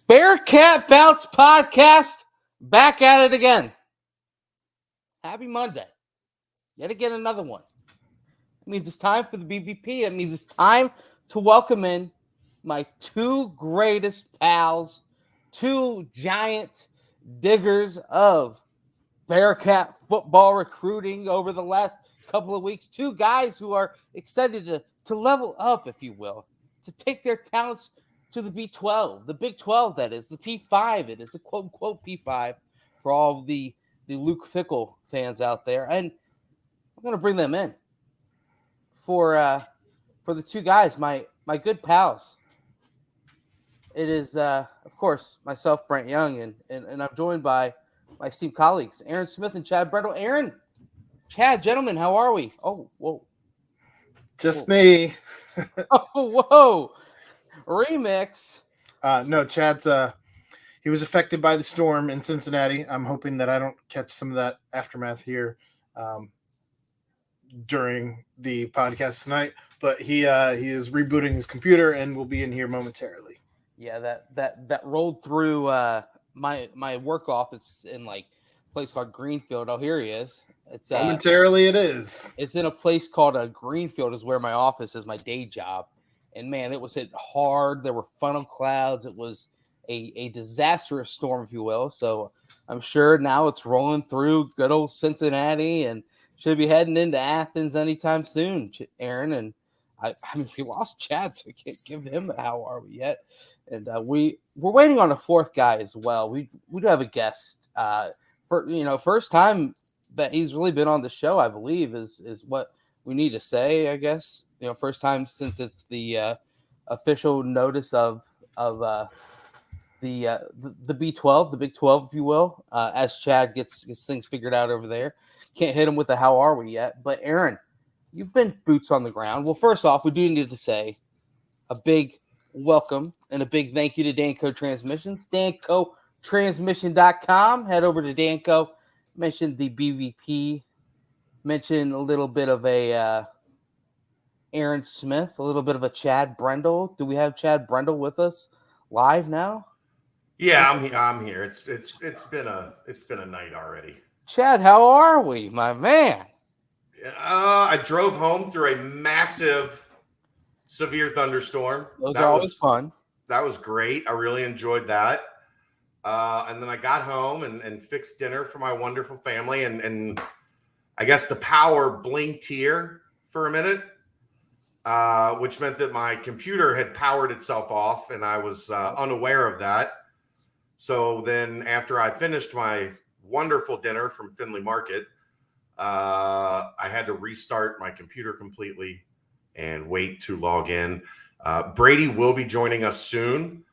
Bearcat Bounce Podcast, back at it again. Happy Monday. Yet again, another one. It means it's time for the BBP. It means it's time to welcome in my two greatest pals, two giant diggers of Bearcat football recruiting over the last couple of weeks. Two guys who are excited to level up, if you will, to take their talents to the B12, the Big 12, that is, the P5. It is the quote-unquote P5 for all the Luke Fickell fans out there. And I'm going to bring them in for the two guys, my good pals. It is, of course, myself, Brent Young, and I'm joined by my esteemed colleagues, Aaron Smith and Chad Brendel. Aaron, Chad, gentlemen, how are we? Oh, whoa. Just me. Oh, whoa. Remix. No, Chad's he was affected by the storm in Cincinnati. I'm hoping that I don't catch some of that aftermath here during the podcast tonight. But he is rebooting his computer and will be in here momentarily. Yeah, that rolled through my work office in like a place called Greenfield. Oh, here he is. It's momentarily it is. It's in a place called Greenfield, is where my office is, my day job. And man, it was hit hard. There were funnel clouds. It was a disastrous storm, if you will. So I'm sure now it's rolling through good old Cincinnati and should be heading into Athens anytime soon, Aaron. And I mean, we lost Chad, so I can't give him a how are we yet. And we're waiting on a fourth guy as well. We do have a guest. First time that he's really been on the show, I believe, is what we need to say, I guess. First time since it's the official notice of the B12, the Big 12, if you will, as Chad gets things figured out over there. Can't hit him with a how are we yet. But Aaron, you've been boots on the ground. Well, first off, we do need to say a big welcome and a big thank you to Danco Transmissions. DancoTransmission.com. Head over to Danco. Mention the BVP. Mention a little bit of a Aaron Smith, a little bit of a Chad Brendel. Do we have Chad Brendel with us live now? Yeah, I'm here. It's been a night already. Chad, how are we, my man? I drove home through a massive, severe thunderstorm. Those are always fun. That was great. I really enjoyed that. And then I got home and fixed dinner for my wonderful family. And I guess the power blinked here for a minute, which meant that my computer had powered itself off, and I was unaware of that. So then after I finished my wonderful dinner from Findlay Market, I had to restart my computer completely and wait to log in. Brady will be joining us soon.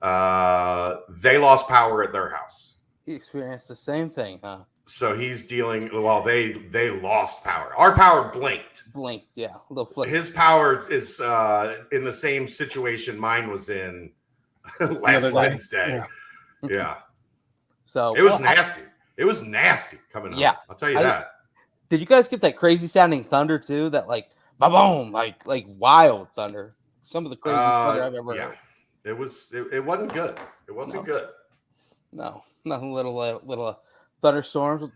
They lost power at their house. He experienced the same thing, huh? So he's dealing. Well, they lost power. Our power blinked. Yeah, a little flick. His power is in the same situation mine was in last Wednesday. Yeah. So it was nasty. It was nasty coming up. Yeah, I'll tell you that. Did you guys get that crazy sounding thunder too? That like boom, like wild thunder. Some of the craziest thunder I've ever heard. It wasn't good. It wasn't good. No, nothing. Little thunderstorms.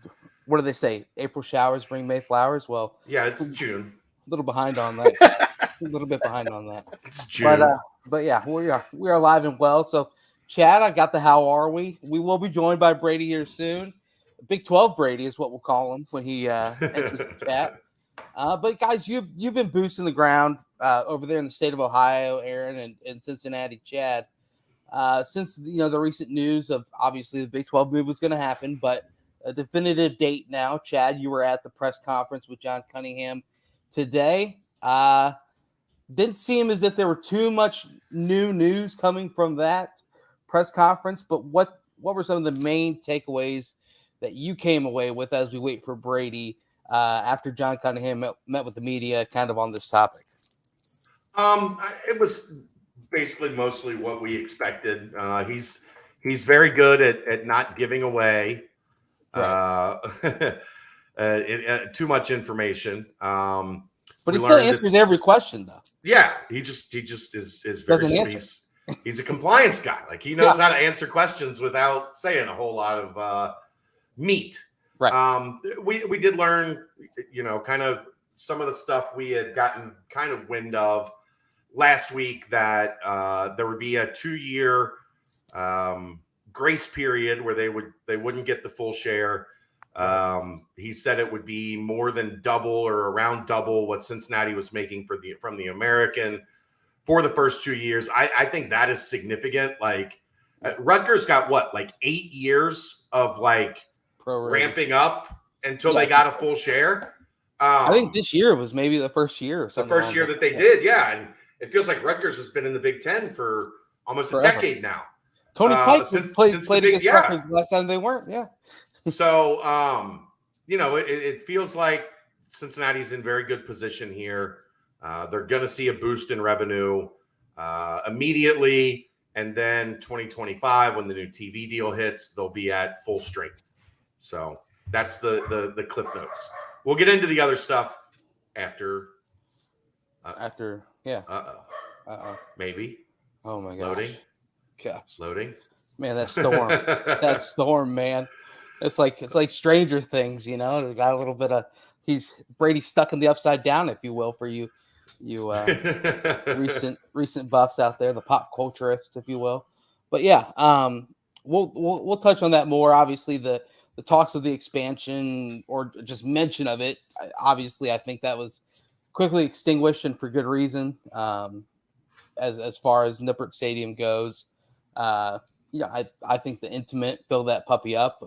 What do they say? April showers bring May flowers. Well, yeah, it's June. A little behind on that. A little bit behind on that. It's June. But yeah, we are alive and well. So, Chad, I got the how are we? We will be joined by Brady here soon. Big 12 Brady is what we'll call him when he enters the chat. But guys, you've been boots in the ground over there in the state of Ohio, Aaron, and Cincinnati, Chad. Since the recent news of obviously the Big 12 move was going to happen, but a definitive date now. Chad, you were at the press conference with John Cunningham today. Didn't seem as if there were too much new news coming from that press conference, but what were some of the main takeaways that you came away with as we wait for Brady after John Cunningham met with the media kind of on this topic? It was basically mostly what we expected. He's very good at not giving away too much information. But he still answers every question, though. Yeah, he just is very he's a compliance guy. Like he knows how to answer questions without saying a whole lot of meat. Right. We did learn, kind of some of the stuff we had gotten kind of wind of last week, that there would be a 2-year grace period where they wouldn't get the full share. He said it would be more than double or around double what Cincinnati was making from the American for the first 2 years. I think that is significant. Like Rutgers got like 8 years of like ramping up until they got a full share. I think this year was maybe the first year or something. The first year that they did, yeah. And it feels like Rutgers has been in the Big Ten for almost a decade now. Tony Pike played against Rutgers the last time they weren't, So, it feels like Cincinnati's in very good position here. They're going to see a boost in revenue immediately. And then 2025, when the new TV deal hits, they'll be at full strength. So that's the cliff notes. We'll get into the other stuff after. Maybe. Oh my gosh. Loading. Man, that storm. Man. It's like Stranger Things, They got a little bit of Brady stuck in the upside down, if you will, for you recent buffs out there, the pop culturist, if you will. But we'll touch on that more. Obviously, the talks of the expansion or just mention of it. Obviously, I think that was quickly extinguished, and for good reason. As far as Nippert Stadium goes, I think the intimate fill that puppy up.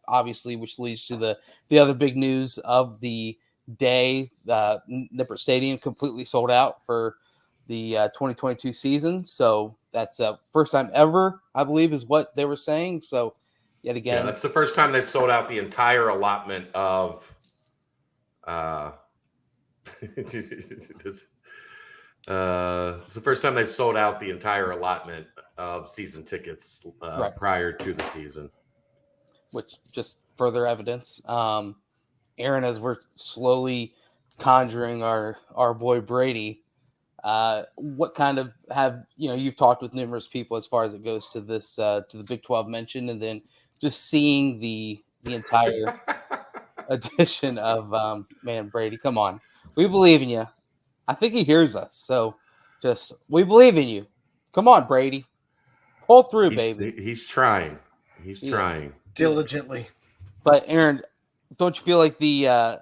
Obviously, which leads to the other big news of the day. Nippert Stadium completely sold out for the 2022 season. So that's first time ever, I believe, is what they were saying. So yet again, that's the first time they've sold out the entire allotment of. It's the first time they've sold out the entire allotment of season tickets prior to the season. Which just further evidence. Aaron, as we're slowly conjuring our boy Brady, what kind of you've talked with numerous people as far as it goes to this to the Big 12 mention, and then just seeing the entire edition of Brady, come on, we believe in you. I think he hears us, so we believe in you. Come on, Brady, pull through, baby. He's trying. He's trying diligently. But Aaron, don't you feel like the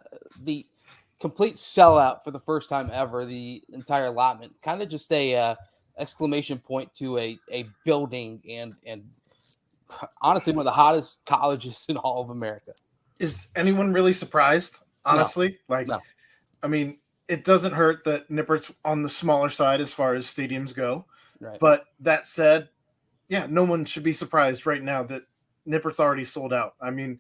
complete sellout for the first time ever, the entire allotment, kind of just a exclamation point to a building and honestly one of the hottest colleges in all of America? Is anyone really surprised? Honestly, no. I mean, it doesn't hurt that Nippert's on the smaller side as far as stadiums go. Right. But that said, no one should be surprised right now that Nippert's already sold out. I mean,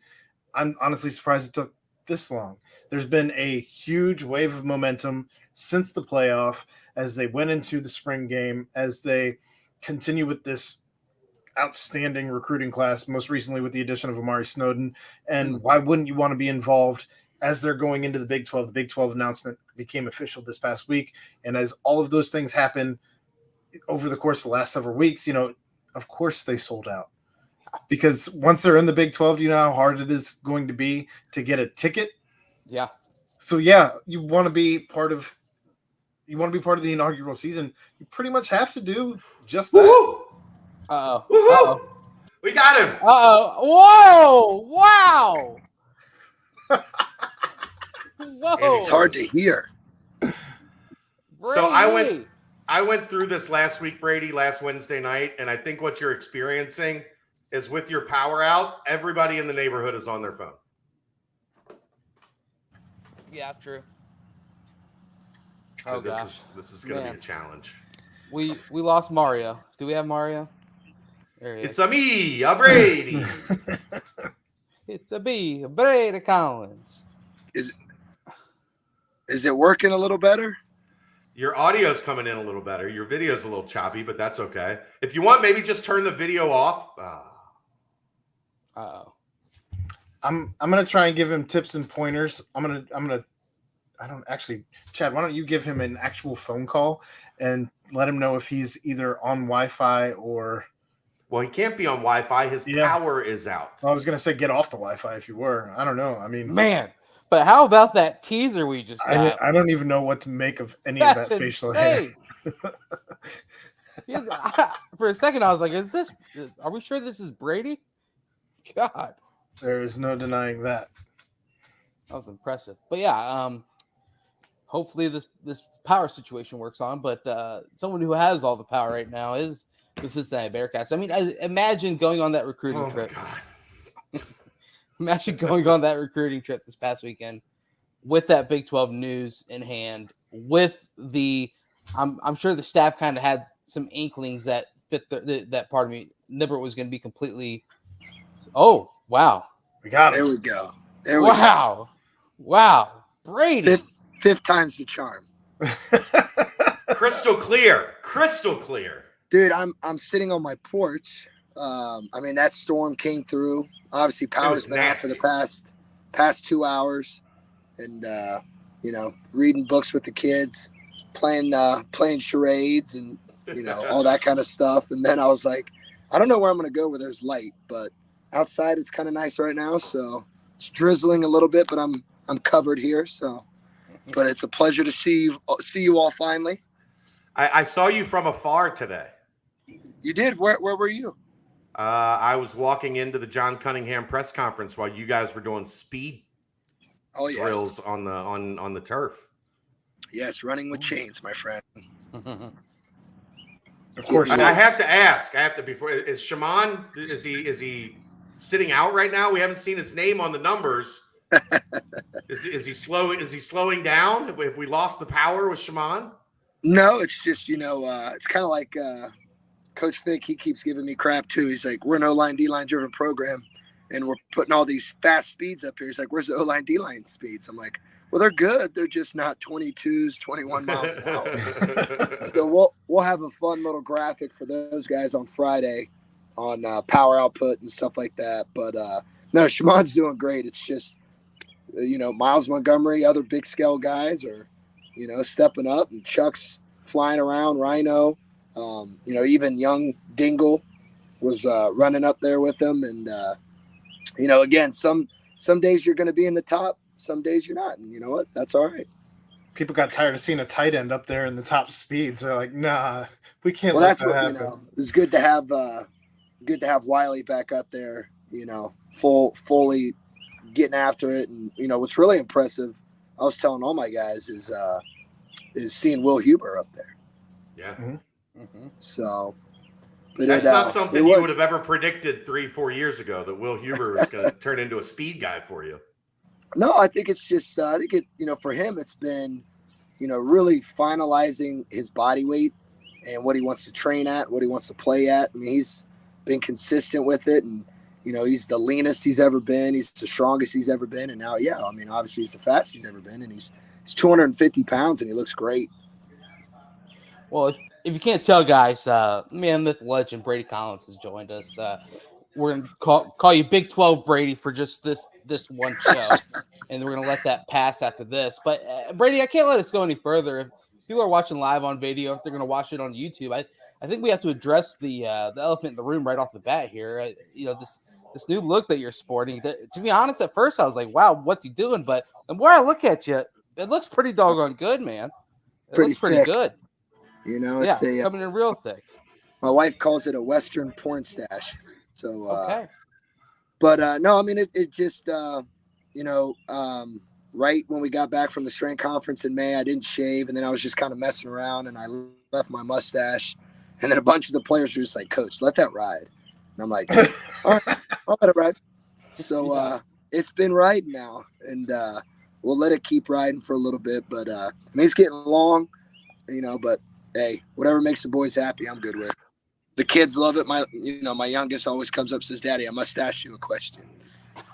I'm honestly surprised it took this long. There's been a huge wave of momentum since the playoff as they went into the spring game, as they continue with this outstanding recruiting class, most recently with the addition of Amari Snowden. And why wouldn't you want to be involved as they're going into the Big 12? The Big 12 announcement became official this past week. And as all of those things happen over the course of the last several weeks, of course they sold out. Because once they're in the Big 12, do you know how hard it is going to be to get a ticket? Yeah. So you want to be part of the inaugural season. You pretty much have to do just that. Woo-hoo! Uh-oh. Woo-hoo! Uh-oh. We got him. Uh-oh. Whoa! Wow! Whoa! It's hard to hear. Brady. So I went through this last week, Brady, last Wednesday night, and I think what you're experiencing is with your power out, everybody in the neighborhood is on their phone. Yeah, true. Oh, gosh. This is going to be a challenge. We lost Mario. Do we have Mario? There he is. It's a me, a Brady. It's a Brady Collins. Is it working a little better? Your audio's coming in a little better. Your video's a little choppy, but that's okay. If you want, maybe just turn the video off. Uh-oh. I'm gonna try and give him tips and pointers. I don't actually, Chad, why don't you give him an actual phone call and let him know if he's either on Wi-Fi or. Well, he can't be on Wi-Fi. His power is out. Well, I was going to say get off the Wi-Fi if you were. I don't know. I mean, man. But how about that teaser we just got? I don't even know what to make of any of that facial hair. For a second, I was like, are we sure this is Brady? God. There is no denying that. That was impressive. But yeah, hopefully this power situation works on. But someone who has all the power right now is the Cincinnati Bearcats. I mean, imagine going on that recruiting trip. God. Imagine going on that recruiting trip this past weekend with that Big 12 news in hand, with the I'm sure the staff kind of had some inklings that fit that part of me. Nippert was going to be completely. Oh, wow. We got it. There we go. There we go. Wow. Brady. Fifth time's the charm. Crystal clear. Crystal clear. Dude, I'm sitting on my porch. I mean, that storm came through. Obviously, power's been out for the past 2 hours. And, reading books with the kids, playing charades and, all that kind of stuff. And then I was like, I don't know where I'm going to go where there's light, but outside it's kind of nice right now. So it's drizzling a little bit, but I'm covered here. So, but it's a pleasure to see you all finally. I saw you from afar today. You did? Where were you? I was walking into the John Cunningham press conference while you guys were doing speed drills on the turf. Yes, running with chains, my friend. Of course. I have to ask. Before is Shaman? Is he sitting out right now? We haven't seen his name on the numbers. Is he slow? Is he slowing down? Have we lost the power with Shaman? No, it's just it's kind of like Coach Vic. He keeps giving me crap too. He's like, we're an O-line D-line driven program, and we're putting all these fast speeds up here. He's like, where's the O-line D-line speeds? I'm like, well, they're good. They're just not 22s, 21 miles an hour. So we'll have a fun little graphic for those guys on Friday on power output and stuff like that. But no, Shaman's doing great. It's just Miles Montgomery, other big scale guys are stepping up, and Chuck's flying around. Rhino, even young Dingle was running up there with them. And, again, some days you're going to be in the top, some days you're not. And you know what? That's all right. People got tired of seeing a tight end up there in the top speeds. They're like, nah, we can't let that happen. It's good to have Wiley back up there, fully getting after it. And, what's really impressive, I was telling all my guys, is seeing Will Huber up there. Yeah. Mm-hmm. So, but that's not something you would have ever predicted 3-4 years ago, that Will Huber was going to turn into a speed guy for you. No, I think it's just for him, it's been, really finalizing his body weight and what he wants to train at, what he wants to play at. I mean, he's been consistent with it, and he's the leanest he's ever been. He's the strongest he's ever been. And now, obviously he's the fastest he's ever been. And he's 250 pounds and he looks great. Well, if you can't tell, guys, man, myth, legend, Brady Collins has joined us. We're going to call you Big 12 Brady for just this one show. And we're going to let that pass after this. But Brady, I can't let us go any further. If people are watching live on video, if they're going to watch it on YouTube, I think we have to address the elephant in the room right off the bat here. This new look that you're sporting. To be honest, at first I was like, wow, what's he doing? But the more I look at you, it looks pretty doggone good, man. It looks pretty good. It's coming in real thick. My wife calls it a Western porn stash. So, okay. But no, I mean, it just, right when we got back from the strength conference in May, I didn't shave, and then I was just kind of messing around, and I left my mustache, and then a bunch of the players were just like, Coach, let that ride. And I'm like, all right, I'll let it ride. So it's been riding now, and we'll let it keep riding for a little bit. But I mean, it's getting long, but hey, whatever makes the boys happy, I'm good with. The kids love it. My youngest always comes up and says, Daddy, I must ask you a question.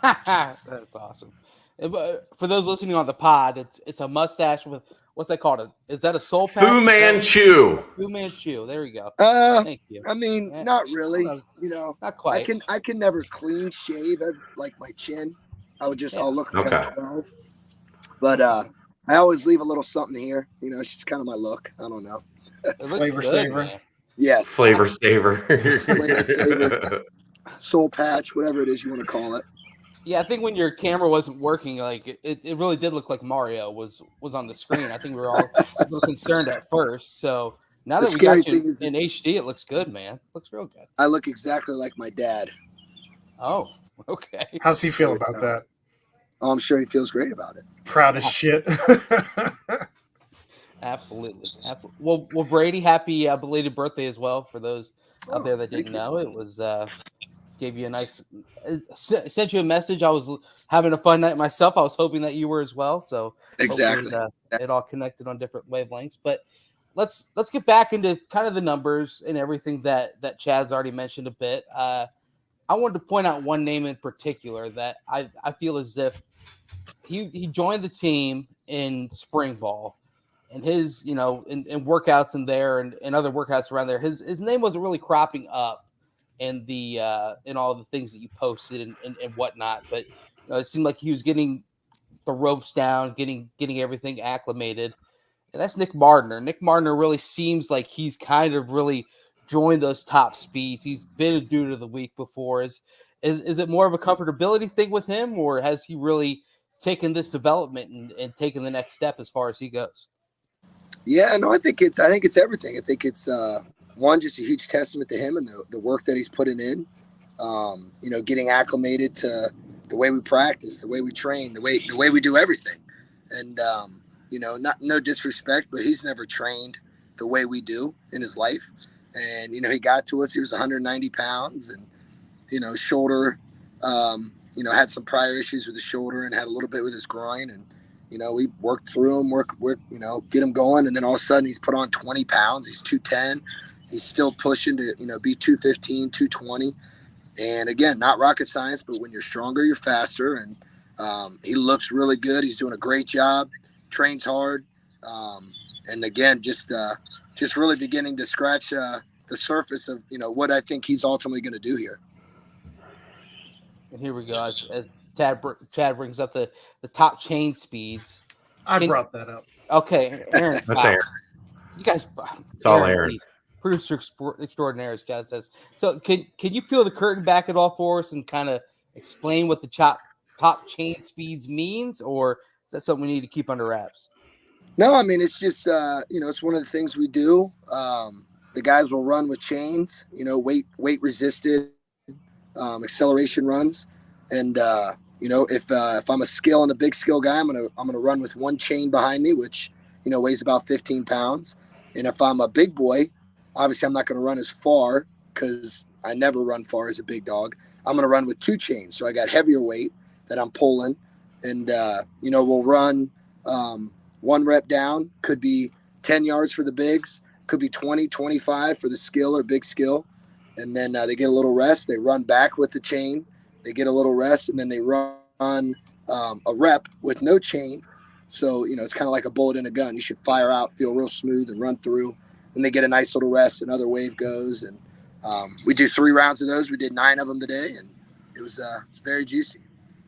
That's awesome. For those listening on the pod, it's a mustache with, what's that called? Is that a soul patch? Fu Manchu. Fu Manchu. There we go. Thank you. I mean, not really. Not quite. I can never clean shave like my chin. I'll look like I'm 12. But I always leave a little something here. It's just kind of my look. I don't know. It looks Flavor good, saver. man. Yes. Flavor saver. Flavor saver. Soul patch, whatever it is you want to call it. Yeah, I think when your camera wasn't working, like it really did look like Mario was on the screen. I think we were all a little concerned at first. So now The that we scary got you thing is in HD, it looks good, man. Looks real good. I look exactly like my dad. Oh, okay. How's he feel about that? Oh, I'm sure he feels great about it. Proud as shit. Absolutely. Well, Brady, happy belated birthday as well for those out there that thank didn't you. know. It was gave you a nice sent you a message. I was having a fun night myself. I was hoping that you were as well. So Exactly. it all connected on different wavelengths. But let's get back into kind of the numbers and everything that Chad's already mentioned a bit. I wanted to point out one name in particular that I feel as if he joined the team in spring ball. And his, in workouts in there and other workouts around there, his name wasn't really cropping up in the in all the things that you posted and whatnot. But it seemed like he was getting the ropes down, getting everything acclimated. And that's Nick Mardner. Nick Mardner really seems like he's kind of really joined those top speeds. He's been a dude of the week before. Is it more of a comfortability thing with him, or has he really taken this development and taken the next step as far as he goes? Yeah, no, I think it's everything. I think it's one, just a huge testament to him and the work that he's putting in. Getting acclimated to the way we practice, the way we train, the way we do everything. And no disrespect, but he's never trained the way we do in his life. And he got to us. He was 190 pounds, and shoulder. Had some prior issues with his shoulder and had a little bit with his groin, and we worked through him, get him going. And then all of a sudden he's put on 20 pounds. He's 210. He's still pushing to, be 215, 220. And again, not rocket science, but when you're stronger, you're faster. And he looks really good. He's doing a great job, trains hard. And again, just really beginning to scratch the surface of, what I think he's ultimately going to do here. And here we go. As Chad brings up the top chain speeds. I brought that up. Okay, Aaron. That's Aaron. You guys, it's all Aaron. Producer extraordinaire, as Chad says. So can you peel the curtain back at all for us and kind of explain what the top chain speeds means, or is that something we need to keep under wraps? No, I mean, it's just, it's one of the things we do. The guys will run with chains, weight resisted, acceleration runs. And, if I'm a skill and a big skill guy, I'm going to run with one chain behind me, which, weighs about 15 pounds. And if I'm a big boy, obviously I'm not going to run as far because I never run far as a big dog. I'm going to run with two chains. So I got heavier weight that I'm pulling, and, we'll run, one rep down, could be 10 yards for the bigs, could be 20, 25 for the skill or big skill. And then they get a little rest. They run back with the chain. They get a little rest, and then they run a rep with no chain. So, it's kind of like a bullet in a gun. You should fire out, feel real smooth, and run through. And they get a nice little rest. Another wave goes. And we do 3 rounds of those. We did 9 of them today, and it was very juicy.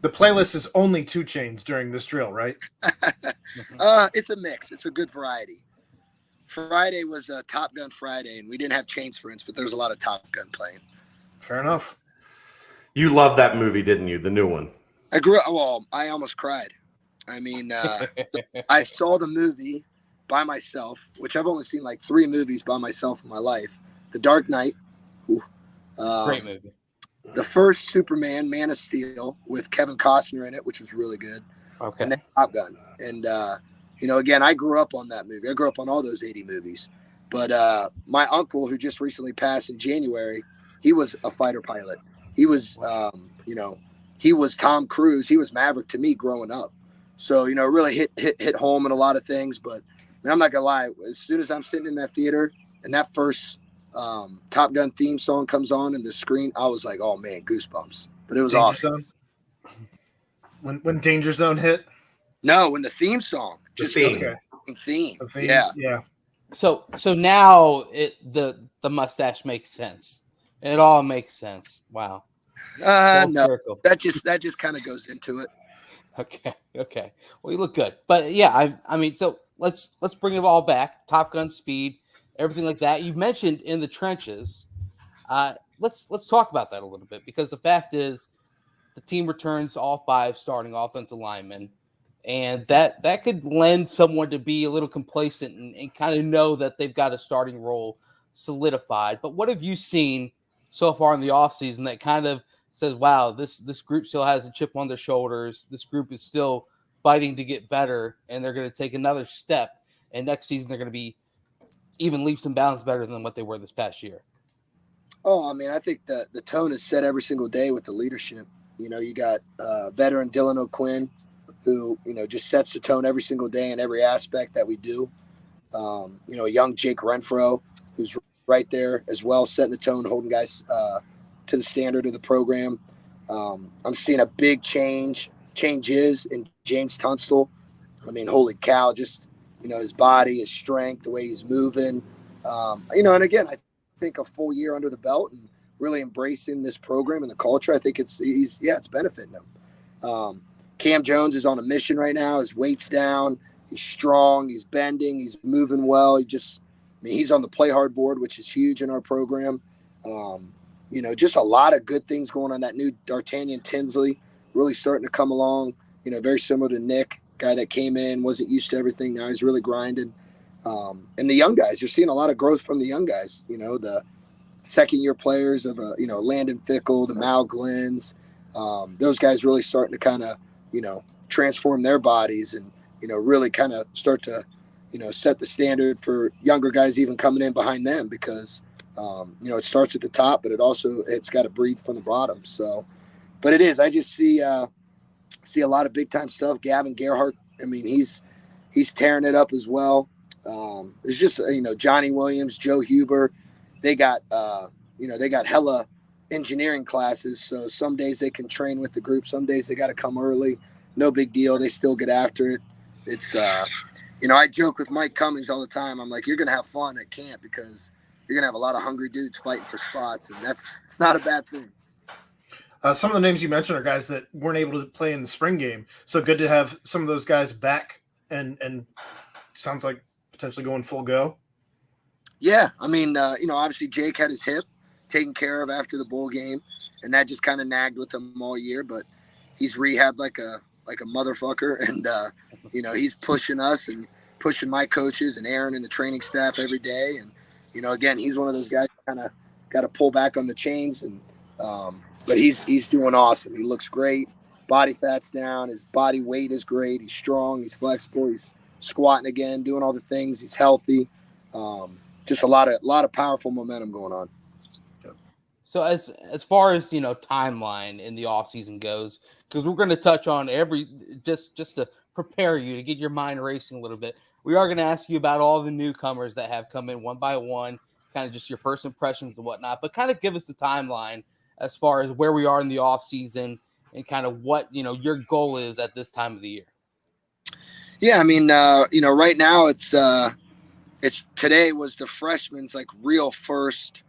The playlist is only 2 chains during this drill, right? It's a mix. It's a good variety. Friday was Top Gun Friday, and we didn't have chain sprints, but there was a lot of Top Gun playing. Fair enough. You loved that movie, didn't you? The new one. I almost cried. I mean, I saw the movie by myself, which I've only seen like 3 movies by myself in my life. The Dark Knight. Great movie. The first Superman, Man of Steel, with Kevin Costner in it, which was really good. Okay. And then Top Gun. And, again, I grew up on that movie. I grew up on all those 80 movies. But my uncle, who just recently passed in January, he was a fighter pilot. He was, he was Tom Cruise. He was Maverick to me growing up. So, really hit home in a lot of things. But I'm not going to lie. As soon as I'm sitting in that theater and that first Top Gun theme song comes on in the screen, I was like, oh, man, goosebumps. But it was Danger awesome. Zone? When Danger Zone hit? No, when the theme song. Just theme. Theme. The theme. Yeah. So now the mustache makes sense. It all makes sense. Wow. No, circle. that just kind of goes into it. Okay. Well, you look good, but yeah, I mean, so let's bring it all back. Top Gun speed. everything like that. You mentioned in the trenches. Let's talk about that a little bit, because the fact is the team returns all 5 starting offensive linemen, and that could lend someone to be a little complacent and kind of know that they've got a starting role solidified. But what have you seen so far in the offseason that kind of says, wow, this group still has a chip on their shoulders. This group is still fighting to get better, and they're going to take another step. And next season, they're going to be even leaps and bounds better than what they were this past year. Oh, I mean, I think the tone is set every single day with the leadership. You know, you got veteran Dylan O'Quinn, who, you know, just sets the tone every single day in every aspect that we do. You know, a young Jake Renfro, who's right there as well, setting the tone, holding guys to the standard of the program. I'm seeing a big changes in James Tunstall. I mean, holy cow, just, you know, his body, his strength, the way he's moving. You know, and again, I think a full year under the belt and really embracing this program and the culture, I think it's benefiting him. Cam Jones is on a mission right now. His weight's down. He's strong. He's bending. He's moving well. He's on the play hard board, which is huge in our program. You know, just a lot of good things going on. That new D'Artagnan Tinsley really starting to come along, you know, very similar to Nick, guy that came in, wasn't used to everything. Now he's really grinding. And the young guys, you're seeing a lot of growth from the young guys, you know, the second-year players of, you know, Landon Fickle, the Mal Glenns, those guys really starting to kind of, you know, transform their bodies and, you know, really kind of start to, you know, set the standard for younger guys even coming in behind them, because, you know, it starts at the top, but it's got to breathe from the bottom. So, but it is, I just see a lot of big-time stuff. Gavin Gerhardt, I mean, he's tearing it up as well. It's just, you know, Johnny Williams, Joe Huber, they got hella engineering classes. So some days they can train with the group. Some days they got to come early. No big deal. They still get after it. It's, you know, I joke with Mike Cummings all the time. I'm like, you're going to have fun at camp because you're going to have a lot of hungry dudes fighting for spots. And it's not a bad thing. Some of the names you mentioned are guys that weren't able to play in the spring game. So good to have some of those guys back and sounds like potentially going full go. Yeah. I mean, you know, obviously Jake had his hip taken care of after the bowl game, and that just kind of nagged with him all year, but he's rehabbed like a motherfucker. And, you know, he's pushing us and pushing my coaches and Aaron and the training staff every day. And, you know, again, he's one of those guys kind of got to pull back on the chains. And, but he's doing awesome. He looks great. Body fat's down. His body weight is great. He's strong. He's flexible. He's squatting again, doing all the things. He's healthy. Just a lot of powerful momentum going on. So as far as, you know, timeline in the offseason goes, because we're going to touch on just to prepare you to get your mind racing a little bit, we are going to ask you about all the newcomers that have come in one by one, kind of just your first impressions and whatnot, but kind of give us the timeline as far as where we are in the offseason and kind of what, you know, your goal is at this time of the year. Yeah, I mean, you know, right now it's today was the freshman's like real first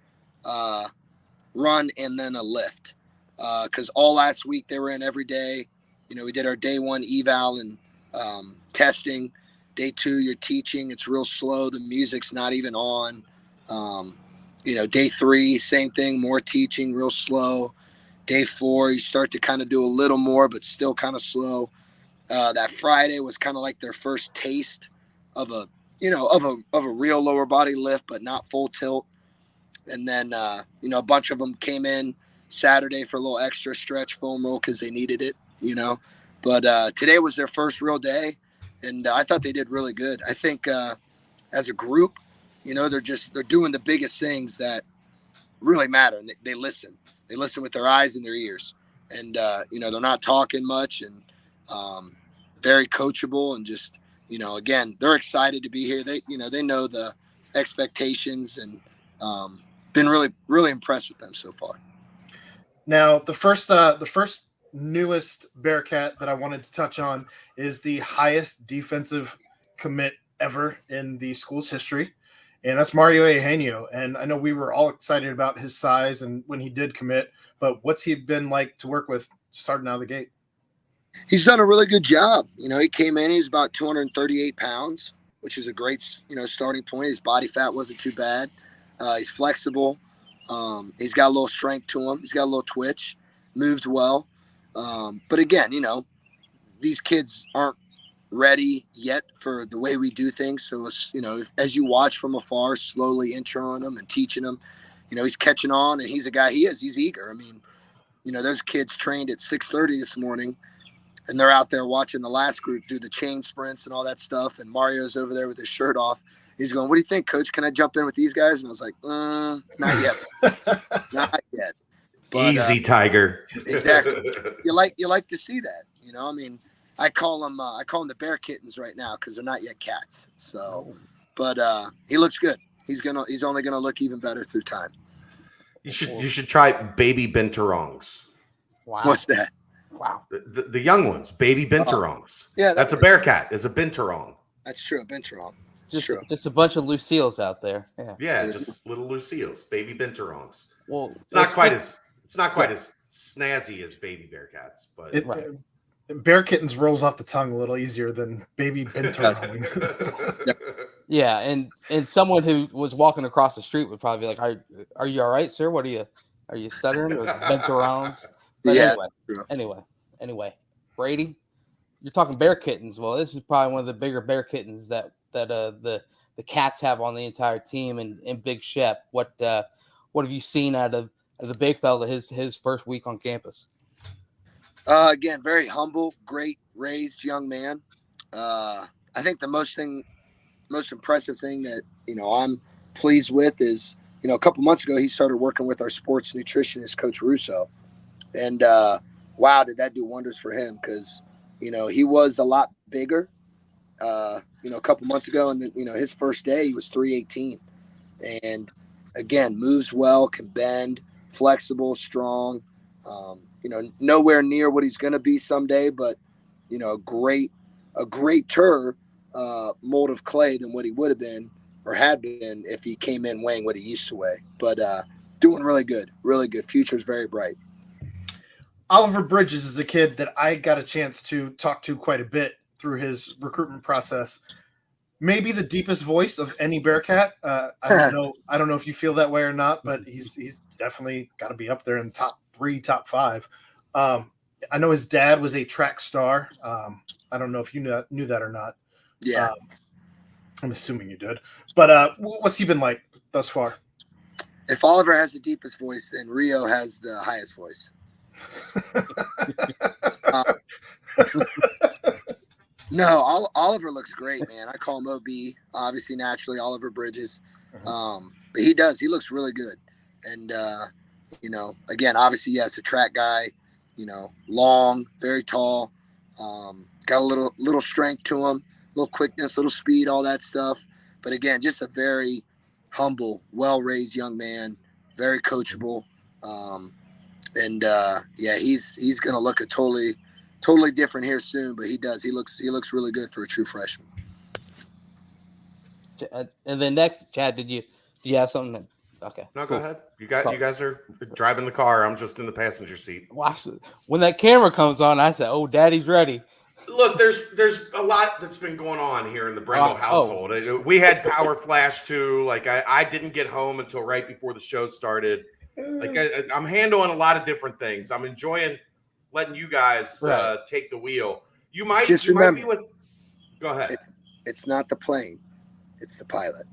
run and then a lift, because all last week they were in every day. You know, we did our day one eval and testing. Day two, you're teaching. It's real slow. The music's not even on. You know, day three, same thing, more teaching, real slow. Day four, you start to kind of do a little more, but still kind of slow. That Friday was kind of like their first taste of a real lower body lift, but not full tilt. And then, you know, a bunch of them came in Saturday for a little extra stretch foam roll because they needed it, you know. But today was their first real day, and I thought they did really good. I think as a group, you know, they're doing the biggest things that really matter. And they listen. They listen with their eyes and their ears. And, you know, they're not talking much and very coachable and just, you know, again, they're excited to be here. They know the expectations and been really, really impressed with them so far. Now, the first newest Bearcat that I wanted to touch on is the highest defensive commit ever in the school's history, and that's Mario Eugenio. And I know we were all excited about his size and when he did commit, but what's he been like to work with starting out of the gate? He's done a really good job. You know, he came in, he was about 238 pounds. which is a great, starting point. His body fat wasn't too bad. He's flexible. He's got a little strength to him. He's got a little twitch. Moved well. But again, these kids aren't ready yet for the way we do things. So, as you watch from afar, slowly introing them and teaching them, he's catching on, and he's a guy. He's eager. I mean, those kids trained at 6:30 this morning, and they're out there watching the last group do the chain sprints and all that stuff. And Mario's over there with his shirt off. He's going, "What do you think, Coach? Can I jump in with these guys?" And I was like, "Not yet, not yet." But, Easy, Tiger. Exactly. You like to see that, I mean, I call them the bear kittens right now because they're not yet cats. So, but he looks good. He's only gonna look even better through time. You should try baby binturongs. Wow. What's that? Wow. The young ones, baby binturongs. Yeah, that's a bearcat. Is a binturong. That's true. A binturong. Just a bunch of Lucille's out there. Yeah, just little Lucille's, baby binturongs. Well, it's not quite as snazzy as baby bearcats, but bear kittens rolls off the tongue a little easier than baby binturong. Yeah, and someone who was walking across the street would probably be like, "Are you all right, sir? What are you stuttering with binturongs?" Yeah. Anyway, Brady, you're talking bear kittens. Well, this is probably one of the bigger bear kittens that the Cats have on the entire team, and Big Shep. What have you seen out of the big fella his first week on campus? Again, very humble, great raised young man. I think the most impressive thing that I'm pleased with is a couple months ago he started working with our sports nutritionist, Coach Russo, and wow, did that do wonders for him, because he was a lot bigger a couple months ago, and then his first day he was 318, and again moves well, can bend, flexible, strong. Nowhere near what he's going to be someday, but a greater mold of clay than what he would have been or had been if he came in weighing what he used to weigh. But doing really good. Future is very bright. Oliver Bridges is a kid that I got a chance to talk to quite a bit through his recruitment process. Maybe the deepest voice of any Bearcat. I don't know if you feel that way or not, but he's definitely got to be up there in top 3, top 5. I know his dad was a track star. I don't know if you knew that or not. Yeah. I'm assuming you did. But what's he been like thus far? If Oliver has the deepest voice, then Rio has the highest voice. No, Oliver looks great, man. I call him OB, obviously, naturally, Oliver Bridges. But he does. He looks really good. And, again, obviously, yes, a track guy, long, very tall, got a little strength to him, little quickness, little speed, all that stuff. But, again, just a very humble, well-raised young man, very coachable. He's going to look a totally different here soon, but he does. He looks really good for a true freshman. And then next, Chad, did you have something? Okay. No, cool. Go ahead. You guys are driving the car. I'm just in the passenger seat. Watch it. When that camera comes on, I said, "Oh, Daddy's ready." Look, there's a lot that's been going on here in the Brendel household. We had power flash too. Like I didn't get home until right before the show started. Like I'm handling a lot of different things. I'm enjoying letting you guys take the wheel. You might be with. Go ahead. It's not the plane, it's the pilot.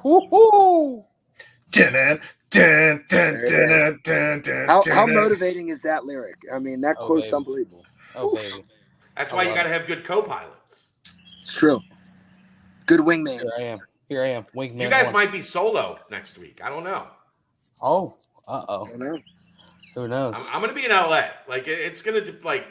Woo-hoo! How motivating is that lyric? I mean, that quote's unbelievable. Oh, baby. That's why you got to have good co-pilots. It's true. Good wingman. Here I am. Wingman. You guys might be solo next week. I don't know. Oh, uh-oh. I don't know. Who knows? I'm going to be in LA. Like it's going to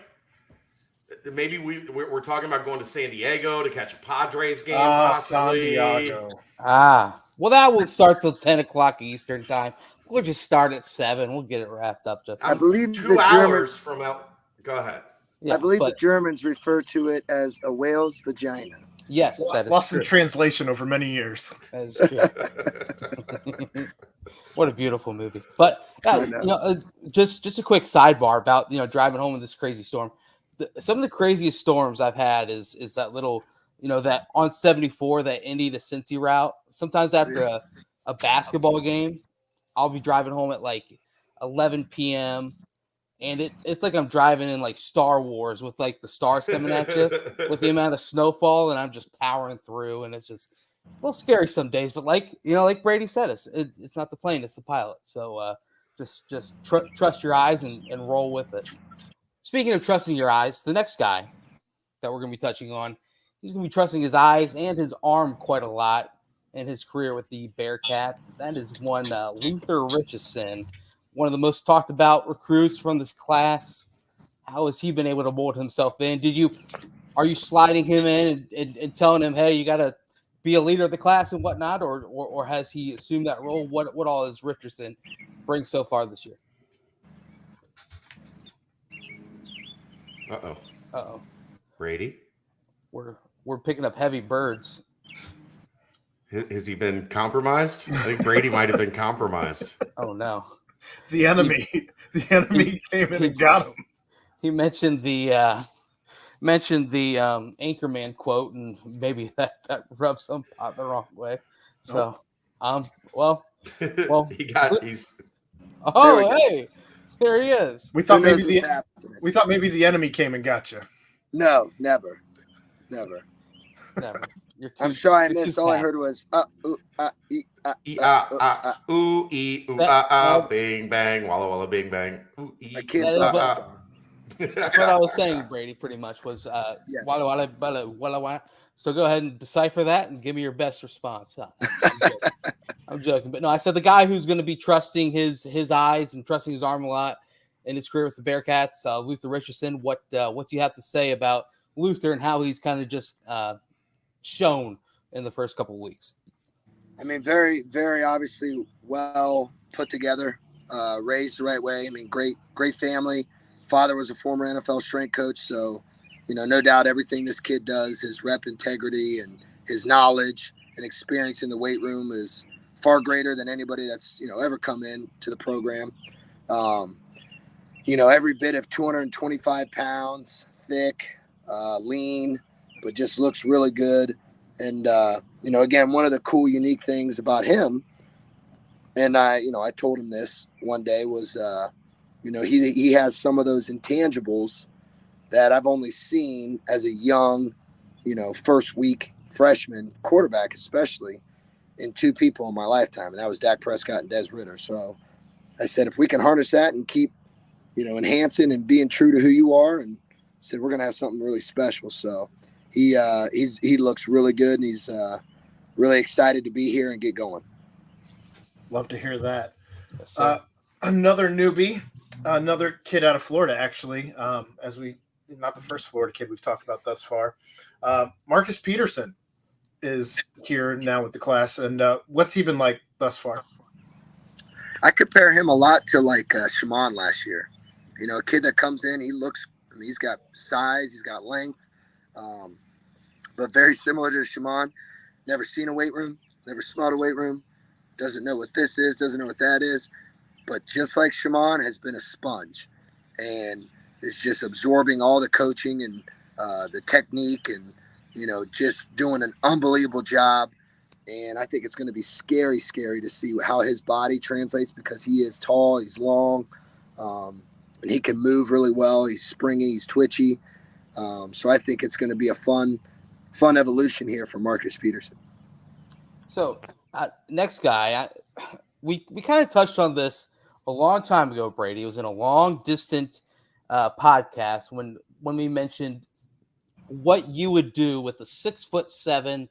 maybe we're talking about going to San Diego to catch a Padres game. San Diego. Well, that will start till 10 o'clock Eastern time. We'll just start at 7. We'll get it wrapped up. I believe 2 hours from Go ahead. Yeah, I believe the Germans refer to it as a whale's vagina. Yes, that is lost true. in translation over many years. That is true. What a beautiful movie. But just a quick sidebar about driving home in this crazy storm. Some of the craziest storms I've had is that little that on 74, that Indy to Cincy route. Sometimes after a basketball game, I'll be driving home at like 11 p.m. and it's like I'm driving in like Star Wars with like the stars coming at you with the amount of snowfall, and I'm just powering through, and it's just a little scary some days. But like Brady said, it's not the plane, it's the pilot. So just trust your eyes and roll with it. Speaking of trusting your eyes, the next guy that we're going to be touching on, he's going to be trusting his eyes and his arm quite a lot in his career with the Bearcats. That is one Luther Richardson, one of the most talked about recruits from this class. How has he been able to mold himself in? Are you sliding him in and telling him, hey, you got to be a leader of the class and whatnot, or has he assumed that role? What all has Richardson bring so far this year? Uh-oh. Brady? We're picking up heavy birds. Has he been compromised? I think Brady might have been compromised. Oh no. The enemy came in and got him. He mentioned the Anchorman quote, and maybe that rubs some pot the wrong way. So, well, he's. Oh, hey, there he is. We thought maybe the enemy came and got you. No, never. I'm sorry, I missed. All I heard was bing bang, walla walla, bing bang. I can't stop that song. That's what I was saying, Brady. Pretty much was yes. Walla walla. So go ahead and decipher that and give me your best response. I'm joking, but no, I said the guy who's going to be trusting his eyes and trusting his arm a lot in his career with the Bearcats, Luther Richardson. What do you have to say about Luther and how he's kind of just shown in the first couple of weeks? I mean, very, very obviously well put together, raised the right way. I mean, great family. Father was a former NFL strength coach, so no doubt everything this kid does, his rep integrity and his knowledge and experience in the weight room is far greater than anybody that's ever come in to the program. Every bit of 225 pounds, thick, lean, but just looks really good. And again, one of the cool, unique things about him, and I told him this one day, was he has some of those intangibles that I've only seen as a young, first week freshman quarterback, especially in two people in my lifetime. And that was Dak Prescott and Des Ridder. So I said, if we can harness that and keep, enhancing and being true to who you are, and said, we're going to have something really special. So he looks really good, and he's really excited to be here and get going. Love to hear that. Yes, Another newbie, another kid out of Florida, actually, not the first Florida kid we've talked about thus far. Marcus Peterson is here now with the class, and what's he been like thus far? I compare him a lot to like Shimon last year. A kid that comes in, he's got size, he's got length, but very similar to Shimon. Never seen a weight room, never smelled a weight room, doesn't know what this is, doesn't know what that is. But just like Shimon, has been a sponge and is just absorbing all the coaching and the technique and, just doing an unbelievable job. And I think it's going to be scary to see how his body translates, because he is tall, he's long, and he can move really well. He's springy, he's twitchy. So I think it's going to be a fun evolution here for Marcus Peterson. So next guy, we kind of touched on this a long time ago, Brady. It was in a long distant podcast when we mentioned what you would do with a 6'7",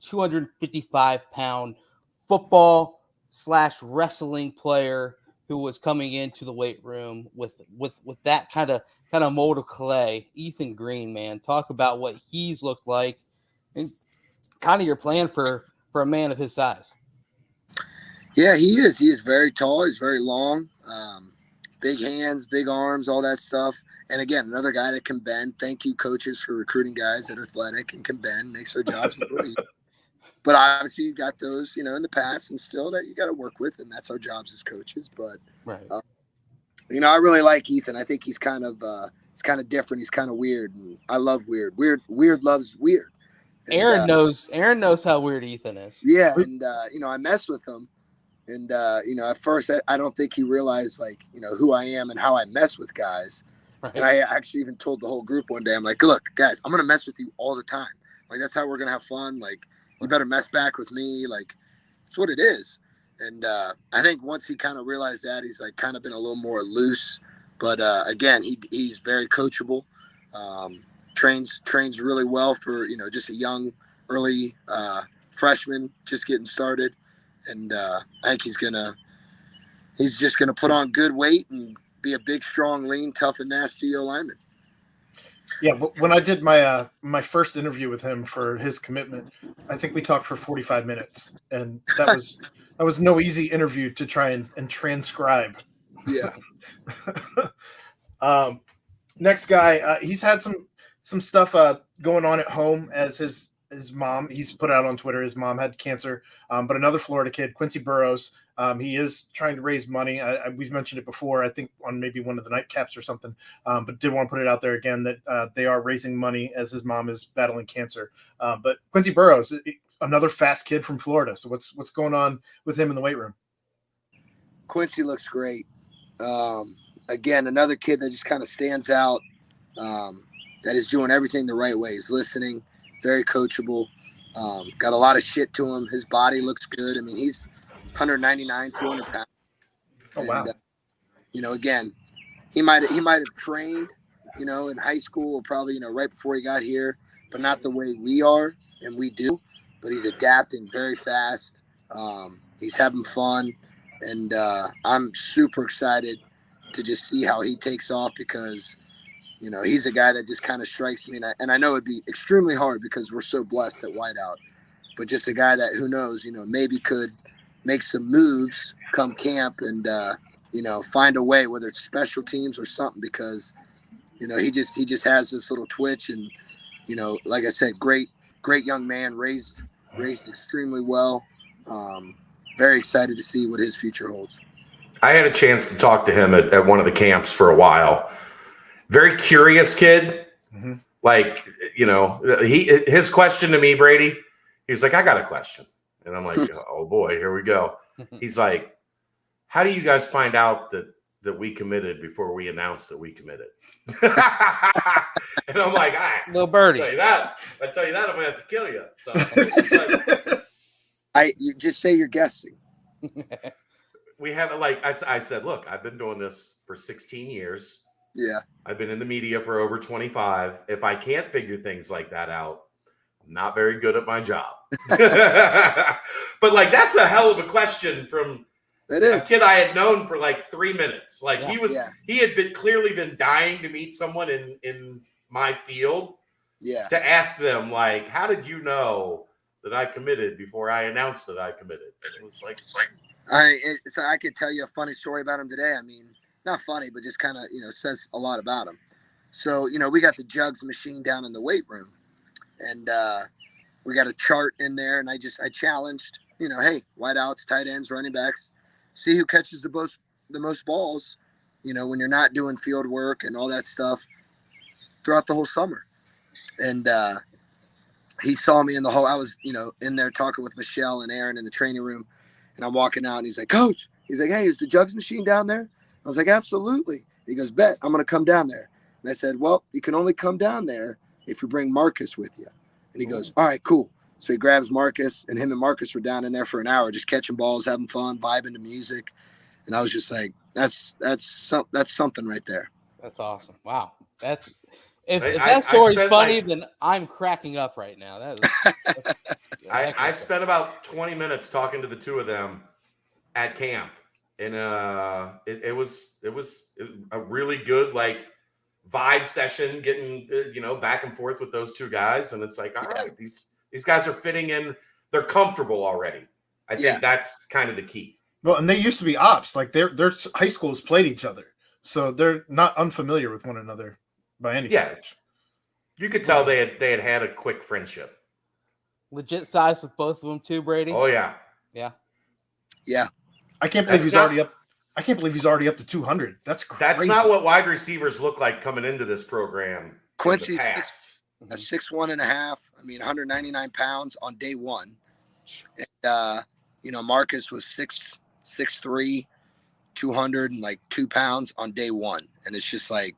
255-pound football/wrestling player who was coming into the weight room with that kind of mold of clay. Ethan Green, man, talk about what he's looked like and kind of your plan for a man of his size. Yeah, he is. He is very tall. He's very long. Big hands, big arms, all that stuff. And again, another guy that can bend. Thank you, coaches, for recruiting guys that are athletic and can bend. Makes our jobs a little easier. But obviously, you got those, in the past, and still that you got to work with, and that's our jobs as coaches. But right. I really like Ethan. I think he's kind of different. He's kind of weird, and I love weird. Weird loves weird, Aaron knows how weird Ethan is. Yeah, and I mess with him, and at first I don't think he realized like who I am and how I mess with guys. Right. And I actually even told the whole group one day, I'm like, look, guys, I'm gonna mess with you all the time. Like that's how we're gonna have fun. Like you better mess back with me. Like it's what it is. And I think once he kind of realized that, he's like kind of been a little more loose. But again, he's very coachable. Trains really well for just a young early freshman just getting started. And I think he's just gonna put on good weight and be a big, strong, lean, tough, and nasty lineman. Yeah, but when I did my my first interview with him for his commitment, I think we talked for 45 minutes, and that was no easy interview to try and transcribe. Yeah. Next guy, he's had some stuff going on at home as his mom. He's put out on Twitter his mom had cancer, but another Florida kid, Quincy Burroughs. He is trying to raise money. We've mentioned it before, I think on maybe one of the nightcaps or something, but did want to put it out there again that they are raising money as his mom is battling cancer. But Quincy Burroughs, another fast kid from Florida. So what's going on with him in the weight room? Quincy looks great. Again, another kid that just kind of stands out, that is doing everything the right way. He's listening, very coachable, got a lot of shit to him. His body looks good. I mean, he's 199, 200 pounds. Oh, wow. And, again, he might have trained, in high school or probably, right before he got here, but not the way we are and we do. But he's adapting very fast. He's having fun. And I'm super excited to just see how he takes off because, he's a guy that just kind of strikes me. And I know it'd be extremely hard because we're so blessed at wideout. But just a guy that, who knows, maybe could make some moves come camp and, find a way, whether it's special teams or something, because, he just has this little twitch and, like I said, great young man, raised extremely well. Very excited to see what his future holds. I had a chance to talk to him at one of the camps for a while. Very curious kid. Mm-hmm. Like, his question to me, Brady, he's like, I got a question. And I'm like, oh boy, here we go. He's like, how do you guys find out that we committed before we announced that we committed? And I'm like, all right, little birdie. I tell you that, I'm gonna have to kill you. So you just say you're guessing. We have I said, look, I've been doing this for 16 years. Yeah. I've been in the media for over 25. If I can't figure things like that out, I'm not very good at my job. But that's a hell of a question from a kid I had known for 3 minutes. He had clearly been dying to meet someone in my field. Yeah. To ask them how did you know that I committed before I announced that I committed? It was so I could tell you a funny story about him today. I mean, not funny, but just kind of, says a lot about him. So, we got the jugs machine down in the weight room and we got a chart in there. And I challenged, hey, wideouts, tight ends, running backs, see who catches the most balls, when you're not doing field work and all that stuff throughout the whole summer. And he saw me in the whole, I was, in there talking with Michelle and Aaron in the training room. And I'm walking out and he's like, Coach, he's like, hey, is the jugs machine down there? I was like, absolutely. He goes, bet, I'm going to come down there. And I said, well, you can only come down there if you bring Marcus with you. And he goes, all right, cool. So he grabs Marcus, and him and Marcus were down in there for an hour, just catching balls, having fun, vibing to music. And I was just like, that's something right there. That's awesome. Wow. If that story's funny, then I'm cracking up right now. I spent about 20 minutes talking to the two of them at camp, and it was a really good vibe session, getting back and forth with those two guys, and it's all right, these guys are fitting in, they're comfortable already. I think that's kind of the key. Well, and they used to be ops, their high schools played each other, so they're not unfamiliar with one another by any stretch. You could tell they had a quick friendship. Legit size with both of them too, Brady. Oh yeah. I can't believe he's already up to 200. That's crazy. That's not what wide receivers look like coming into this program. Quincy's a 6'1.5". I mean, 199 pounds on day one. And, Marcus was 6'3", 202 pounds on day one. And it's just like,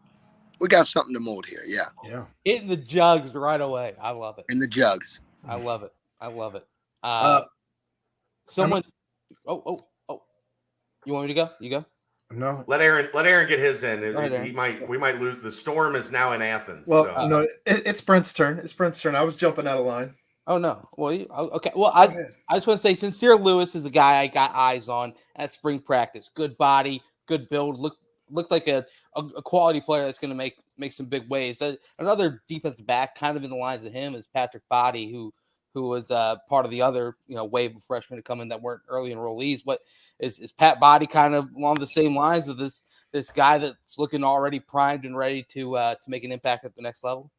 we got something to mold here. Yeah. Yeah. Hitting the jugs right away. I love it. In the jugs. I love it. I love it. Someone. Oh. You want me to go? You go. No. Let Aaron get his in. Ahead, We might lose. The storm is now in Athens. Well, so. no, it's Brent's turn. I was jumping out of line. Oh no. Well, okay. Well, I just want to say, Sincere Lewis is a guy I got eyes on at spring practice. Good body, good build. Looked like a quality player that's going to make some big waves. Another defensive back, kind of in the lines of him, is Patrick Body, who was part of the other wave of freshmen to come in that weren't early enrollees. But is Pat Body kind of along the same lines of this guy that's looking already primed and ready to make an impact at the next level?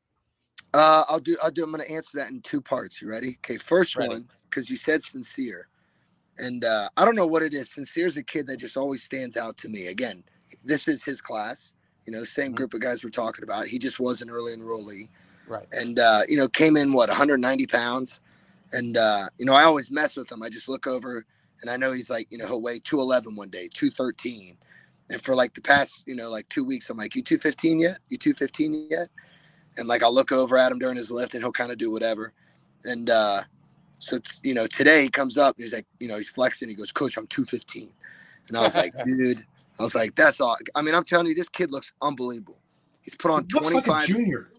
I'm going to answer that in two parts. You ready? Okay. First Ready. one, because you said Sincere, and I don't know what it is. Sincere's a kid that just always stands out to me. Again, this is his class, same group of guys we're talking about. He just was an early enrollee. Right. And, came in 190 pounds. And, I always mess with him. I just look over and I know he's like, he'll weigh 211 one day, 213. And for like the past, 2 weeks, I'm like, you 215 yet? You 215 yet? And like, I'll look over at him during his lift and he'll kind of do whatever. And, so, today he comes up and he's like, he's flexing. He goes, Coach, I'm 215. And I was like, dude, that's all. I mean, I'm telling you, this kid looks unbelievable. He's put on 25. Like a junior.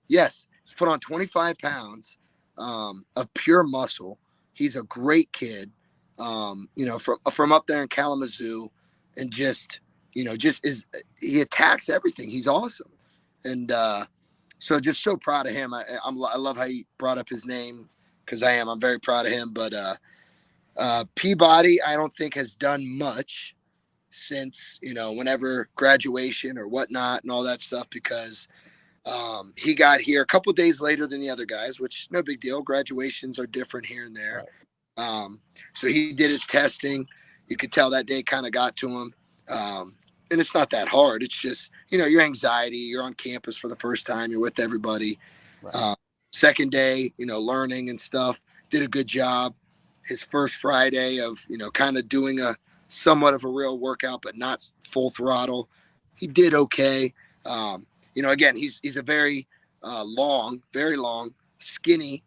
Yes. He's put on 25 pounds of pure muscle. He's a great kid, from up there in Kalamazoo, and just he attacks everything. He's awesome. And so just so proud of him. I love how he brought up his name, because I'm very proud of him. But Peabody, I don't think has done much since, whenever graduation or whatnot and all that stuff, because he got here a couple days later than the other guys, which no big deal. Graduations are different here and there. Right. So he did his testing. You could tell that day kind of got to him. And it's not that hard. It's just, your anxiety, you're on campus for the first time, you're with everybody. Right. Second day, learning and stuff, did a good job. His first Friday of, kind of doing a somewhat of a real workout, but not full throttle. He did okay. Again, he's a very very long, skinny,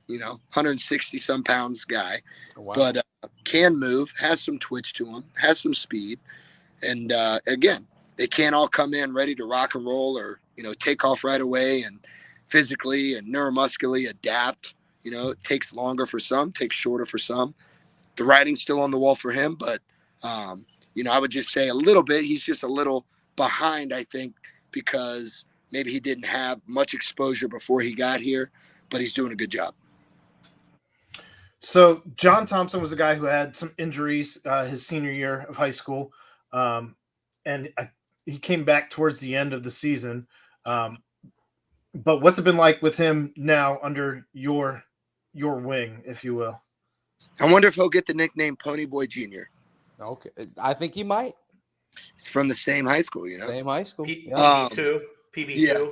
160 some pounds guy, wow. But can move, has some twitch to him, has some speed. And again, they can't all come in ready to rock and roll or, take off right away and physically and neuromuscularly adapt. It takes longer for some, takes shorter for some. The writing's still on the wall for him, but, I would just say a little bit. He's just a little behind, I think, because maybe he didn't have much exposure before he got here, but he's doing a good job. So John Thompson was a guy who had some injuries his senior year of high school. And he came back towards the end of the season. But what's it been like with him now under your wing, if you will? I wonder if he'll get the nickname Pony Boy Jr. Okay. I think he might. He's from the same high school, Same high school. PB2. PB2. Yeah.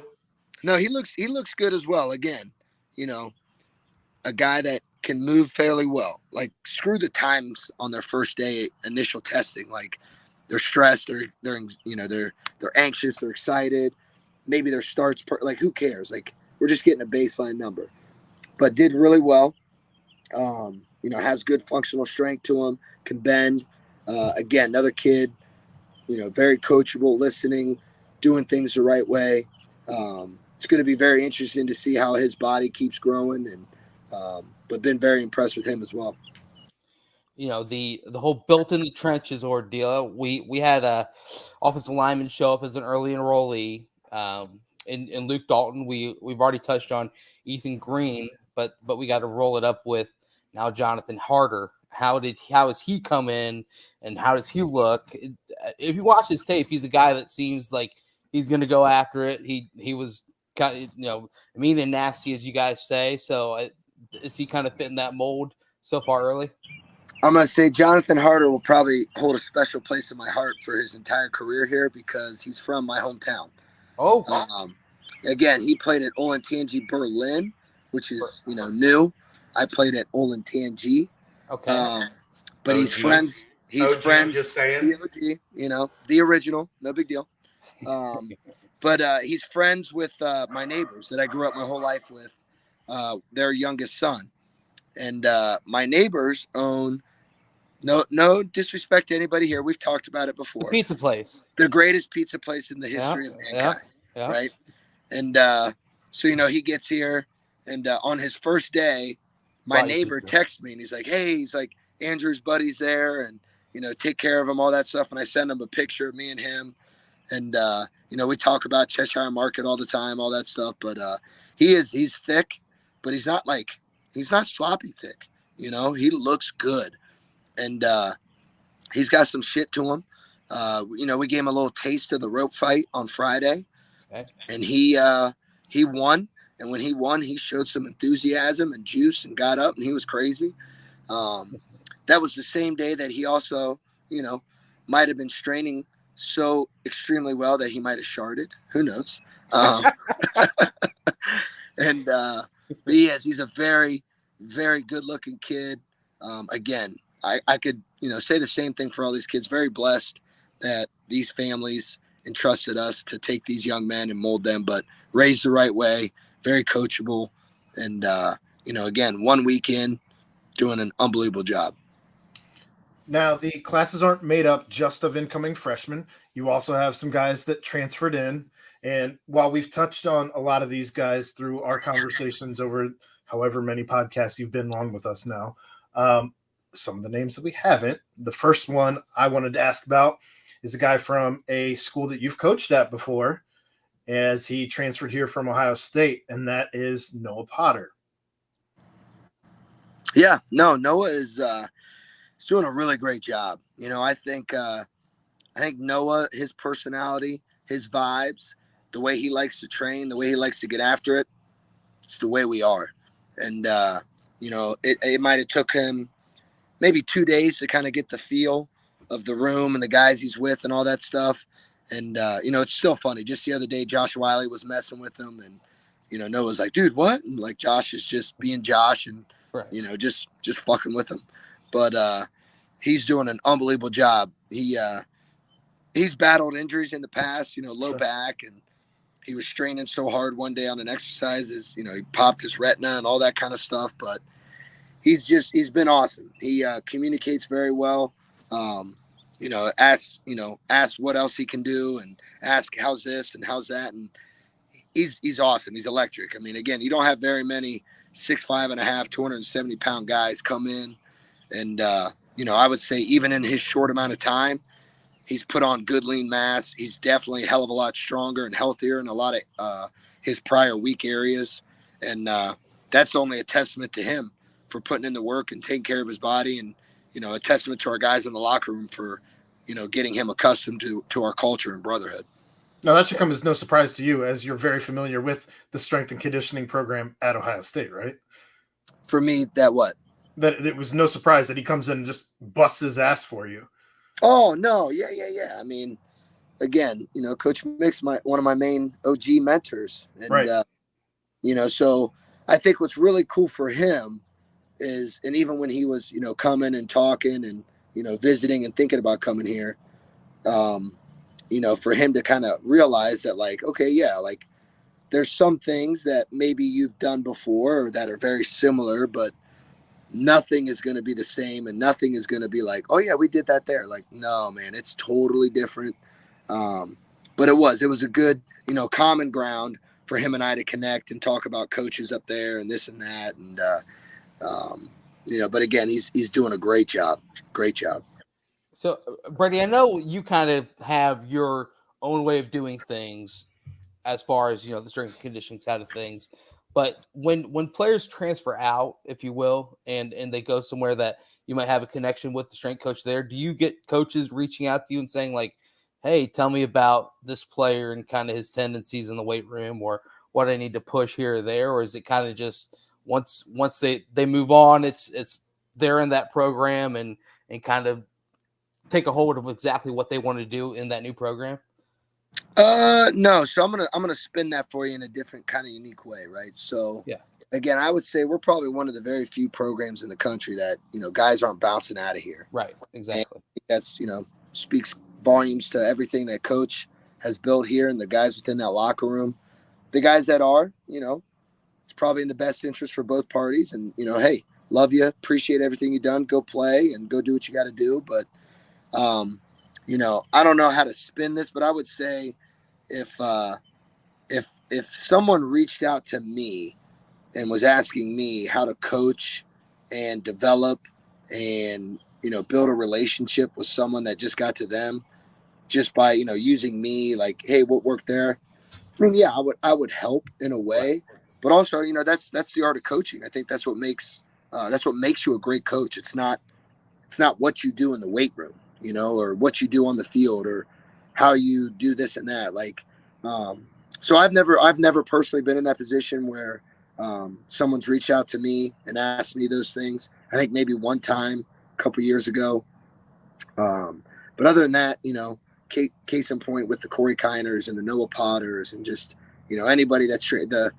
No, he looks good as well. Again, a guy that can move fairly well. Like, screw the times on their first day initial testing. Like, they're stressed, they're anxious, they're excited. Maybe their starts like, who cares? Like, we're just getting a baseline number. But did really well. Has good functional strength to him, can bend. Again, another kid, very coachable, listening, doing things the right way. It's going to be very interesting to see how his body keeps growing, and but been very impressed with him as well. The whole built in the trenches ordeal. We had a offensive lineman show up as an early enrollee. In Luke Dalton, we've already touched on Ethan Green, but we got to roll it up with now Jonathan Harder. How has he come in, and how does he look? If you watch his tape, he's a guy that seems like he's going to go after it. He was kind of, mean and nasty, as you guys say. So is he kind of fitting that mold so far early? I'm going to say Jonathan Harder will probably hold a special place in my heart for his entire career here, because he's from my hometown. Oh, Again, he played at Olentangy Berlin, which is, new. I played at Olentangy. Okay. But he's OG. friends. He's OG, friends. just saying. DOT, the original. No big deal. But he's friends with my neighbors that I grew up my whole life with, their youngest son. And my neighbors own, no disrespect to anybody here. We've talked about it before. Pizza place. The greatest pizza place in the history of mankind. Yeah. Right. And so, he gets here, and on his first day, my neighbor texts me, and he's like, Andrew's buddy's there, and, take care of him, all that stuff. And I send him a picture of me and him. And, we talk about Cheshire Market all the time, all that stuff. But he's thick, but he's not sloppy thick. He looks good. And he's got some shit to him. We gave him a little taste of the rope fight on Friday. Okay. And he won. And when he won, he showed some enthusiasm and juice and got up, and he was crazy. That was the same day that he also, might have been straining so extremely well that he might have sharded. Who knows? And he's a very, very good looking kid. Again, I could, say the same thing for all these kids. Very blessed that these families entrusted us to take these young men and mold them, but raised the right way, very coachable. And, again, 1 week in, doing an unbelievable job. Now, the classes aren't made up just of incoming freshmen. You also have some guys that transferred in. And while we've touched on a lot of these guys through our conversations over however many podcasts you've been along with us now, some of the names that we haven't, the first one I wanted to ask about is a guy from a school that you've coached at before, as he transferred here from Ohio State, and that is Noah Potter. Yeah, no, Noah is doing a really great job. I think Noah, his personality, his vibes, the way he likes to train, the way he likes to get after it, it's the way we are. And, it might have took him maybe 2 days to kind of get the feel of the room and the guys he's with and all that stuff. And, it's still funny. Just the other day, Josh Wiley was messing with him, and, Noah's like, dude, what? And like, Josh is just being Josh and, right. Just fucking with him. But he's doing an unbelievable job. He's battled injuries in the past, low back, and he was straining so hard one day on an exercise, he popped his retina and all that kind of stuff. But he's been awesome. He communicates very well. Asks what else he can do, and ask how's this and how's that. And he's awesome. He's electric. I mean, again, you don't have very many 6'5.5", 270-pound guys come in. And, I would say even in his short amount of time, he's put on good lean mass. He's definitely a hell of a lot stronger and healthier in a lot of his prior weak areas. And that's only a testament to him for putting in the work and taking care of his body, and, a testament to our guys in the locker room for, getting him accustomed to our culture and brotherhood. Now, that should come as no surprise to you, as you're very familiar with the strength and conditioning program at Ohio State, right? For me, that what? That it was no surprise that he comes in and just busts his ass for you. Oh, no. Yeah. I mean, again, Coach Mick's one of my main OG mentors. And, right. So I think what's really cool for him is, and even when he was, coming and talking and, visiting and thinking about coming here, for him to kind of realize that, like, okay, yeah, like there's some things that maybe you've done before or that are very similar, but nothing is going to be the same, and nothing is going to be like, oh yeah, we did that there. Like, no, man, it's totally different. But it was a good, common ground for him and I to connect and talk about coaches up there and this and that. And, but again, he's doing a great job. Great job. So, Brady, I know you kind of have your own way of doing things as far as, the strength and conditioning side of things. But when players transfer out, if you will, and they go somewhere that you might have a connection with the strength coach there, do you get coaches reaching out to you and saying, like, hey, tell me about this player and kind of his tendencies in the weight room, or what I need to push here or there? Or is it kind of just once they move on, it's they're in that program and kind of take a hold of exactly what they want to do in that new program? No. So I'm gonna spin that for you in a different kind of unique way, right? So Yeah. Again, I would say we're probably one of the very few programs in the country that, guys aren't bouncing out of here. Right. And Exactly. that's, speaks volumes to everything that coach has built here and the guys within that locker room. The guys that are, it's probably in the best interest for both parties. And, hey, love you, appreciate everything you've done. Go play and go do what you got to do. But, I don't know how to spin this, but I would say if someone reached out to me and was asking me how to coach and develop and, build a relationship with someone that just got to them just by, using me, like, hey, what worked there? I mean, yeah, I would help in a way, but also, that's the art of coaching. I think that's what makes you a great coach. It's not what you do in the weight room, or what you do on the field or how you do this and that. Like, so I've never personally been in that position where someone's reached out to me and asked me those things. I think maybe one time a couple years ago. But other than that, case in point with the Corey Kiners and the Noah Potters and just, anybody that's the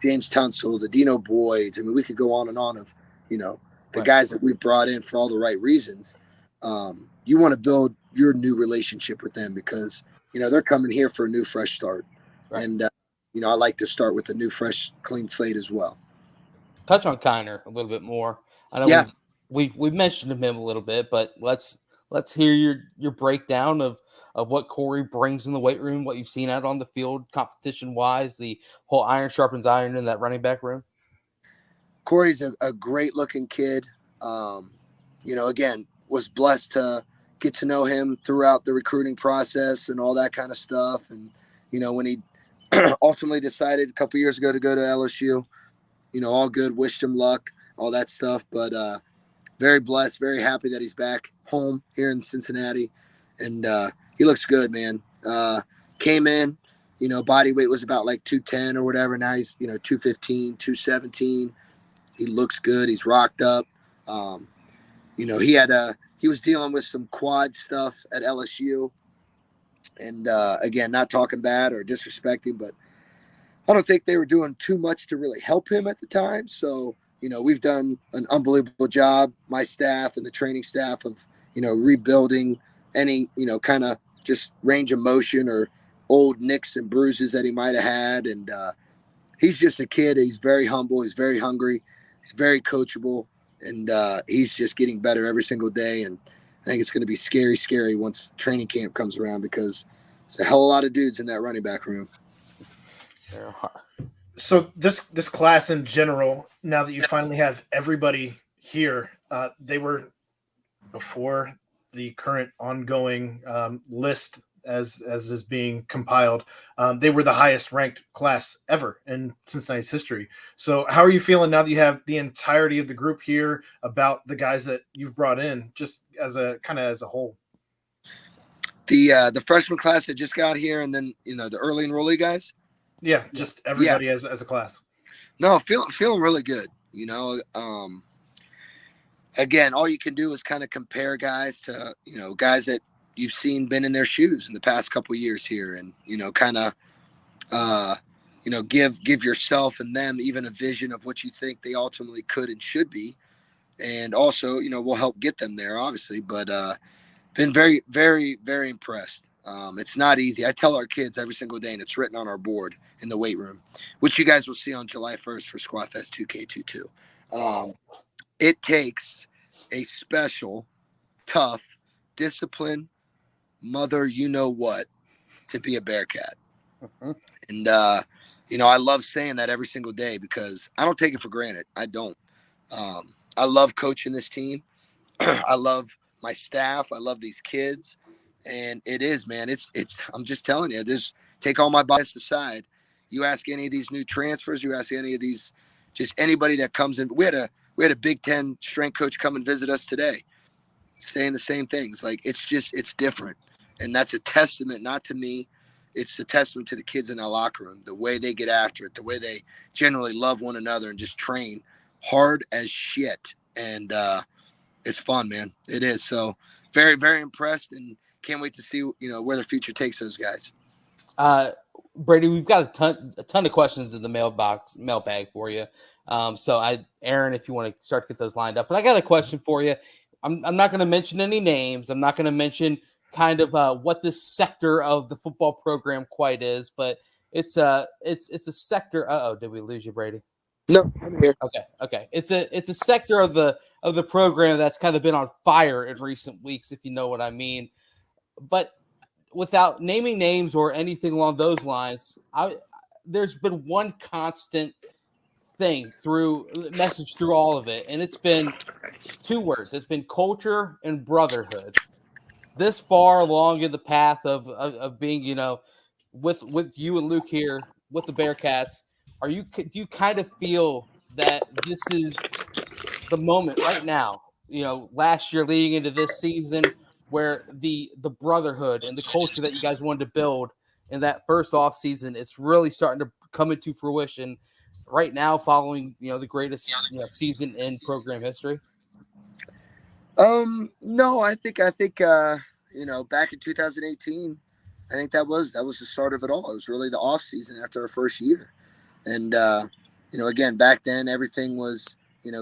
James Tunsil, the Dino Boyds. I mean, we could go on and on of, the guys that we brought in for all the right reasons. You want to build your new relationship with them because, they're coming here for a new, fresh start. Right. And, I like to start with a new, fresh, clean slate as well. Touch on Kiner a little bit more. I know we've mentioned him a little bit, but let's hear your breakdown of what Corey brings in the weight room, what you've seen out on the field, competition wise, the whole iron sharpens iron in that running back room. Corey's a great looking kid. Again, was blessed to get to know him throughout the recruiting process and all that kind of stuff. And, when he ultimately decided a couple years ago to go to LSU, all good, wished him luck, all that stuff. But very blessed, very happy that he's back home here in Cincinnati. And he looks good, man. Came in, body weight was about like 210 or whatever. Now he's, 215, 217. He looks good. He's rocked up. He was dealing with some quad stuff at LSU. And again, not talking bad or disrespecting, but I don't think they were doing too much to really help him at the time. So, we've done an unbelievable job, my staff and the training staff of, rebuilding any, kind of just range of motion or old nicks and bruises that he might have had. And he's just a kid. He's very humble. He's very hungry. He's very coachable. And he's just getting better every single day. And I think it's going to be scary once training camp comes around because it's a hell of a lot of dudes in that running back room. There are. So this class in general, now that you finally have everybody here, they were before the current ongoing list as is being compiled. They were the highest ranked class ever in Cincinnati's history. So how are you feeling now that you have the entirety of the group here about the guys that you've brought in, just as a whole? The freshman class that just got here, and then the early enrollee guys. Yeah, just everybody as a class. No, feeling really good. Again, all you can do is kind of compare guys to guys that you've seen been in their shoes in the past couple of years here, and kind of give yourself and them even a vision of what you think they ultimately could and should be, and also we'll help get them there, obviously. But been very, very, very impressed. It's not easy. I tell our kids every single day, and it's written on our board in the weight room, which you guys will see on July 1st for Squat Fest 2K22. It takes a special, tough, disciplined mother, what, to be a Bearcat. Mm-hmm. And, I love saying that every single day because I don't take it for granted. I don't. I love coaching this team. I love my staff. I love these kids. And it is, man, it's, I'm just telling you, take all my bias aside. You ask any of these new transfers, you ask any of these, just anybody that comes in. We had a Big Ten strength coach come and visit us today saying the same things. Like, it's different. And that's a testament, not to me. It's a testament to the kids in our locker room, the way they get after it, the way they generally love one another and just train hard as shit. And it's fun, man. It is. So very, very impressed and can't wait to see, where the future takes those guys. Brady, we've got a ton of questions in the mailbag for you. Aaron, if you want to start to get those lined up, but I got a question for you. I'm not going to mention any names. I'm not going to mention kind of what this sector of the football program quite is, but it's a sector. Did we lose you, Brady? No, I'm here. Okay. It's a sector of the program that's kind of been on fire in recent weeks, if you know what I mean. But without naming names or anything along those lines, there's been one constant message through all of it, and it's been two words. It's been culture and brotherhood. This far along in the path of being, with you and Luke here with the Bearcats, do you kind of feel that this is the moment right now, last year leading into this season, where the brotherhood and the culture that you guys wanted to build in that first off season, it's really starting to come into fruition right now, following the greatest season in program history? No, I think back in 2018, I think that was the start of it all. It was really the off season after our first year, and again, back then everything was,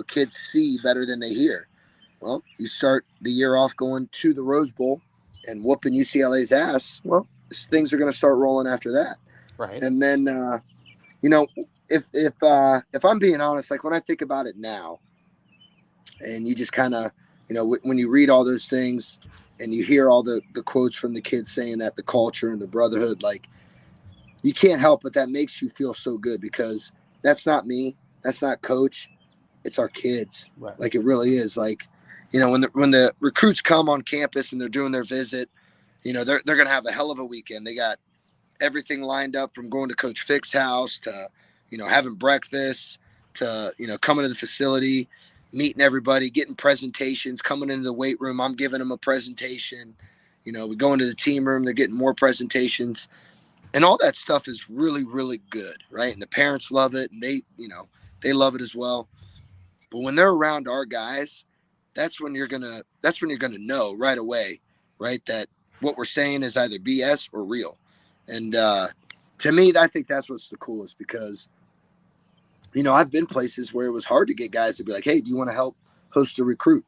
kids see better than they hear. Well, you start the year off going to the Rose Bowl and whooping UCLA's ass. Well, things are going to start rolling after that. Right. And then, if I'm being honest, like when I think about it now, and you just kind of, when you read all those things and you hear all the quotes from the kids saying that the culture and the brotherhood, like, you can't help but that makes you feel so good, because that's not me. That's not coach. It's our kids. Right. Like, it really is. Like, when the recruits come on campus and they're doing their visit, they're going to have a hell of a weekend. They got everything lined up, from going to Coach Fick's house to, having breakfast to, coming to the facility, meeting everybody, getting presentations, coming into the weight room. I'm giving them a presentation. We go into the team room, they're getting more presentations, and all that stuff is really, really good. Right. And the parents love it, and they love it as well. But when they're around our guys, that's when you're going to know right away, right, that what we're saying is either BS or real. And to me, I think that's what's the coolest, because, I've been places where it was hard to get guys to be like, hey, do you want to help host a recruit?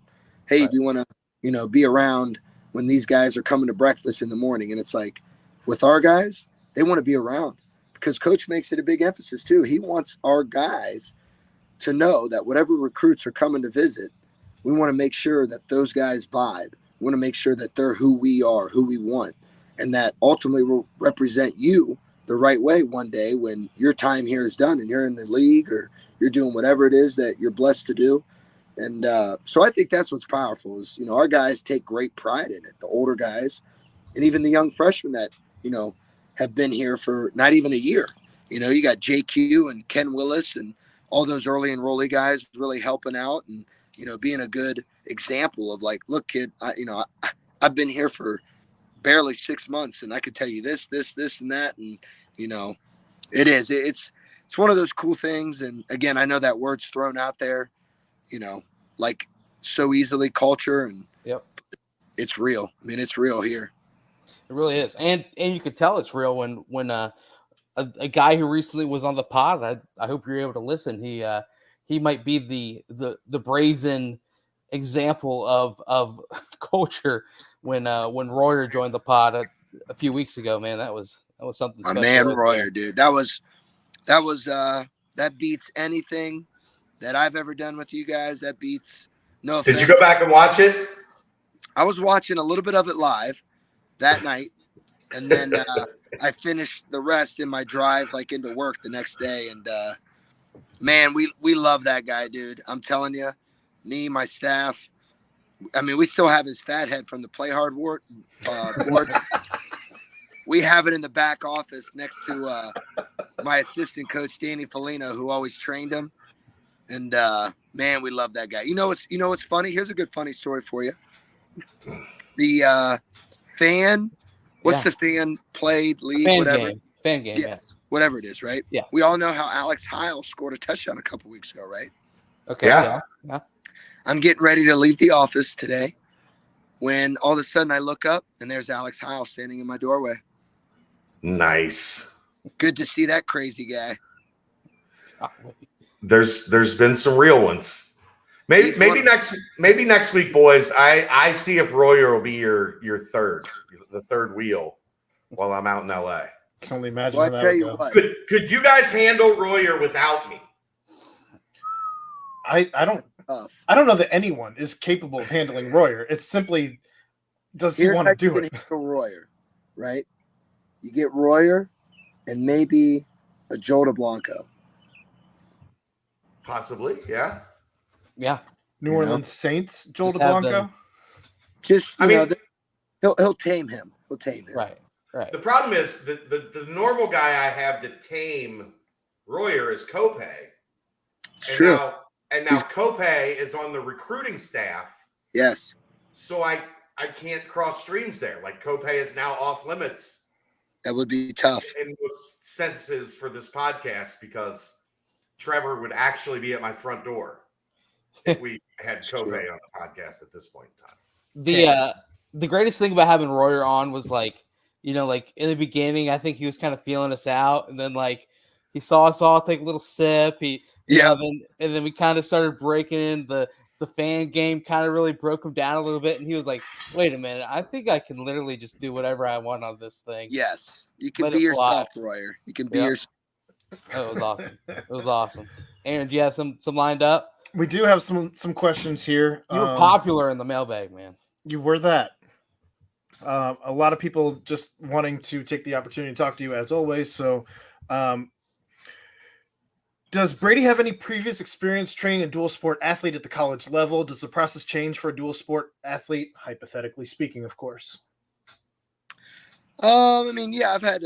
Hey, right. Do you want to, be around when these guys are coming to breakfast in the morning? And it's like, with our guys, they want to be around, because Coach makes it a big emphasis too. He wants our guys to know that whatever recruits are coming to visit, we want to make sure that those guys vibe. We want to make sure that they're who we are, who we want, and that ultimately will represent you the right way one day when your time here is done and you're in the league, or you're doing whatever it is that you're blessed to do. And so I think that's what's powerful is, our guys take great pride in it. The older guys, and even the young freshmen that, have been here for not even a year. You got JQ and Ken Willis and all those early enrollee guys really helping out and, being a good example of like, look, kid, I've been here for barely 6 months, and I could tell you this, and that. And, it's one of those cool things. And again, I know that word's thrown out there, like so easily, culture, and Yep, it's real. I mean, it's real here. it really is. And you could tell it's real when a guy who recently was on the pod, I hope you're able to listen. He might be the brazen example of culture when Royer joined the pod a few weeks ago. Man, that was something special. Man, Royer, dude, that beats anything that I've ever done with you guys. That beats no offense. Did you go back and watch it? I was watching a little bit of it live that night, and then I finished the rest in my drive, like into work the next day. And man, we love that guy, dude. I'm telling you, me, my staff. I mean, we still have his fat head from the Play Hard board. We have it in the back office next to my assistant coach, Danny Felino, who always trained him. And man, we love that guy. You know what's funny? Here's a good funny story for you. The fan, what's the fan played league, fan whatever? Game. Fan game, yes, whatever it is, right? Yeah. We all know how Alex Heil scored a touchdown a couple weeks ago, right? Okay. Yeah. I'm getting ready to leave the office today when all of a sudden I look up and there's Alex Heil standing in my doorway. Nice. Good to see that crazy guy. There's been some real ones. Maybe next week, boys. I see if Royer will be your the third wheel while I'm out in LA. Can only imagine. Well, how I that tell would you go. what. Could you guys handle Royer without me? I don't know that anyone is capable of handling Royer. It's simply, does he want to do it? Royer, right? You get Royer and maybe a Joel DeBlanco. Possibly, yeah. Yeah. New Orleans Saints, Joel Just have DeBlanco. them. Just he'll tame him. He'll tame him. Right. The problem is the normal guy I have to tame Royer is Cope. It's true. Now Cope is on the recruiting staff. Yes. So I can't cross streams there. Like Cope is now off limits. That would be tough. In most senses for this podcast, because Trevor would actually be at my front door if we had Cope on the podcast at this point in time. The greatest thing about having Royer on was like in the beginning, I think he was kind of feeling us out, and then like he saw us all take a little sip. And then we kind of started breaking in the fan game, kind of really broke him down a little bit, and he was like, "Wait a minute, I think I can literally just do whatever I want on this thing." Yes, you can be yourself, Royer. You can be yourself. That was awesome. It was awesome. Aaron, do you have some lined up? We do have some questions here. You were popular in the mailbag, man. You were that. A lot of people just wanting to take the opportunity to talk to you as always. So, does Brady have any previous experience training a dual sport athlete at the college level? Does the process change for a dual sport athlete, hypothetically speaking, of course? I've had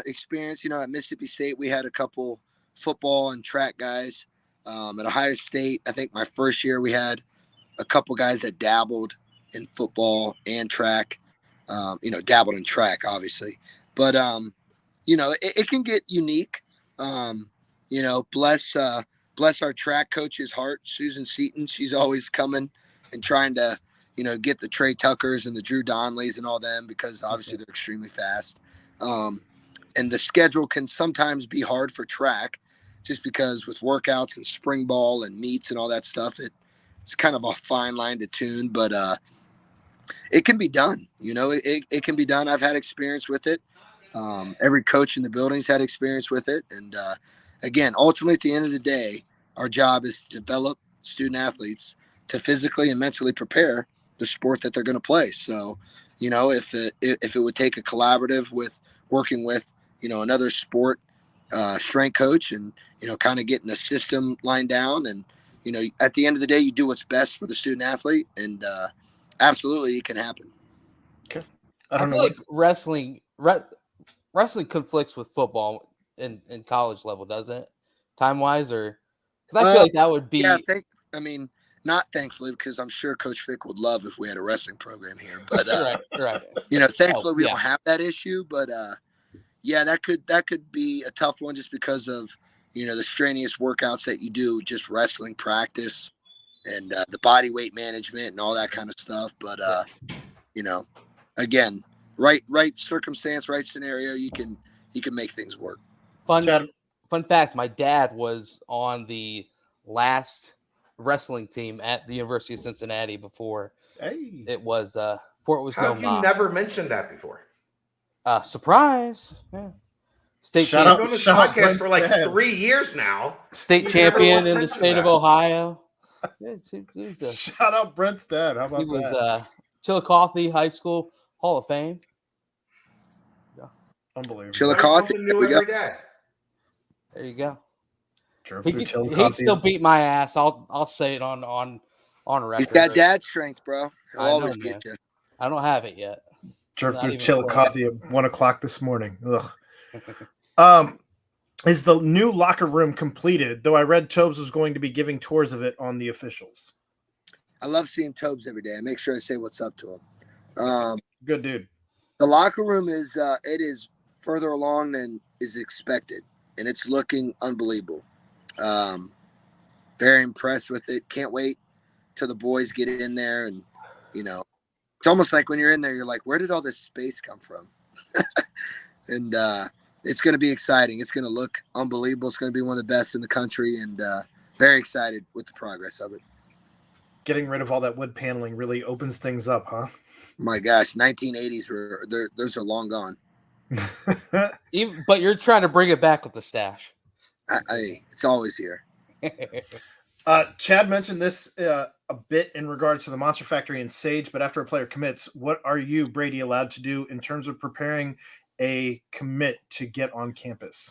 experience. At Mississippi State, we had a couple football and track guys. At Ohio State, I think my first year we had a couple guys that dabbled in football and track. Dabbled in track, obviously, but it can get unique. Bless our track coach's heart, Susan Seaton. She's always coming and trying to, get the Trey Tuckers and the Drew Donleys and all them, because obviously they're extremely fast. And the schedule can sometimes be hard for track, just because with workouts and spring ball and meets and all that stuff, it's kind of a fine line to tune, but it can be done. It can be done. I've had experience with it. Every coach in the building's had experience with it. And again, ultimately, at the end of the day, our job is to develop student athletes to physically and mentally prepare the sport that they're going to play. So, if it would take a collaborative with working with, another sport strength coach and, kind of getting a system lined down, and, at the end of the day, you do what's best for the student athlete, and absolutely it can happen. Okay. I feel like wrestling conflicts with football in college level, doesn't it? Time-wise, or because I feel like that would be. Yeah, not thankfully, because I'm sure Coach Fick would love if we had a wrestling program here. But right. Thankfully we don't have that issue. But that could be a tough one, just because of the strenuous workouts that you do, just wrestling practice and the body weight management and all that kind of stuff. But again, right circumstance, right scenario, you can make things work. Fun fact: my dad was on the last wrestling team at the University of Cincinnati before it was before it was. How have you never mentioned that before? Surprise! Yeah. State champion. I've been on this podcast for like 3 years now. State champion in the state of Ohio. Shout out Brent's dad. How about that? He was Chillicothe High School Hall of Fame. Yeah. Unbelievable. Chillicothe. There you go. He'd still beat my ass. I'll say it on record. He's got dad strength, bro. He'll always get you. I don't have it yet. Drove through Chillicothe at 1:00 this morning. Ugh. Is the new locker room completed? Though I read Tobes was going to be giving tours of it on the officials. I love seeing Tobes every day. I make sure I say what's up to him. Good dude. The locker room is further along than is expected, and it's looking unbelievable. Very impressed with it. Can't wait till the boys get in there, and it's almost like when you're in there, you're like, where did all this space come from? and it's going to be exciting. It's going to look unbelievable. It's going to be one of the best in the country, and very excited with the progress of it. Getting rid of all that wood paneling really opens things up, huh? My gosh, 1980s those are long gone. But you're trying to bring it back with the stash. It's always here. Chad mentioned this a bit in regards to the Monster Factory and Sage, but after a player commits, what are you, Brady, allowed to do in terms of preparing a commit to get on campus?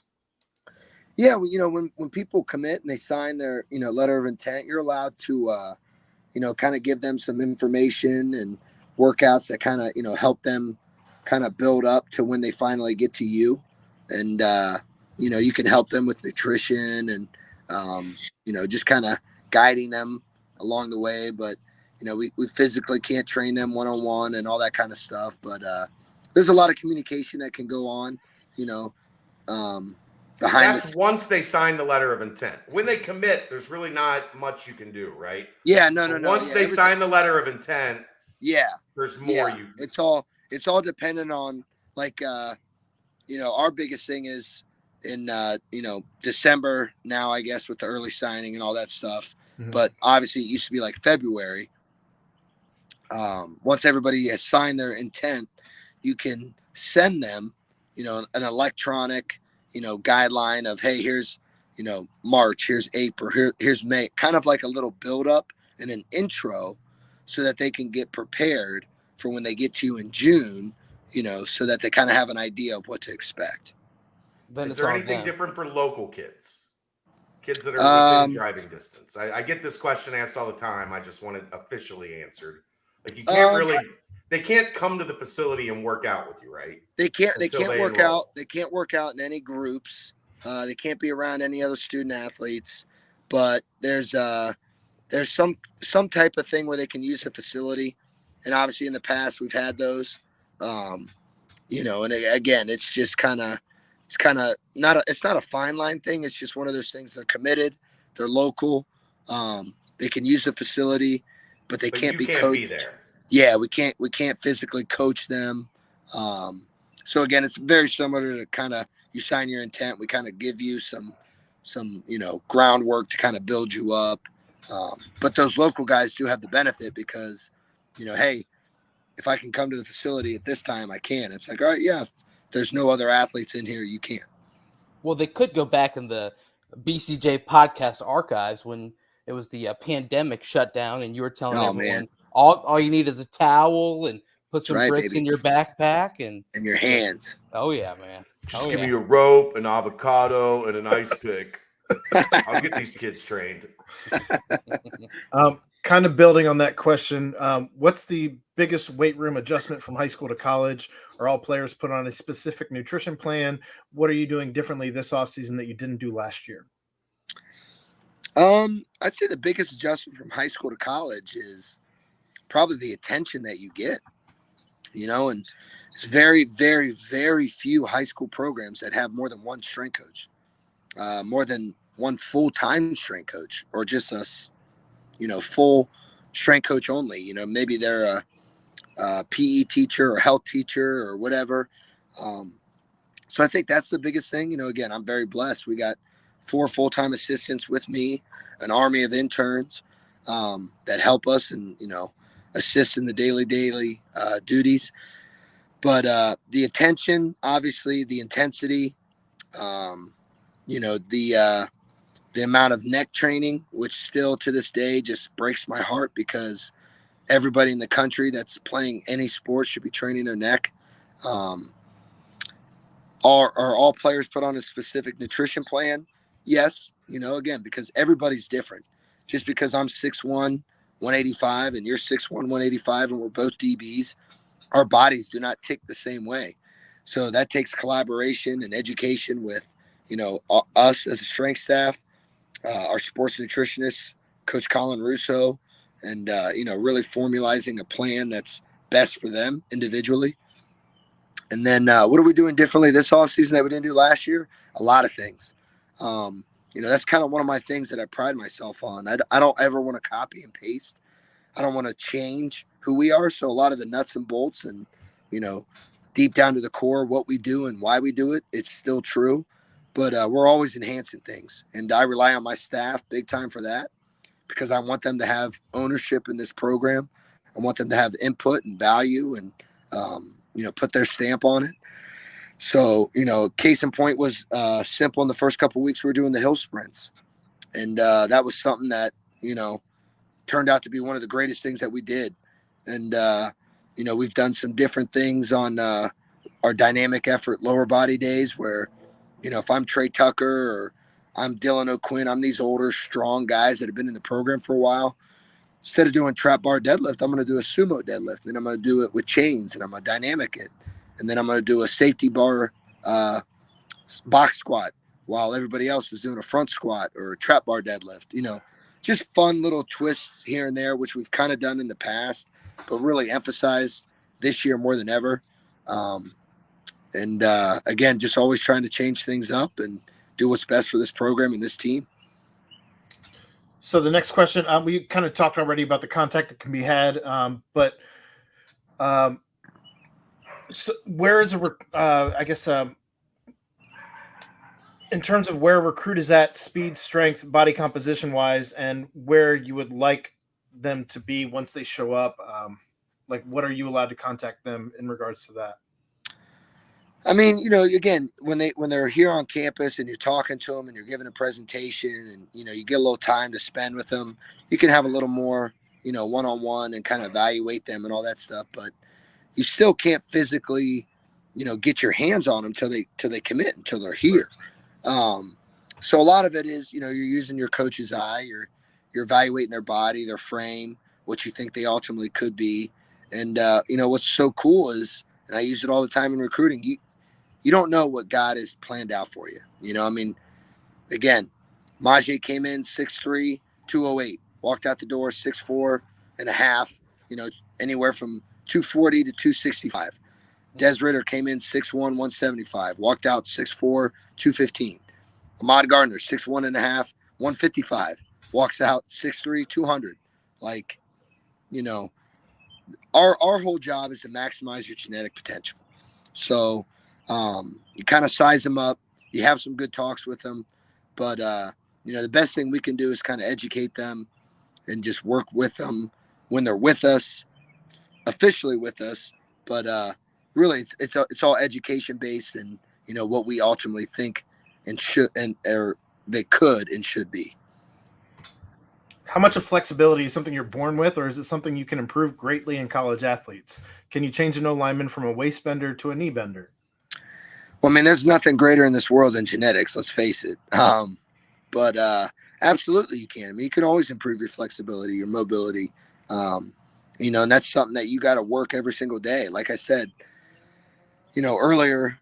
Yeah, well, when people commit and they sign their letter of intent, you're allowed to kind of give them some information and workouts that kind of help them kind of build up to when they finally get to you, and you can help them with nutrition and just kind of guiding them along the way. But we physically can't train them one-on-one and all that kind of stuff, but there's a lot of communication that can go on behind that's once they sign the letter of intent. When they commit, there's really not much you can do, right? Yeah, no. Once they sign the letter of intent, there's more you. It's all dependent on our biggest thing is in December now, I guess, with the early signing and all that stuff. Mm-hmm. But obviously it used to be like February. Once everybody has signed their intent, you can send them, an electronic, guideline of, hey, here's, March, here's April, here's May, kind of like a little build-up and an intro so that they can get prepared for when they get to you in June, so that they kind of have an idea of what to expect. Is there anything different for local kids? Kids that are within driving distance? I get this question asked all the time. I just want it officially answered. Like, you can't they can't come to the facility and work out with you, right? They can't work out. They can't work out in any groups. They can't be around any other student athletes, but there's some type of thing where they can use the facility. And obviously in the past we've had those, and again, it's just it's not a fine line thing. It's just one of those things. They're committed, they're local. They can use the facility, but they can't be coached. Be there. Yeah, we can't physically coach them. So again, it's very similar to kind of, you sign your intent. We kind of give you some groundwork to kind of build you up. But those local guys do have the benefit because, hey, if I can come to the facility at this time, I can. It's like, all right, yeah, if there's no other athletes in here, you can't. Well, they could go back in the BCJ podcast archives when it was the pandemic shutdown, and you were telling everyone all you need is a towel and put some bricks in your backpack and your hands. Oh yeah, man. Just give me a rope, an avocado, and an ice pick. I'll get these kids trained. Kind of building on that question, what's the biggest weight room adjustment from high school to college? Are all players put on a specific nutrition plan? What are you doing differently this offseason that you didn't do last year? I'd say the biggest adjustment from high school to college is probably the attention that you get, and it's very, very, very few high school programs that have more than one strength coach, more than one full-time strength coach, or just a full strength coach only. Maybe they're a PE teacher or health teacher or whatever. So I think that's the biggest thing. Again, I'm very blessed. We got 4 full-time assistants with me, an army of interns that help us and, assist in the daily duties. But the attention, obviously, the intensity, the amount of neck training, which still to this day just breaks my heart because everybody in the country that's playing any sport should be training their neck. Are all players put on a specific nutrition plan? Yes, again, because everybody's different. Just because I'm 6'1", 185, and you're 6'1", 185, and we're both DBs, our bodies do not tick the same way. So that takes collaboration and education with, us as a strength staff, our sports nutritionist, Coach Colin Russo, and, really formalizing a plan that's best for them individually. And then what are we doing differently this offseason that we didn't do last year? A lot of things. That's kind of one of my things that I pride myself on. I don't ever want to copy and paste. I don't want to change who we are. So a lot of the nuts and bolts and, deep down to the core, what we do and why we do it, it's still true. But we're always enhancing things. And I rely on my staff big time for that because I want them to have ownership in this program. I want them to have input and value and, put their stamp on it. So, case in point was simple. In the first couple of weeks, we were doing the hill sprints. And that was something that, turned out to be one of the greatest things that we did. And, we've done some different things on our dynamic effort lower body days where, if I'm Trey Tucker or I'm Dylan O'Quinn, I'm these older, strong guys that have been in the program for a while. Instead of doing trap bar deadlift, I'm going to do a sumo deadlift. Then I'm going to do it with chains and I'm going to dynamic it. And then I'm going to do a safety bar box squat while everybody else is doing a front squat or a trap bar deadlift. Just fun little twists here and there, which we've kind of done in the past, but really emphasized this year more than ever. Again, just always trying to change things up and do what's best for this program and this team. So the next question, we kind of talked already about the contact that can be had, so where is in terms of where a recruit is at, speed, strength, body composition wise, and where you would like them to be once they show up, what are you allowed to contact them in regards to that? I mean, again, when they're here on campus and you're talking to them and you're giving a presentation and, you get a little time to spend with them, you can have a little more, one-on-one and kind of evaluate them and all that stuff. But you still can't physically, get your hands on them till they commit, until they're here. So a lot of it is, you're using your coach's eye, you're evaluating their body, their frame, what you think they ultimately could be. And, what's so cool is, and I use it all the time in recruiting, you don't know what God has planned out for you. Again, Majé came in 6'3", 208, walked out the door 6'4" and a half, anywhere from 240 to 265. Des Ritter came in 6'1", 175, walked out 6'4", 215. Ahmad Gardner, 6'1" and a half, 155, walks out 6'3", 200. Our whole job is to maximize your genetic potential. So you kind of size them up. You have some good talks with them. But, the best thing we can do is kind of educate them and just work with them when they're with us, officially with us. But really, it's all education based and, what we ultimately think and should or they could and should be. How much of flexibility is something you're born with, or is it something you can improve greatly in college athletes? Can you change an O-lineman from a waist bender to a knee bender? Well, I mean, there's nothing greater in this world than genetics, let's face it. But absolutely you can. I mean, you can always improve your flexibility, your mobility, and that's something that you got to work every single day. Like I said, earlier,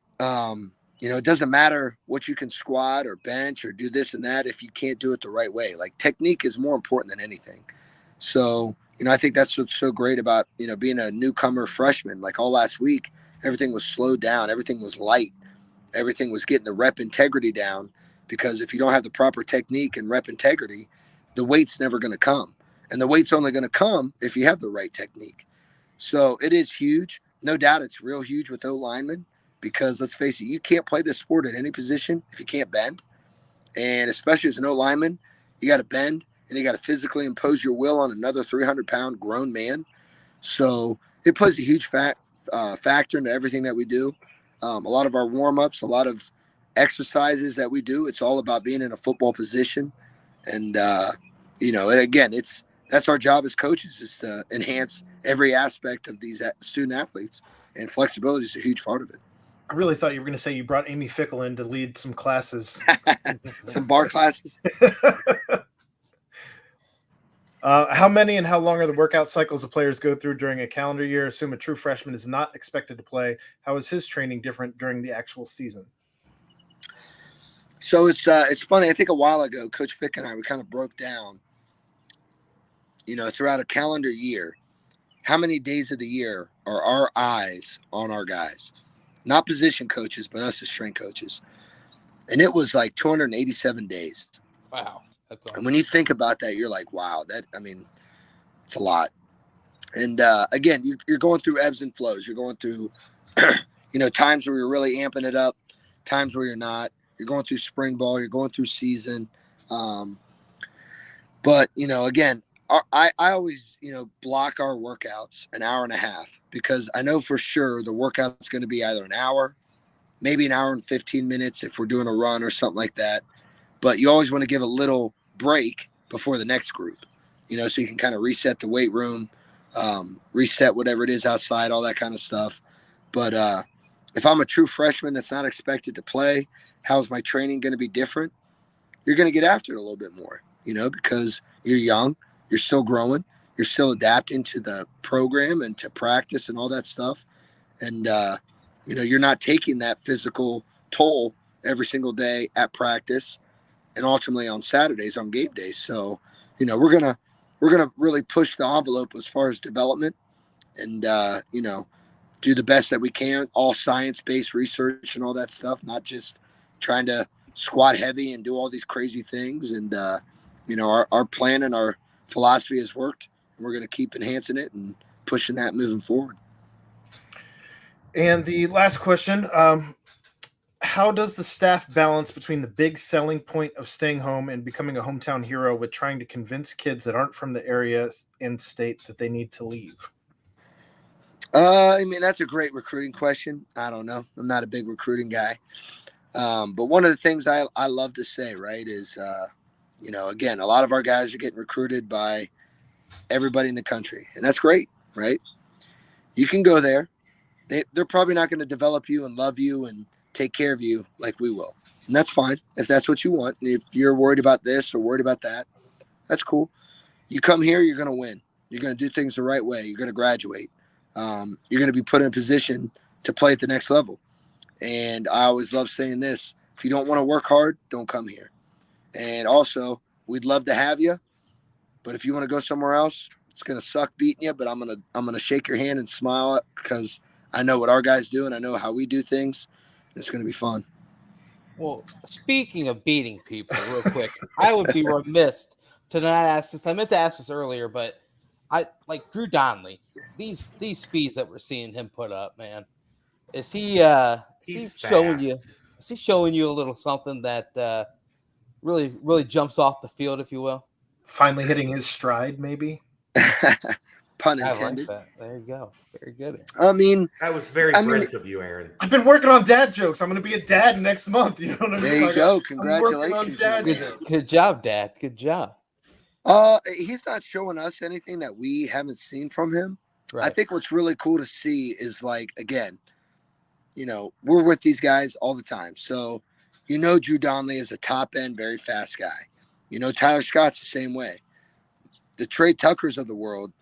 it doesn't matter what you can squat or bench or do this and that if you can't do it the right way. Like, technique is more important than anything. So, I think that's what's so great about, being a newcomer freshman. Like, all last week, everything was slowed down. Everything was light. Everything was getting the rep integrity down, because if you don't have the proper technique and rep integrity, the weight's never going to come. And the weight's only going to come if you have the right technique. So it is huge. No doubt it's real huge with O-linemen. Because let's face it, you can't play this sport at any position if you can't bend. And especially as an O-lineman, you got to bend and you got to physically impose your will on another 300-pound grown man. So it plays a huge factor into everything that we do. A lot of our warm-ups, a lot of exercises that we do, it's all about being in a football position. And, and again, that's our job as coaches, is to enhance every aspect of these student athletes. And flexibility is a huge part of it. I really thought you were going to say you brought Amy Fickle in to lead some classes. Some bar classes. How many and how long are the workout cycles the players go through during a calendar year? Assume a true freshman is not expected to play. How is his training different during the actual season? So it's funny. I think a while ago, Coach Fick and I, we kind of broke down, throughout a calendar year, how many days of the year are our eyes on our guys? Not position coaches, but us as strength coaches. And it was like 287 days. Wow. That's awesome. And when you think about that, you're like, wow, it's a lot. And again, you're going through ebbs and flows. You're going through, times where you're really amping it up, times where you're not. You're going through spring ball, you're going through season. But, again, I always, block our workouts an hour and a half because I know for sure the workout's going to be either an hour, maybe an hour and 15 minutes if we're doing a run or something like that. But you always want to give a little break before the next group, so you can kind of reset the weight room, reset whatever it is outside, all that kind of stuff. But if I'm a true freshman that's not expected to play, how's my training going to be different? You're going to get after it a little bit more, because you're young, you're still growing, you're still adapting to the program and to practice and all that stuff. And, you're not taking that physical toll every single day at practice and ultimately on Saturdays on game days. So, we're going to really push the envelope as far as development and, do the best that we can, all science-based research and all that stuff, not just trying to squat heavy and do all these crazy things. And, our plan and our philosophy has worked, and we're going to keep enhancing it and pushing that moving forward. And the last question, how does the staff balance between the big selling point of staying home and becoming a hometown hero with trying to convince kids that aren't from the area and state that they need to leave? That's a great recruiting question. I don't know. I'm not a big recruiting guy. But one of the things I love to say, right, is, again, a lot of our guys are getting recruited by everybody in the country, and that's great, right? You can go there. They're probably not going to develop you and love you and take care of you like we will. And that's fine if that's what you want. And if you're worried about this or worried about that, that's cool. You come here, you're going to win. You're going to do things the right way. You're going to graduate. You're going to be put in a position to play at the next level. And I always love saying this: if you don't want to work hard, don't come here. And also, we'd love to have you, but if you want to go somewhere else, it's going to suck beating you. But I'm gonna shake your hand and smile because I know what our guys do and I know how we do things. It's going to be fun. Well, speaking of beating people, real quick, I would be remiss to not ask this. I meant to ask this earlier, but I like Drew Donnelly. These speeds that we're seeing him put up, man. Is he showing you? Is he showing you a little something that really jumps off the field, if you will? Finally hitting his stride, maybe. Pun intended. I like that. There you go. Very good. That was very Brent of you, Aaron. I've been working on dad jokes. I'm going to be a dad next month. You know what I mean? There you go. Congratulations. Good job, Dad. Good job. He's not showing us anything that we haven't seen from him. Right. I think what's really cool to see is, like, again, we're with these guys all the time. So, Drew Donnelly is a top end, very fast guy. Tyler Scott's the same way. The Trey Tuckers of the world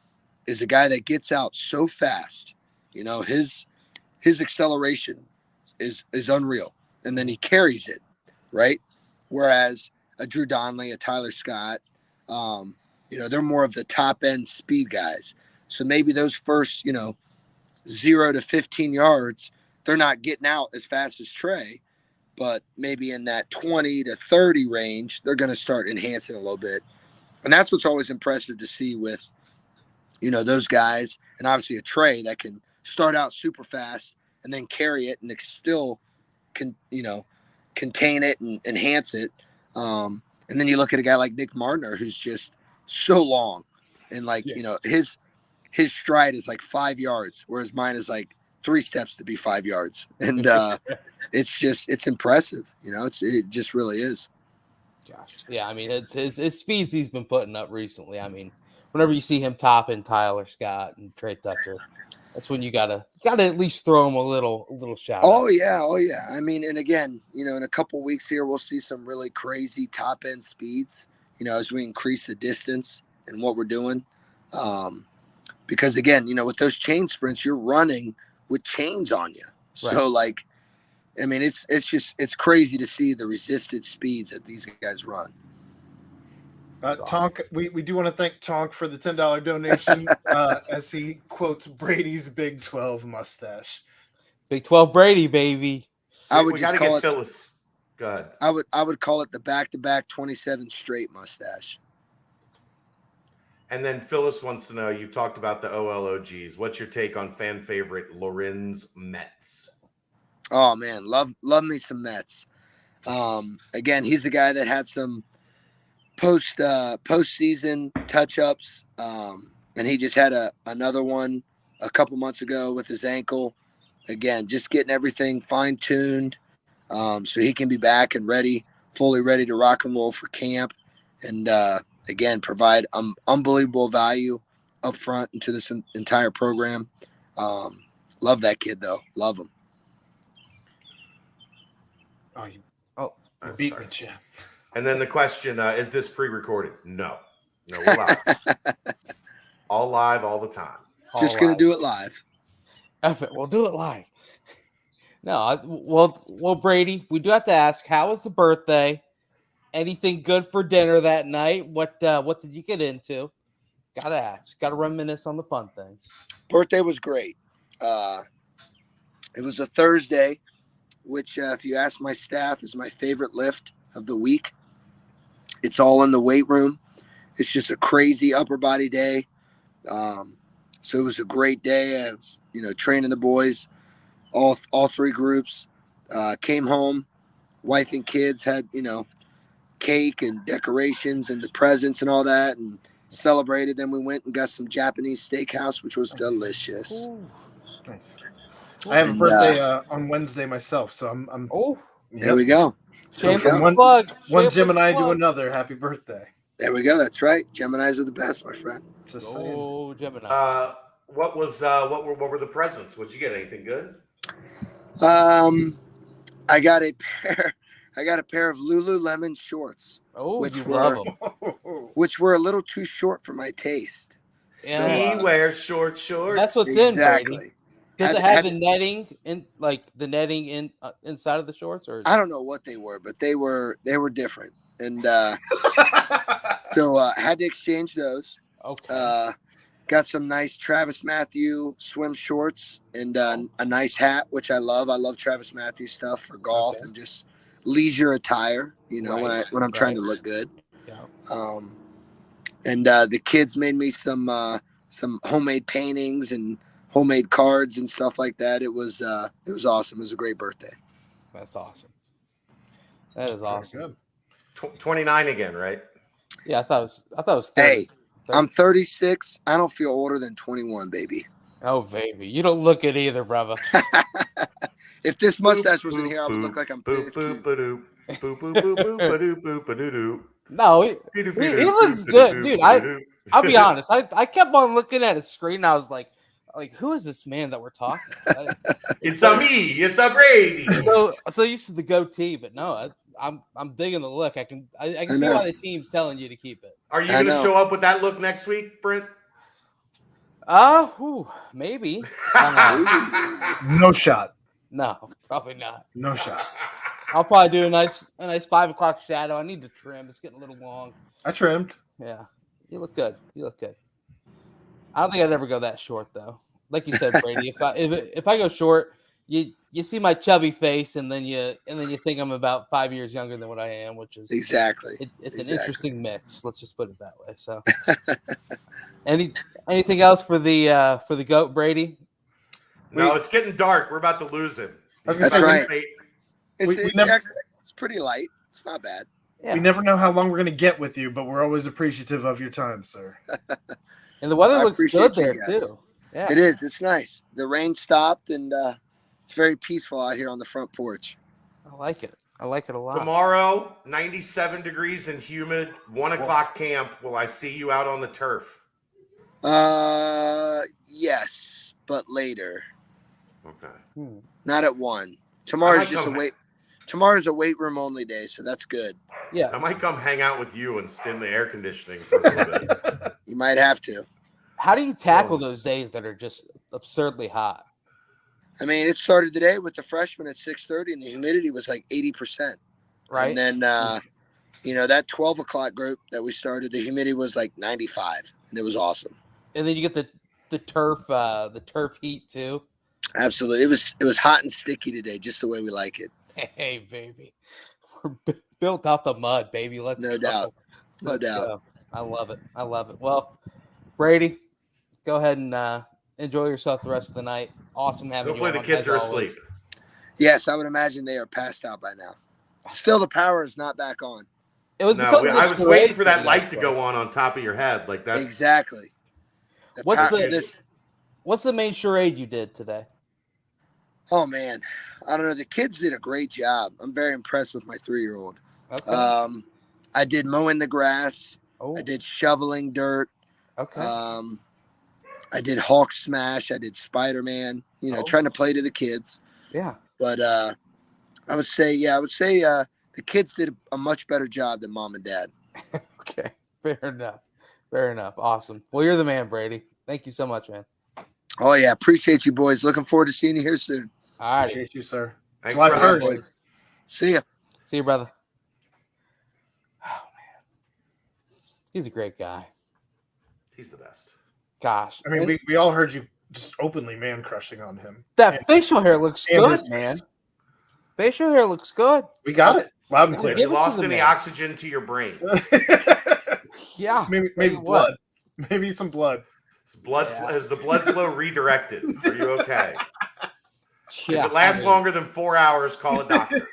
is a guy that gets out so fast. His acceleration is unreal. And then he carries it, right? Whereas a Drew Donnelly, a Tyler Scott, they're more of the top end speed guys. So maybe those first, 0 to 15 yards, they're not getting out as fast as Trey, but maybe in that 20 to 30 range, they're going to start enhancing a little bit. And that's what's always impressive to see with, those guys. And obviously a Trey that can start out super fast and then carry it and still can, contain it and enhance it. And then you look at a guy like Nick Martiner, who's just so long and his stride is like 5 yards, whereas mine is like 3 steps to be 5 yards. And it's impressive. It just really is. Gosh. Yeah. It's his speeds he's been putting up recently. Whenever you see him topping Tyler Scott and Trey Tucker, that's when you gotta at least throw him a little shot. Oh yeah. And again, in a couple weeks here, we'll see some really crazy top end speeds, as we increase the distance and what we're doing. Because again, with those chain sprints, you're running with chains on you. So it's crazy to see the resisted speeds that these guys run. Tonk, we do want to thank Tonk for the $10 donation as he quotes Brady's Big 12 mustache. Big 12 Brady, baby. We got to get Phyllis. Go ahead. I would call it the back-to-back 27 straight mustache. And then Phyllis wants to know, you talked about the OLOGs. What's your take on fan favorite Lorenz Metz? Oh man, love me some Mets. Again, he's the guy that had some postseason touch ups, and he just had another one a couple months ago with his ankle. Again, just getting everything fine tuned, so he can be back and fully ready to rock and roll for camp, and again provide unbelievable value up front into this entire program. Love that kid though, love him. Oh, you I'm beat sorry. me, champ. And then the question, is this pre-recorded? No, we're live. All live all the time. Just going to do it live. F it. We'll do it live. No, well, Brady, we do have to ask, how was the birthday? Anything good for dinner that night? What did you get into? Gotta ask. Gotta reminisce on the fun things. Birthday was great. It was a Thursday, which if you ask my staff is my favorite lift of the week. It's all in the weight room. It's just a crazy upper body day. So it was a great day. I was, training the boys, all three groups. Came home, wife and kids had, cake and decorations and the presents and all that, and celebrated. Then we went and got some Japanese steakhouse, which was delicious. Ooh. Nice. I have a And, birthday on Wednesday myself, so I'm. Oh, there we go. shameless One plug. One Shameless Gemini to plug. another. Happy birthday. There we go. That's right. Geminis are the best, my friend. Just saying. Oh, Gemini. What were the presents? Would you get anything good? I got a pair of Lululemon shorts, Oh, which you were- love them. which were a little too short for my taste. Yeah. He wears short shorts. That's what's in, Exactly. Brady. Does it have the netting in inside of the shorts, or? I don't know what they were, but they were different, and so had to exchange those. Okay. Got some nice Travis Matthew swim shorts and a nice hat, which I love. I love Travis Matthew stuff for golf and just leisure attire. Right, when I'm trying to look good. Yeah. And the kids made me some homemade paintings and homemade cards and stuff like that. It was awesome. It was a great birthday. That's awesome. That is awesome. 29 again, right? Yeah, I thought it was 30. Hey, I'm 36. I don't feel older than 21, baby. Oh, baby. You don't look it either, brother. If this mustache wasn't here, I would look like I'm 15. No, he looks good, dude. I'll be honest. I kept on looking at his screen. And I was like, who is this man that we're talking about? It's a me. It's a Brady. So used to the goatee, but no, I'm digging the look. I can see why the team's telling you to keep it. Are you going to show up with that look next week, Brent? Maybe. No shot. No, probably not. No shot. I'll probably do a nice 5 o'clock shadow. I need to trim. It's getting a little long. I trimmed. Yeah, you look good. I don't think I'd ever go that short though. Like you said, Brady. If I go short, you see my chubby face, and then you think I'm about 5 years younger than what I am, which is Exactly. It's an interesting mix. Let's just put it that way. So, anything else for the goat, Brady? No, it's getting dark. We're about to lose him. That's right. It's It's pretty light. It's not bad. Yeah. We never know how long we're going to get with you, but we're always appreciative of your time, sir. And the weather I looks appreciate good there you guys. too. Yeah, It is. It's nice. The rain stopped, and it's very peaceful out here on the front porch. I like it. I like it a lot. Tomorrow, 97 degrees and humid, 1 o'clock camp. Will I see you out on the turf? Yes, but later. Okay. Not at 1. Tomorrow's Tomorrow's a weight room only day, so that's good. Yeah, I might come hang out with you and in the air conditioning for a little bit. You might have to. how do you tackle those days that are just absurdly hot? I mean, it started today with the freshmen at 6:30, and the humidity was like 80%. Right. And then, that 12 o'clock group that we started, the humidity was like 95, and it was awesome. And then you get the turf heat too. Absolutely, it was hot and sticky today, just the way we like it. Hey, baby, we're built out the mud, baby. Let's No doubt. Let's go. I love it. Well, Brady, go ahead and enjoy yourself the rest of the night. Awesome having Hopefully you the on, kids as are always. asleep. Yes, I would imagine they are passed out by now. Still, the power is not back on. It was No, because of the I was waiting charades for that that you guys light to played. go on top of your head. Like that's Exactly. What's the main charade you did today? Oh man, I don't know. The kids did a great job. I'm very impressed with my 3-year-old. Okay. I did mowing the grass. Oh, I did shoveling dirt. okay. I did Hawk Smash. I did Spider-Man. Trying to play to the kids. Yeah. But I would say the kids did a much better job than mom and dad. Okay. Fair enough. Awesome. Well, you're the man, Brady. Thank you so much, man. Oh yeah, appreciate you boys. Looking forward to seeing you here soon. All right. Appreciate you, sir. Thanks, July brother. 1st. Boys. See ya. See you, brother. Oh man, he's a great guy. He's the best. Gosh, I mean, we all heard you just openly man crushing on him. that facial hair looks and good, his man. face. Facial hair looks good. We got it loud and Yeah, clear. Have you Give it to lost the any man. oxygen to your brain? Yeah, maybe Tell you blood. what. Maybe some blood. Has the blood flow redirected? Are you okay? Yeah, If it lasts I mean, longer than 4 hours, call a doctor.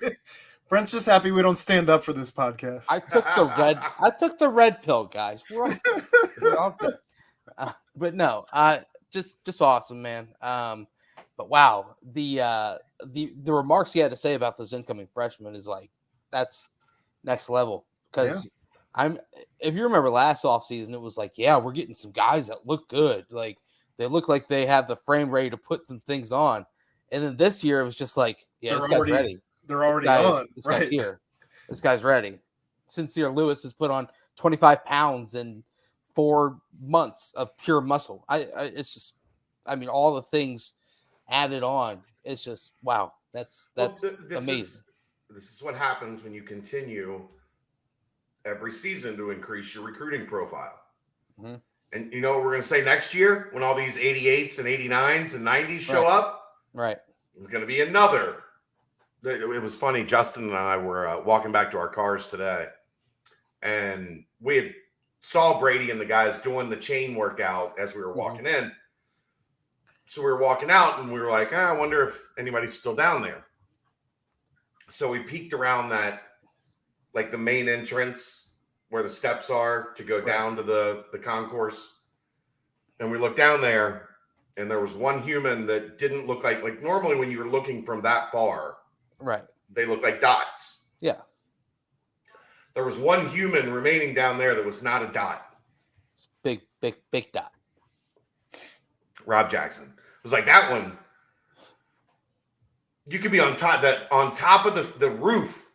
Brent's just happy we don't stand up for this podcast. I took the red pill, guys. We're all good. But no, just awesome, man. But wow, the remarks he had to say about those incoming freshmen is like that's next level. Because if you remember last offseason, it was like, yeah, we're getting some guys that look good. Like they look like they have the frame ready to put some things on. And then this year it was just like, yeah, this guy's ready. They're already on. This guy's here. This guy's ready. Sincere Lewis has put on 25 pounds in 4 months of pure muscle. It's just, I mean, all the things added on. It's just, wow. That's amazing. This is what happens when you continue every season to increase your recruiting profile. Mm-hmm. And you know what we're going to say next year when all these 88s and 89s and 90s show up? Right. It's going to be another. It was funny. Justin and I were walking back to our cars today, and we had saw Brady and the guys doing the chain workout as we were walking in. So we were walking out, and we were like, I wonder if anybody's still down there. So we peeked around that, like the main entrance where the steps are to go down to the concourse. And we looked down there, and there was one human that didn't look like normally when you're looking from that far, right, they look like dots. Yeah. There was one human remaining down there that was not a dot. It's big dot. Rob Jackson. It was like that one. You could be on top of the roof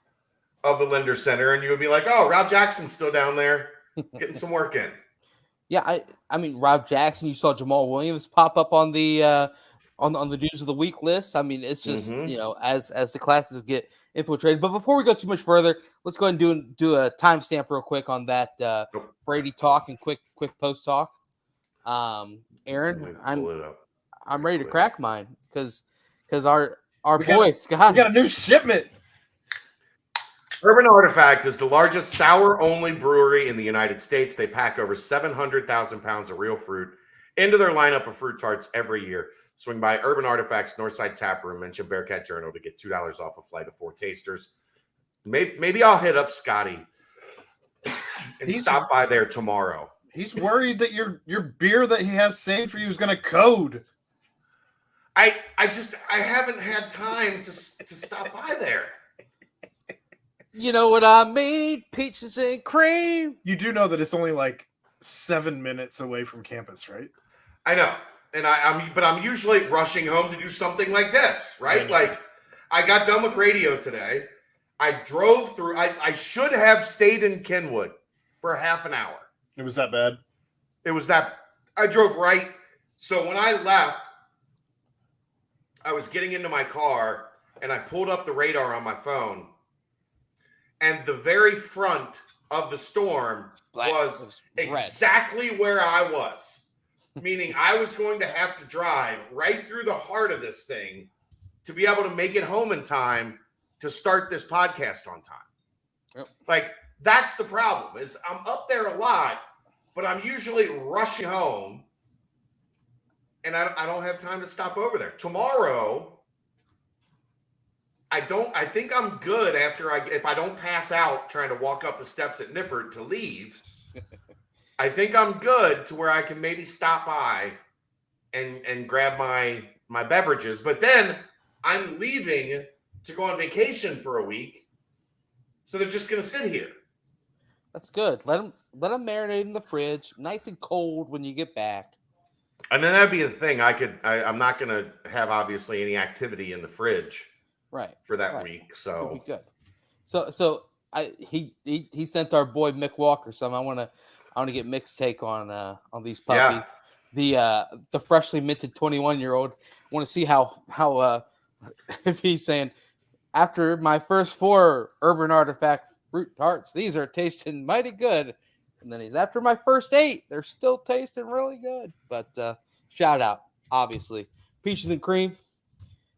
of the Lender Center, and you would be like, oh, Rob Jackson's still down there getting some work in. Yeah, I mean Rob Jackson. You saw Jamal Williams pop up on the Dudes of the Week list. I mean, it's just as the classes get infiltrated. But before we go too much further, let's go ahead and do a timestamp real quick on that Brady talk and quick post talk. Aaron, I'm ready to crack mine because our boy Scott. We got a new shipment. Urban Artifact is the largest sour-only brewery in the United States. They pack over 700,000 pounds of real fruit into their lineup of fruit tarts every year. Swing by Urban Artifact's Northside Tap Room, mention Bearcat Journal to get $2 off a flight of 4 tasters. Maybe I'll hit up Scotty and stop by there tomorrow. He's worried that your beer that he has saved for you is going to code. I haven't had time to stop by there. You know what I mean? Peaches and cream. You do know that it's only like 7 minutes away from campus, right? I know. And I'm usually rushing home to do something like this, right? Like I got done with radio today. I drove through. I should have stayed in Kenwood for half an hour. It was that bad? It was that. I drove right. So when I left, I was getting into my car and I pulled up the radar on my phone. And the very front of the storm was exactly where I was. Meaning I was going to have to drive right through the heart of this thing to be able to make it home in time to start this podcast on time. Yep. Like, that's the problem, is I'm up there a lot, but I'm usually rushing home, and I don't have time to stop over there. Tomorrow, I think I'm good if I don't pass out trying to walk up the steps at Nippert to leave. I think I'm good to where I can maybe stop by and grab my beverages. But then I'm leaving to go on vacation for a week. So they're just going to sit here. That's good. Let them marinate in the fridge, nice and cold when you get back. And then that'd be the thing. I'm not going to have obviously any activity in the fridge, right, for that right. week. So it'll be good. So he sent our boy Mick Walker some. I want to get Mick's take on these puppies. Yeah. The freshly minted 21-year-old. Want to see how if he's saying, after my first 4 Urban Artifact fruit tarts, these are tasting mighty good. And then he's, after my first 8, they're still tasting really good. But shout out, obviously. Peaches and cream,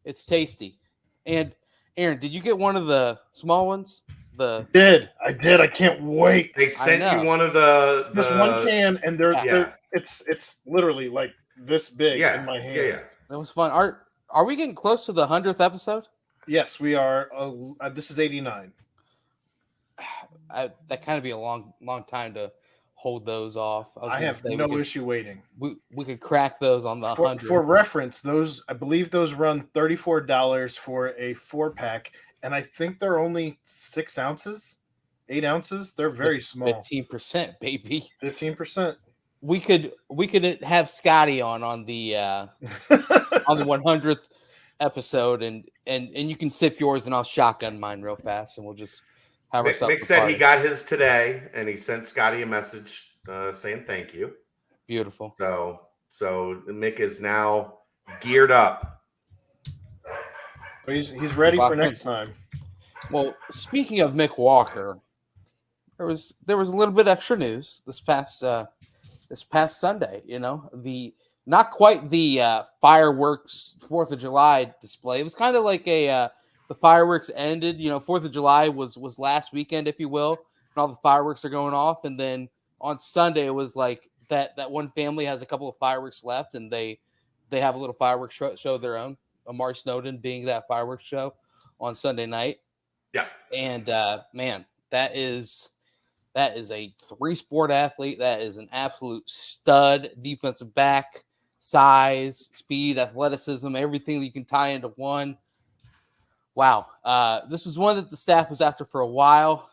it's tasty. And Aaron, did you get one of the small ones? I did. I can't wait. They sent you one of the just one can, and they're it's literally like this big in my hand. Yeah. That was fun. Are we getting close to the 100th episode? Yes, we are. This is 89. That kind of be a long time to hold those off. I have no issue waiting. We could crack those on the 100. For reference, I believe those run $34 for a 4-pack, and I think they're only 6 ounces, 8 ounces. They're very small. 15%, baby. 15%. We could have Scotty on the on the 100th episode, and you can sip yours, and I'll shotgun mine real fast, and we'll just have ourselves. Mick said he got his today, and he sent Scotty a message saying thank you. Beautiful. So Mick is now geared up. He's ready for next time. Well, speaking of Mick Walker, there was a little bit extra news this past Sunday. Not quite the fireworks 4th of July display. It was kind of like the fireworks ended. 4th of July was last weekend, if you will, and all the fireworks are going off. And then on Sunday, it was like that one family has a couple of fireworks left, and they have a little fireworks show of their own. Amari Snowden being that fireworks show on Sunday night. Yeah. And man, that is a 3-sport athlete. That is an absolute stud defensive back. Size, speed, athleticism, everything that you can tie into one. Wow. This was one that the staff was after for a while.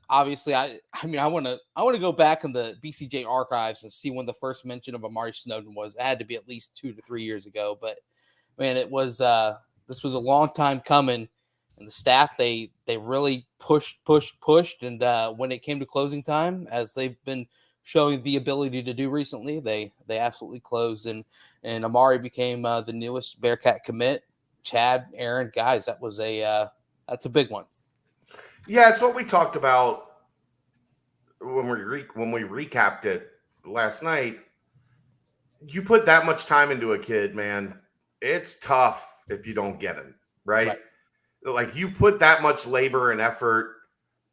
Obviously, I want to go back in the BCJ archives and see when the first mention of Amari Snowden was. It had to be at least 2 to 3 years ago. But man, it was this was a long time coming, and the staff they really pushed, and when it came to closing time, as they've been showing the ability to do recently, they absolutely closed, and Amari became the newest Bearcat commit. Chad, Aaron, guys, that's a big one. Yeah, it's what we talked about when we recapped it last night. You put that much time into a kid, man, it's tough if you don't get him, right? Like, you put that much labor and effort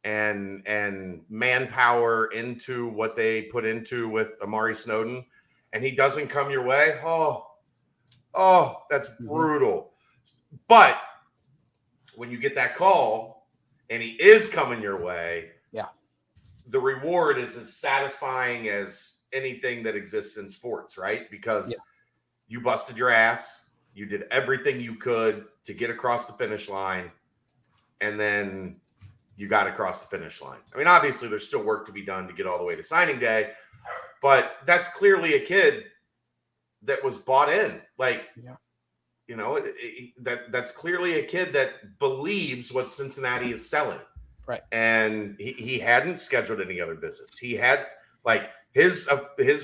and manpower into what they put into with Amari Snowden, and he doesn't come your way. Oh, that's brutal. But when you get that call and he is coming your way, the reward is as satisfying as anything that exists in sports, right? Because you busted your ass, you did everything you could to get across the finish line, and then you got across the finish line. I mean, obviously, there's still work to be done to get all the way to signing day, but that's clearly a kid that was bought in. Like, that's clearly a kid that believes what Cincinnati is selling. Right. And he hadn't scheduled any other visits. He had, like, his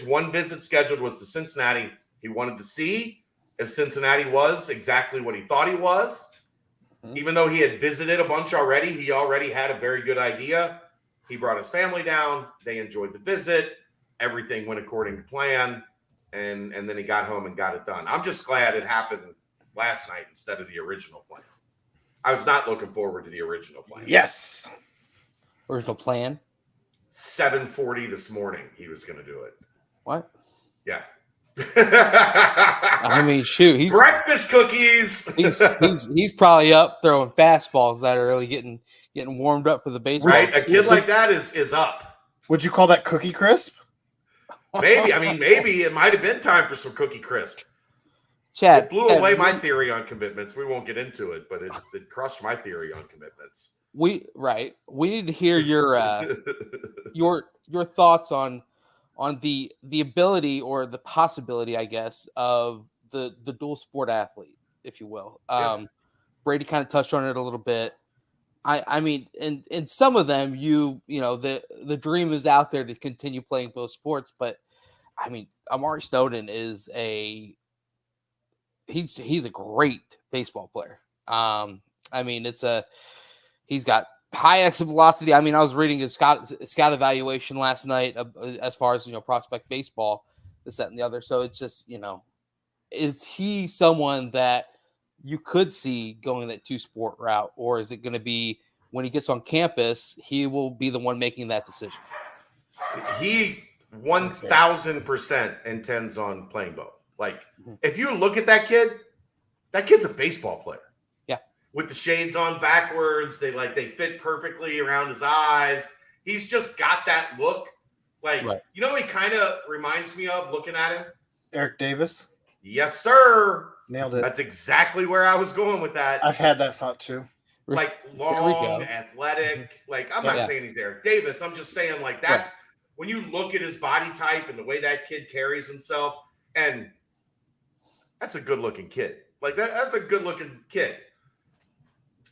one visit scheduled was to Cincinnati. He wanted to see if Cincinnati was exactly what he thought he was. Even though he had visited a bunch already, he already had a very good idea. He brought his family down. They enjoyed the visit. Everything went according to plan. And then he got home and got it done. I'm just glad it happened last night instead of the original plan. I was not looking forward to the original plan. Yes. Original plan? 7:40 this morning, he was going to do it. What? Yeah. I mean, shoot, he's breakfast cookies. he's probably up throwing fastballs that early, getting warmed up for the baseball. Right, a kid like that is up. Would you call that Cookie Crisp? Maybe. I mean, maybe it might have been time for some Cookie Crisp. Chad, It blew away my theory on commitments. We won't get into it, but it crushed my theory on commitments. We need to hear your your thoughts on the ability or the possibility, I guess, of the dual sport athlete, if you will. Brady kind of touched on it a little bit. I mean, in some of them, you know, the dream is out there to continue playing both sports, but I mean, Amari Snowden is he's a great baseball player. I mean, he's got high exit velocity. I mean, I was reading his scout evaluation last night as far as, you know, prospect baseball, this, that, and the other. So it's just, you know, is he someone that you could see going that 2-sport route, or is it going to be when he gets on campus, he will be the one making that decision? He 1,000% intends on playing both. Like, if you look at that kid's a baseball player. Yeah. With the shades on backwards, they fit perfectly around his eyes. He's just got that look. Like, You know, he kind of reminds me of, looking at him, Eric Davis. Yes, sir. Nailed it. That's exactly where I was going with that. I've had that thought too. Like, long, athletic. Like, I'm not saying he's Eric Davis. I'm just saying, like, that's when you look at his body type and the way that kid carries himself, and that's a good-looking kid. Like, that's a good-looking kid.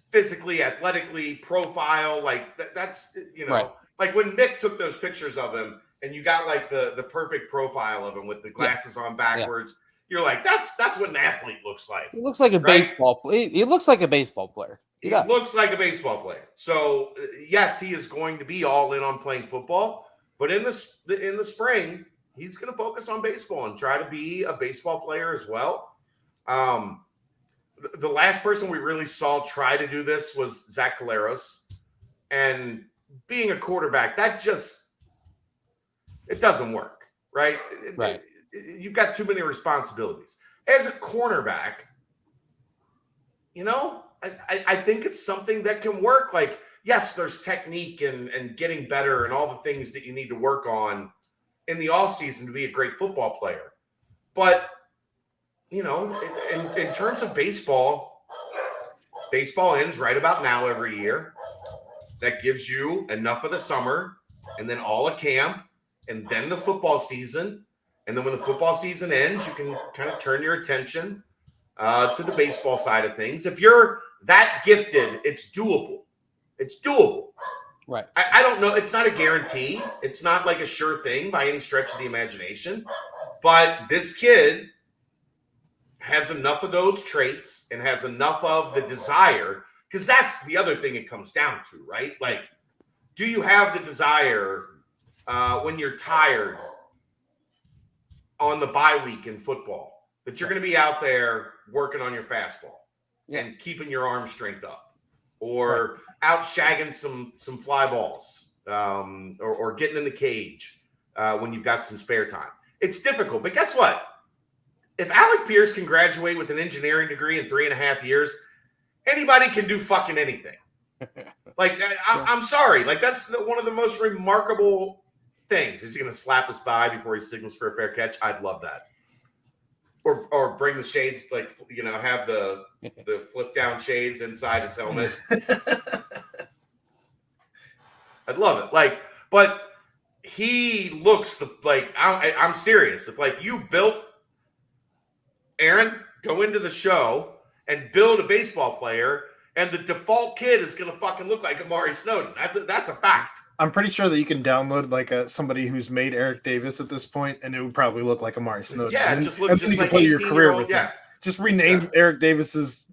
Physically, athletically, profile, like, that's, you know, like when Mick took those pictures of him and you got, like, the perfect profile of him with the glasses on backwards, you're like, that's what an athlete looks like. He looks like a baseball player. He looks like a baseball player. He looks like a baseball player. So, yes, he is going to be all in on playing football, but in the spring, he's going to focus on baseball and try to be a baseball player as well. The last person we really saw try to do this was Zach Caleros. And being a quarterback, it doesn't work, right? You've got too many responsibilities. As a cornerback, you know, I think it's something that can work. Like, yes, there's technique and getting better and all the things that you need to work on in the offseason to be a great football player. But, you know, in terms of baseball ends right about now every year. That gives you enough of the summer and then all of camp and then the football season. And then when the football season ends, you can kind of turn your attention to the baseball side of things. If you're that gifted, it's doable. It's doable. Right. I don't know. It's not a guarantee. It's not like a sure thing by any stretch of the imagination. But this kid has enough of those traits and has enough of the desire, because that's the other thing it comes down to, right? Like, do you have the desire when you're tired on the bye week in football that you're going to be out there working on your fastball and keeping your arm strength up, or out shagging some fly balls, or getting in the cage when you've got some spare time? It's difficult, but guess what? If Alec Pierce can graduate with an engineering degree in 3.5 years, anybody can do fucking anything. Like, I'm sorry. Like, that's one of the most remarkable things. Is he going to slap his thigh before he signals for a fair catch? I'd love that. Or bring the shades, like, you know, have the flip down shades inside his helmet. I'd love it. Like, but he looks like, I'm serious. If, like, you built Aaron, go into the show and build a baseball player, and the default kid is going to fucking look like Amari Snowden. That's a fact. I'm pretty sure that you can download like somebody who's made Eric Davis at this point, and it would probably look like Amari Snowden. Yeah, and, just look just like play your career with him. Yeah. Just rename Eric Davis's,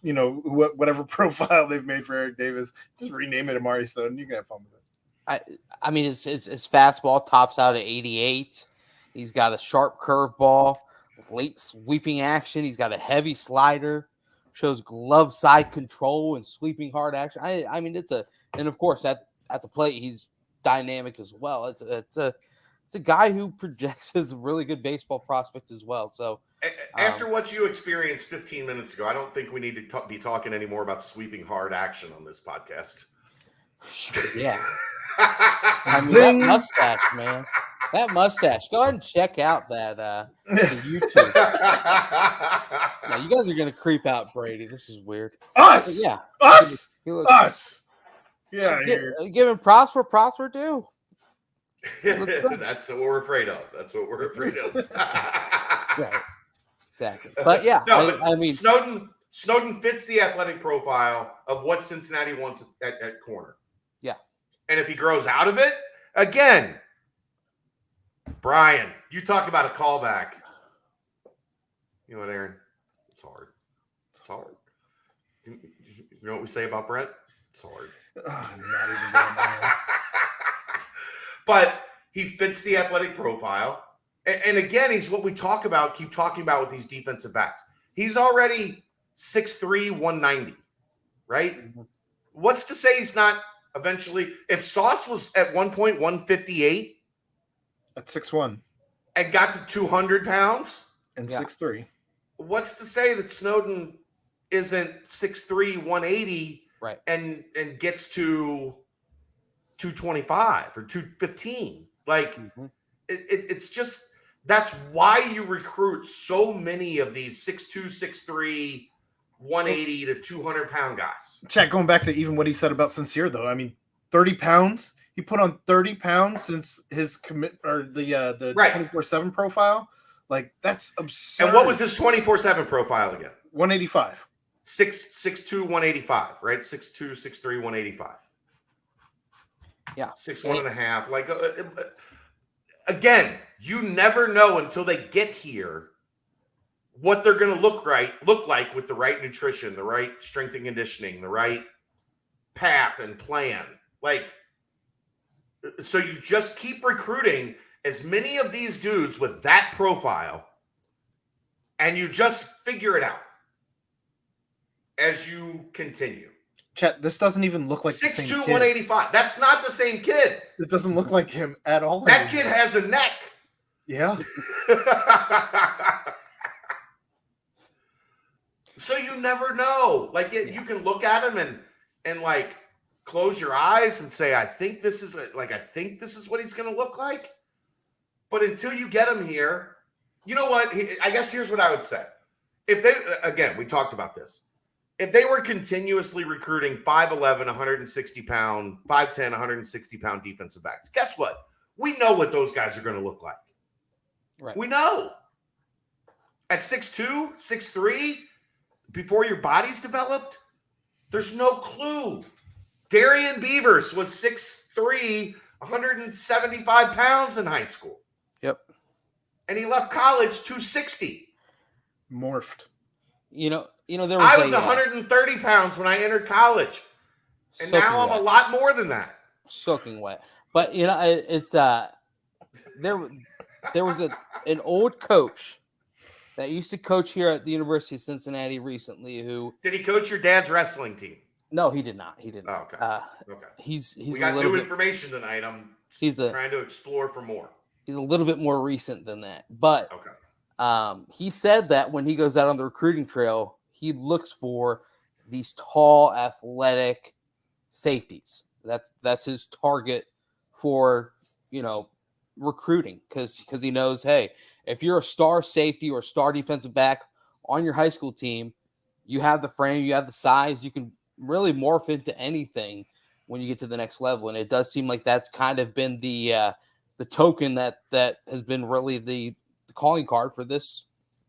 you know, whatever profile they've made for Eric Davis. Just rename it Amari Snowden. You can have fun with it. I mean, his fastball tops out at 88. He's got a sharp curveball with late sweeping action. He's got a heavy slider. Shows glove side control and sweeping hard action. I mean, and of course at the plate he's dynamic as well. It's it's a guy who projects as a really good baseball prospect as well. So after what you experienced 15 minutes ago, I don't think we need to be talking anymore about sweeping hard action on this podcast. Yeah. I mean, that mustache, man. That mustache. Go ahead and check out that the YouTube. Now, you guys are going to creep out Brady. This is weird. Us! But yeah. Us! He looks, Us! Yeah, giving props where props were due. That's what we're afraid of. That's what we're afraid of. Right. Exactly. But yeah, no, I mean, Snowden fits the athletic profile of what Cincinnati wants at corner. Yeah. And if he grows out of it, again, Brian, you talk about a callback. You know what, Aaron? It's hard. It's hard. You know what we say about Brett? It's hard. not even going But he fits the athletic profile. And again, he's what we keep talking about with these defensive backs. He's already 6'3", 190, right? Mm-hmm. What's to say he's not eventually? If Sauce was at one point 158 at 6'1" and got to 200 pounds and 6'3", what's to say that Snowden isn't 6'3", 180, right, and gets to 225 or 215? Like, it's just, that's why you recruit so many of these 6'2", 6'3", 180 to 200 pound guys. Chat, going back to even what he said about Sincere, though. I mean, 30 pounds. He put on 30 pounds since his commit or the 24/7 profile. Like, that's absurd. And what was his 24/7 profile again? 185. 6'2", 185, right? 6'2", 6'3", 185. Yeah. 6'1.5". Like, again, you never know until they get here what they're going to look like with the right nutrition, the right strength and conditioning, the right path and plan. Like, so you just keep recruiting as many of these dudes with that profile, and you just figure it out as you continue. Chet, this doesn't even look like 6'2", the same 185. That's not the same kid. It doesn't look like him at all. That kid has a neck. Yeah. So you never know. Like, you can look at him and like close your eyes and say, I think this is what he's going to look like. But until you get him here, you know what? I guess here's what I would say. If they, again, we talked about this. If they were continuously recruiting 5'11", 160-pound, 5'10", 160-pound defensive backs, guess what? We know what those guys are going to look like. Right. We know. At 6'2", 6'3", before your body's developed, there's no clue. Darian Beavers was 6'3", 175 pounds in high school. Yep. And he left college 260. Morphed. You know, there was I was 130 pounds when I entered college. And now I'm a lot more than that. Soaking wet. But, it's there was an old coach that used to coach here at the University of Cincinnati recently who... Did he coach your dad's wrestling team? No, he did not. Oh, okay. Okay. We got new information tonight. I'm trying to explore for more. He's a little bit more recent than that. But okay. He said that when he goes out on the recruiting trail, he looks for these tall, athletic safeties. That's his target for, recruiting because he knows, hey, if you're a star safety or star defensive back on your high school team, you have the frame, you have the size, you can really morph into anything when you get to the next level. And it does seem like that's kind of been the token that has been really the calling card for this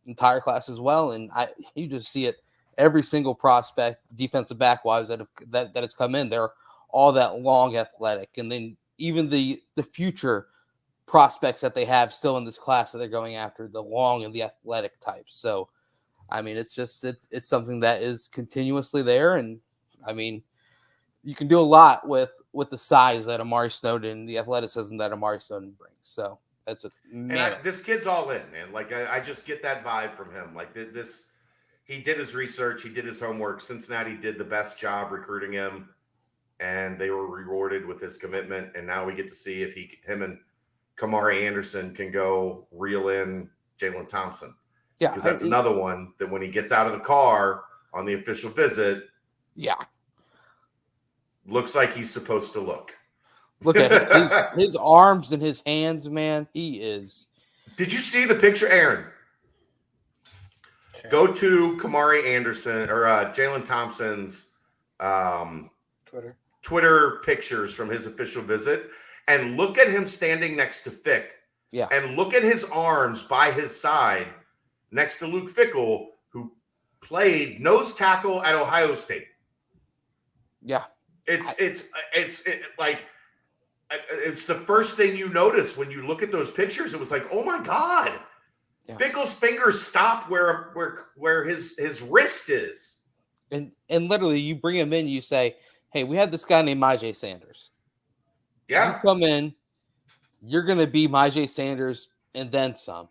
entire class as well. And you just see it every single prospect, defensive back wise that has come in. They're all that long, athletic, and then even the future prospects that they have still in this class that they're going after, the long and the athletic types. So, I mean, it's something that is continuously there. And I mean, you can do a lot with the size that Amari Snowden, the athleticism that Amari Snowden brings. So that's this kid's all in, man. Like, I just get that vibe from him. Like, this, he did his research. He did his homework. Cincinnati did the best job recruiting him, and they were rewarded with his commitment. And now we get to see if him and Kamari Anderson can go reel in Jalen Thompson. Yeah, because that's another one that when he gets out of the car on the official visit, looks like he's supposed to look. Look at his arms and his hands, man. He is. Did you see the picture, Aaron? Go to Kamari Anderson or Jalen Thompson's Twitter pictures from his official visit and look at him standing next to Fick. Yeah. And look at his arms by his side next to Luke Fickell, who played nose tackle at Ohio State. Yeah. It's the first thing you notice when you look at those pictures. It was like, oh my God. Yeah. Fickell's fingers stop where his wrist is. And literally you bring him in, you say, hey, we have this guy named Myjai Sanders. Yeah. You come in, you're gonna be Myjai Sanders and then some.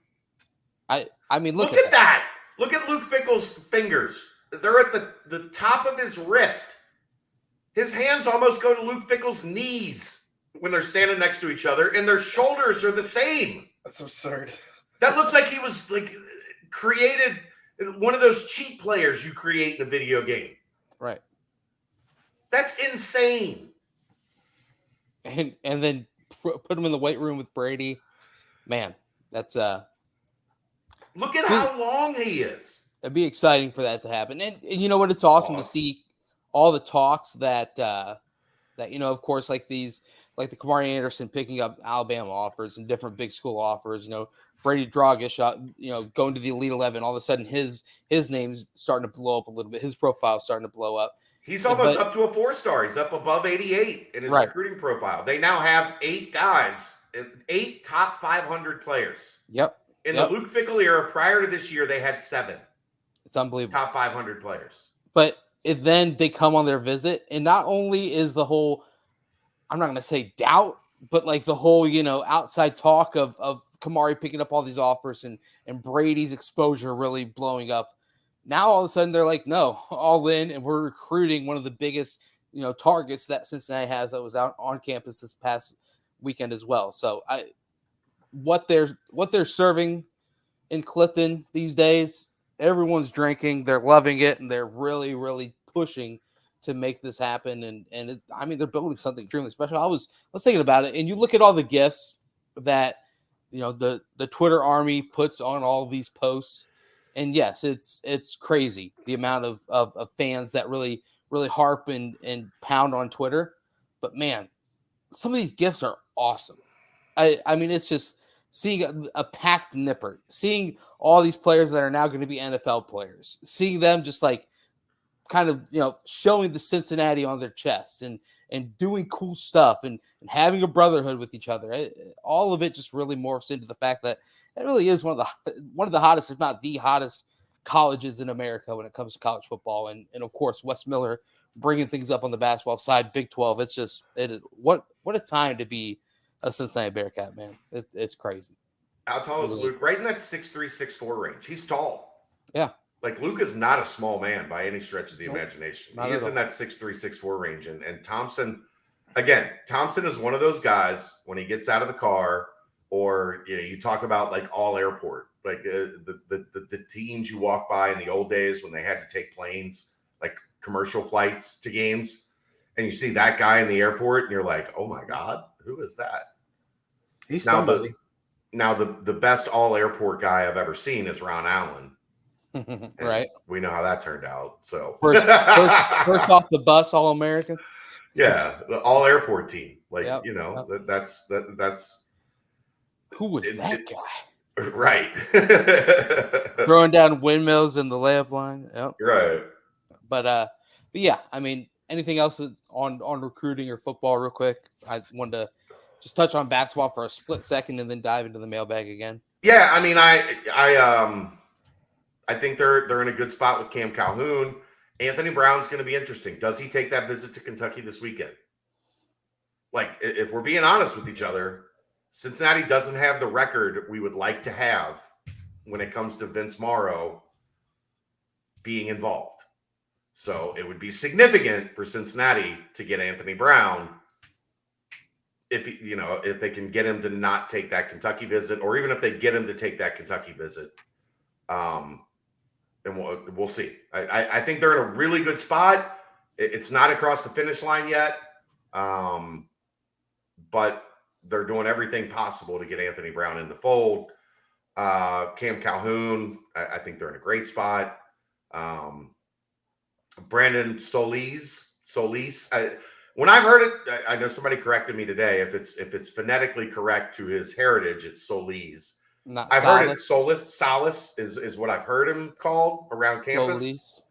I mean look at that. Look at Luke Fickell's fingers. They're at the top of his wrist. His hands almost go to Luke Fickell's knees when they're standing next to each other, and their shoulders are the same. That's absurd. That looks like he was created one of those cheat players you create in a video game. Right. That's insane. And then put him in the weight room with Brady. Man, that's look at how long he is. It'd be exciting for that to happen. And you know what? It's awesome to see all the talks that of course, like the Kamari Anderson picking up Alabama offers and different big school offers, Brady Dragish, going to the Elite 11, all of a sudden his name's starting to blow up a little bit. His profile's starting to blow up. He's almost up to a 4-star. He's up above 88 in his recruiting profile. They now have 8 guys, 8 top 500 players. Yep. In the Luke Fickell era, prior to this year, they had 7. It's unbelievable. Top 500 players. But then they come on their visit, and not only is the whole, I'm not going to say doubt, but like the whole, outside talk of Kamari picking up all these offers and Brady's exposure really blowing up. Now all of a sudden they're like, no, all in, and we're recruiting one of the biggest, targets that Cincinnati has that was out on campus this past weekend as well. So what they're serving in Clifton these days, everyone's drinking, they're loving it, and they're really, really pushing to make this happen. And they're building something extremely special. I was thinking about it, and you look at all the gifts that the Twitter army puts on all of these posts. And yes, it's crazy the amount of fans that really, really harp and pound on Twitter. But man, some of these gifts are awesome. I mean, it's just seeing a packed Nippert, seeing all these players that are now going to be NFL players, seeing them just like kind of, showing the Cincinnati on their chest and doing cool stuff and having a brotherhood with each other. All of it just really morphs into the fact that it really is one of the hottest, if not the hottest, colleges in America when it comes to college football. And of course, Wes Miller bringing things up on the basketball side, Big 12. It is what a time to be a Cincinnati Bearcat, man. It's crazy. How tall is Luke? Right in that 6'3", 6'4" range. He's tall. Yeah. Like Luke is not a small man by any stretch of the imagination. He is in that 6'3", 6'4" range. And Thompson, again, Thompson is one of those guys when he gets out of the car. Or you talk about like all airport, like the teams you walk by in the old days when they had to take planes, like commercial flights to games, and you see that guy in the airport, and you're like, oh my God, who is that? He's now somebody. The best all airport guy I've ever seen is Ron Allen. Right. We know how that turned out. So first off the bus, All American. Yeah, the all airport team. Like that's. Who was that guy? Right. Throwing down windmills in the layup line. Yep. Right. But yeah, I mean, anything else on recruiting or football real quick? I wanted to just touch on basketball for a split second and then dive into the mailbag again. Yeah, I mean, I think they're in a good spot with Cam Calhoun. Anthony Brown's going to be interesting. Does he take that visit to Kentucky this weekend? Like, if we're being honest with each other, Cincinnati doesn't have the record we would like to have when it comes to Vince Morrow being involved. So it would be significant for Cincinnati to get Anthony Brown if they can get him to not take that Kentucky visit, or even if they get him to take that Kentucky visit, and we'll see. I think they're in a really good spot. It's not across the finish line yet, but they're doing everything possible to get Anthony Brown in the fold. Cam Calhoun, I think they're in a great spot. Brandon Solis. When I've heard it, I know somebody corrected me today. If it's phonetically correct to his heritage, it's Solis. Not I've Salas. heard it Solis is what I've heard him called around campus.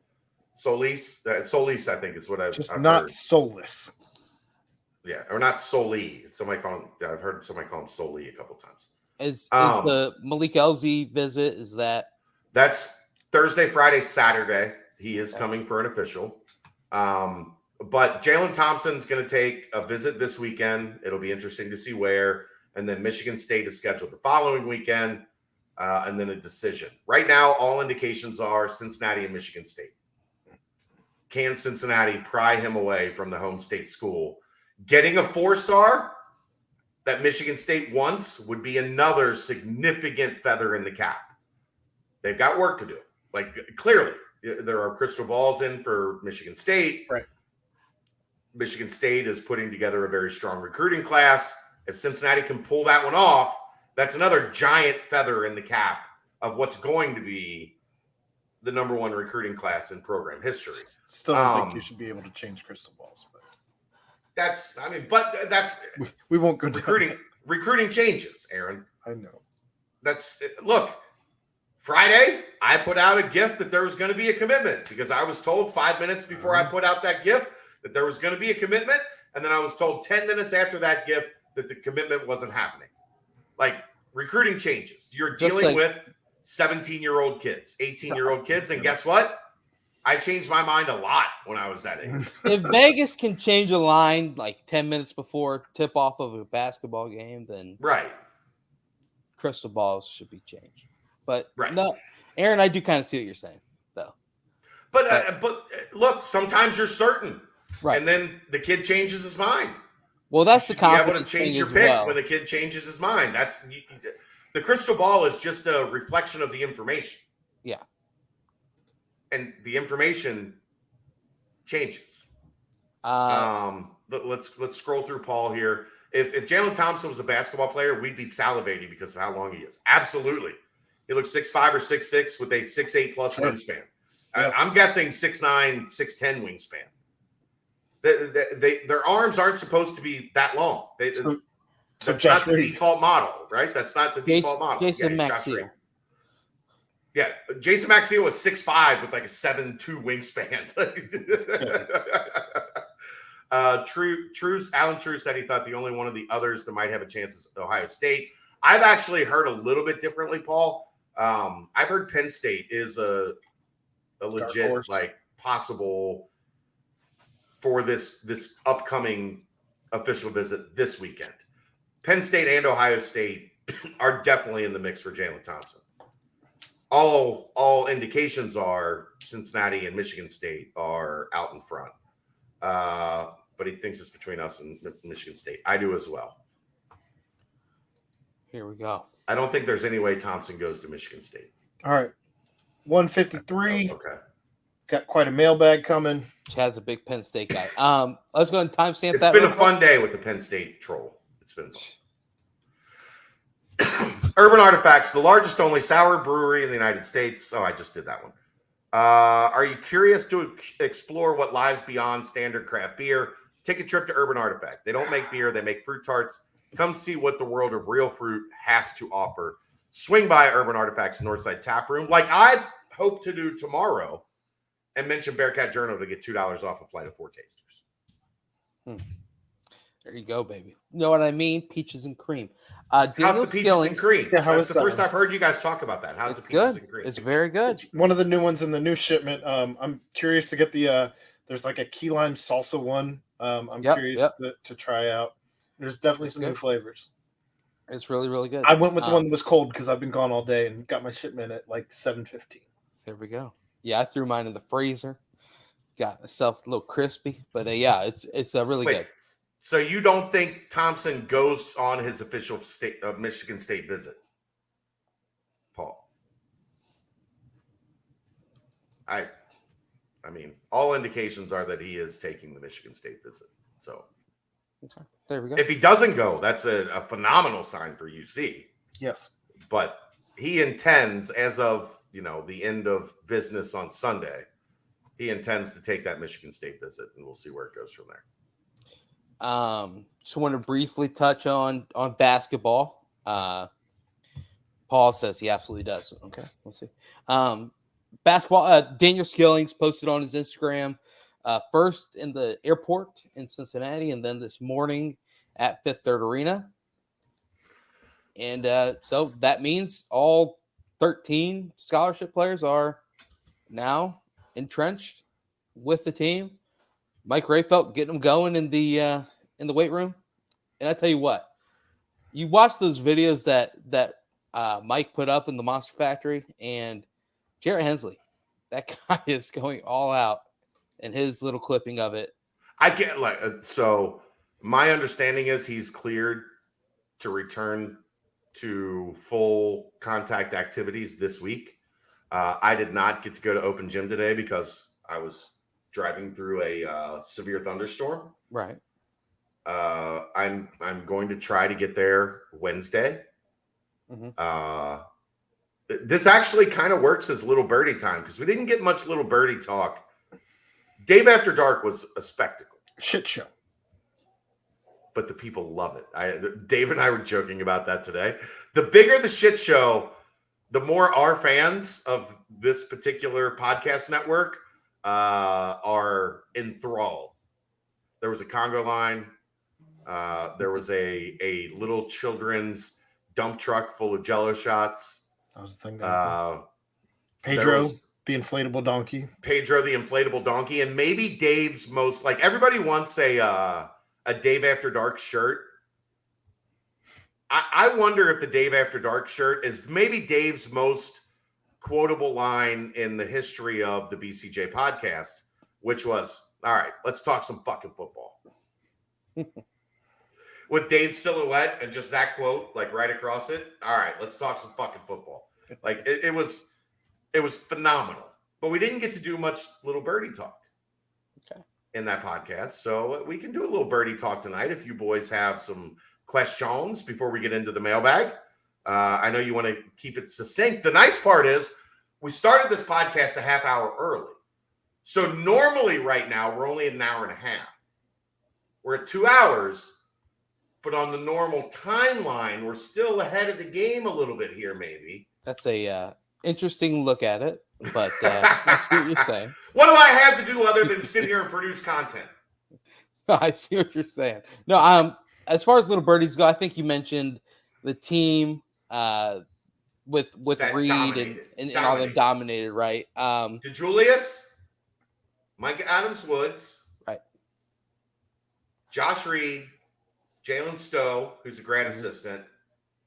Solis, I think is what I've not heard. Solus. Yeah, or not Soli. I've heard somebody call him Soli a couple times. Is the Malik Elzy visit? Is that's Thursday, Friday, Saturday? He is coming for an official. But Jalen Thompson's going to take a visit this weekend. It'll be interesting to see where. And then Michigan State is scheduled the following weekend, and then a decision. Right now, all indications are Cincinnati and Michigan State. Can Cincinnati pry him away from the home state school? Getting a 4-star that Michigan State wants would be another significant feather in the cap. They've got work to do. Like, clearly, there are crystal balls in for Michigan State. Right. Michigan State is putting together a very strong recruiting class. If Cincinnati can pull that one off, that's another giant feather in the cap of what's going to be the number one recruiting class in program history. Still don't think you should be able to change crystal balls. But we won't go down. Recruiting changes, Aaron. I know. Look, Friday, I put out a GIF that there was going to be a commitment because I was told 5 minutes before I put out that GIF that there was going to be a commitment. And then I was told 10 minutes after that GIF that the commitment wasn't happening. Like, recruiting changes. You're dealing with 17-year-old kids, 18-year-old kids. And guess what? I changed my mind a lot when I was that age. If Vegas can change a line like 10 minutes before tip-off of a basketball game, then crystal balls should be changed. But no, Aaron, I do kind of see what you're saying, though. But look, sometimes you're certain. Right. And then the kid changes his mind. Well, that's the confidence be able to change your pick when the kid changes his mind. The crystal ball is just a reflection of the information. Yeah. And the information changes. Let's scroll through Paul here. If Jalen Thompson was a basketball player, we'd be salivating because of how long he is. Absolutely. He looks 6'5" or 6'6" with a 6'8" plus wingspan. Yeah. I'm guessing 6'9", 6'10" wingspan. Their arms aren't supposed to be that long. That's not the default model, right? That's not the default model. Jason Maxey. Yeah, Jason Maxey was 6'5" with like a 7'2" wingspan. Alan True said he thought the only one of the others that might have a chance is Ohio State. I've actually heard a little bit differently, Paul. I've heard Penn State is a legit possible for this upcoming official visit this weekend. Penn State and Ohio State are definitely in the mix for Jalen Thompson. All indications are Cincinnati and Michigan State are out in front. But he thinks it's between us and Michigan State. I do as well. Here we go. I don't think there's any way Thompson goes to Michigan State. All right. 153. Okay. Got quite a mailbag coming. Which has a big Penn State guy. Let's go and timestamp that. It's been a fun day with the Penn State troll. It's been fun. Urban Artifacts, the largest only sour brewery in the United States. Oh, I just did that one. Are you curious to explore what lies beyond standard craft beer? Take a trip to Urban Artifact. They don't make beer. They make fruit tarts. Come see what the world of real fruit has to offer. Swing by Urban Artifacts Northside Tap Room, like I hope to do tomorrow, and mention Bearcat Journal to get $2 off a flight of 4 tasters. There you go, baby. You know what I mean? Peaches and cream. How's the peaches and cream? Yeah, That's the first I've heard you guys talk about that. How's the peaches and cream? It's very good. One of the new ones in the new shipment. I'm curious to get there's like a key lime salsa one. I'm curious to try out. There's definitely some new flavors. It's really, really good. I went with the one that was cold because I've been gone all day and got my shipment at like 7:15. There we go. Yeah, I threw mine in the freezer. Got myself a little crispy, but it's really good. So you don't think Thompson goes on his official Michigan State visit, Paul? I mean, all indications are that he is taking the Michigan State visit. So Okay. There we go. if he doesn't go, that's a phenomenal sign for UC. Yes. But he intends, as of the end of business on Sunday, he intends to take that Michigan State visit, and we'll see where it goes from there. Just want to briefly touch on basketball. Paul says he absolutely does. Okay, we'll see. Basketball. Daniel Skillings posted on his Instagram first in the airport in Cincinnati, and then this morning at Fifth Third Arena. And so that means all 13 scholarship players are now entrenched with the team. Mike Rayfelt getting them going in the weight room. And I tell you what, you watch those videos that Mike put up in the Monster Factory, and Jarrett Hensley, that guy is going all out in his little clipping of it. I get so my understanding is he's cleared to return to full contact activities this week. I did not get to go to open gym today because I was driving through a severe thunderstorm. Right. I'm going to try to get there Wednesday. Mm-hmm. This actually kind of works as Little Birdie time because we didn't get much Little Birdie talk. Dave After Dark was a spectacle. Shit show. But the people love it. Dave and I were joking about that today. The bigger the shit show, the more our fans of this particular podcast network are enthralled. There was a Congo line. There was a little children's dump truck full of Jello shots. That was the thing. Pedro, the inflatable donkey. Pedro, the inflatable donkey, and maybe Dave's most everybody wants a Dave After Dark shirt. I wonder if the Dave After Dark shirt is maybe Dave's most quotable line in the history of the BCJ podcast, which was, all right, let's talk some fucking football. With Dave's silhouette and just that quote, right across it. All right, let's talk some fucking football. It was phenomenal. But we didn't get to do much Little Birdie talk. Okay. In that podcast. So we can do a little birdie talk tonight if you boys have some questions before we get into the mailbag. I know you want to keep it succinct. The nice part is we started this podcast a half hour early. So normally right now we're only at an hour and a half. We're at 2 hours, but on the normal timeline, we're still ahead of the game a little bit here, maybe. That's a interesting look at it, but I see what you're saying. What do I have to do other than sit here and produce content? I see what you're saying. No, as far as Little Birdies go, I think you mentioned the team with That Reed and all them dominated, right? DeJulius, Mike Adams-Woods, right? Josh Reed, Jalen Stowe, who's a grad assistant,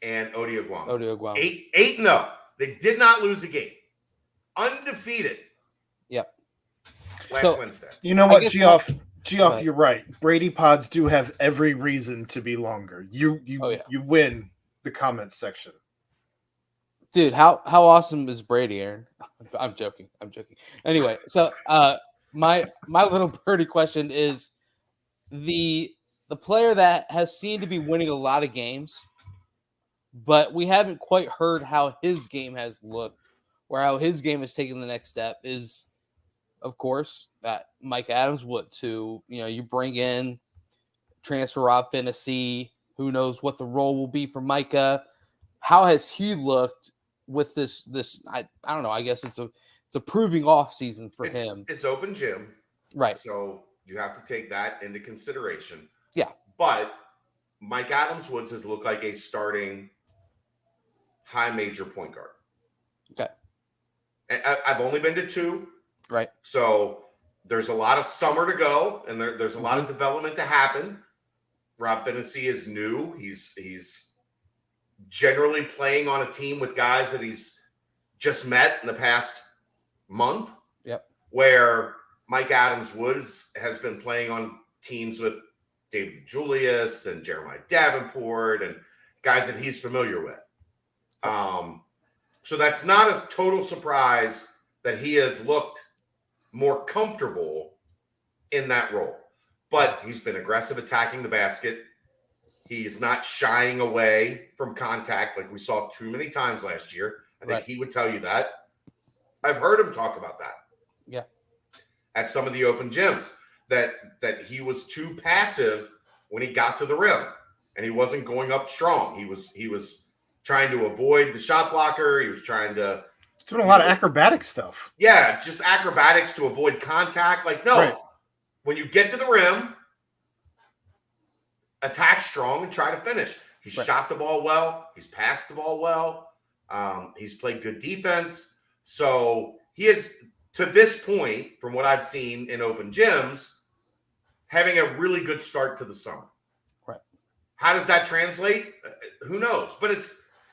and Odi Oguamu. 8-0. They did not lose a game. Undefeated. Yep. Last Wednesday. You know what, Geoff, Right. you're right. Brady pods do have every reason to be longer. You win the comments section. Dude, how awesome is Brady, Aaron? I'm joking. Anyway, so my little birdie question is the player that has seemed to be winning a lot of games, but we haven't quite heard how his game has looked or how his game has taken the next step is, of course, Mike Adams-Woods, who, you bring in, transfer Rob Finney. Who knows what the role will be for Micah? How has he looked with this? I don't know. I guess it's a proving off season for him. It's open gym, right? So you have to take that into consideration. Yeah, but Mike Adams-Woods has looked like a starting high major point guard. Okay, and I've only been to 2. Right. So there's a lot of summer to go, and there's a lot of development to happen. Rob Finney is new. He's generally playing on a team with guys that he's just met in the past month. Yep. Where Mike Adams-Woods has been playing on teams with David Julius and Jeremiah Davenport and guys that he's familiar with. So that's not a total surprise that he has looked more comfortable in that role. But he's been aggressive attacking the basket. He's not shying away from contact like we saw too many times last year. I think he would tell you that. I've heard him talk about that. Yeah. At some of the open gyms, that he was too passive when he got to the rim and he wasn't going up strong. He was trying to avoid the shot blocker. He was trying to He's doing a lot of acrobatic stuff. Yeah, just acrobatics to avoid contact. Like, no, when you get to the rim, attack strong and try to finish. He's shot the ball well. He's passed the ball well. He's played good defense. So he is, to this point, from what I've seen in open gyms, having a really good start to the summer. Right. How does that translate? Who knows? But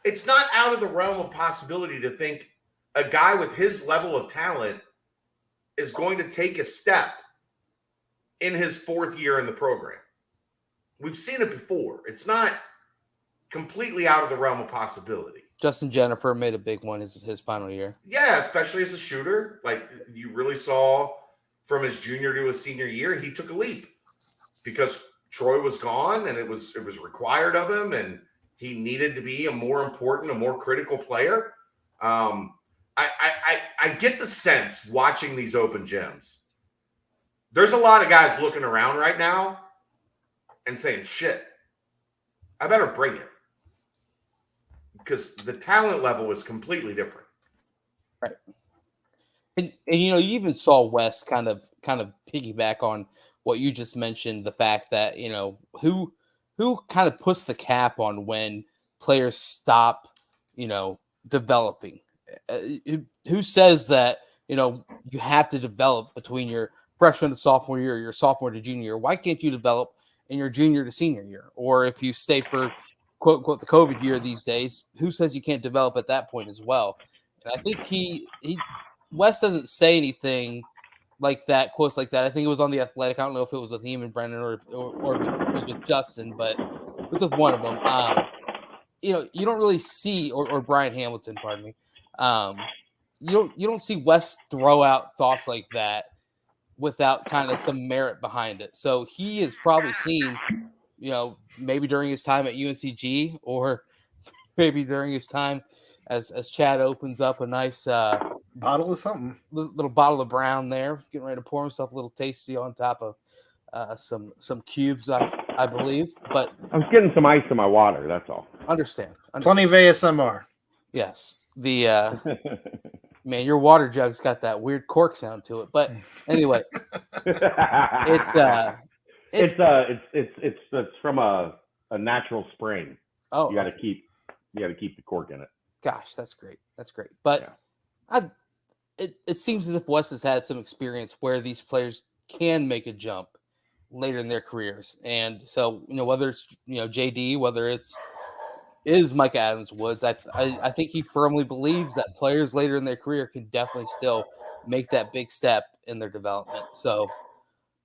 it's not out of the realm of possibility to think a guy with his level of talent is going to take a step in his fourth year in the program. We've seen it before. It's not completely out of the realm of possibility. Justin Jennifer made a big one his final year. Yeah, especially as a shooter. Like, you really saw from his junior to his senior year, he took a leap because Troy was gone and it was required of him, and he needed to be a more important, a more critical player. I get the sense watching these open gyms, there's a lot of guys looking around right now and saying, shit, I better bring it. Because the talent level is completely different. Right. And you even saw Wes kind of piggyback on what you just mentioned, the fact that, who kind of puts the cap on when players stop, developing. Who says that, you have to develop between your freshman to sophomore year, your sophomore to junior year? Why can't you develop in your junior to senior year? Or if you stay for quote unquote the COVID year these days, who says you can't develop at that point as well? And I think Wes doesn't say anything like that, quotes like that. I think it was on The Athletic. I don't know if it was with him and Brendan or if it was with Justin, but it was with one of them. You don't really see, or Brian Hamilton, pardon me. You don't see Wes throw out thoughts like that without kind of some merit behind it. So he has probably seen, maybe during his time at UNCG or maybe during his time as Chad opens up a nice bottle of something, little bottle of brown there, getting ready to pour himself a little tasty on top of some cubes, I believe. But I'm getting some ice in my water. That's all. Understand. Plenty of ASMR. Yes. The man, your water jug's got that weird cork sound to it. But anyway, it's from a natural spring. Oh, you got to keep the cork in it. Gosh, that's great. That's great. But it seems as if Wes has had some experience where these players can make a jump later in their careers. And so, whether it's, JD, whether is Micah Adams-Woods, I think he firmly believes that players later in their career can definitely still make that big step in their development. So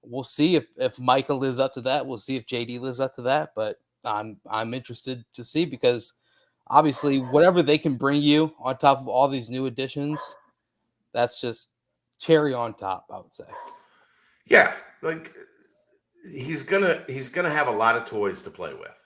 we'll see if Micah lives up to that. We'll see if JD lives up to that. But I'm interested to see, because obviously whatever they can bring you on top of all these new additions, that's just cherry on top, I would say. Yeah, like he's gonna have a lot of toys to play with.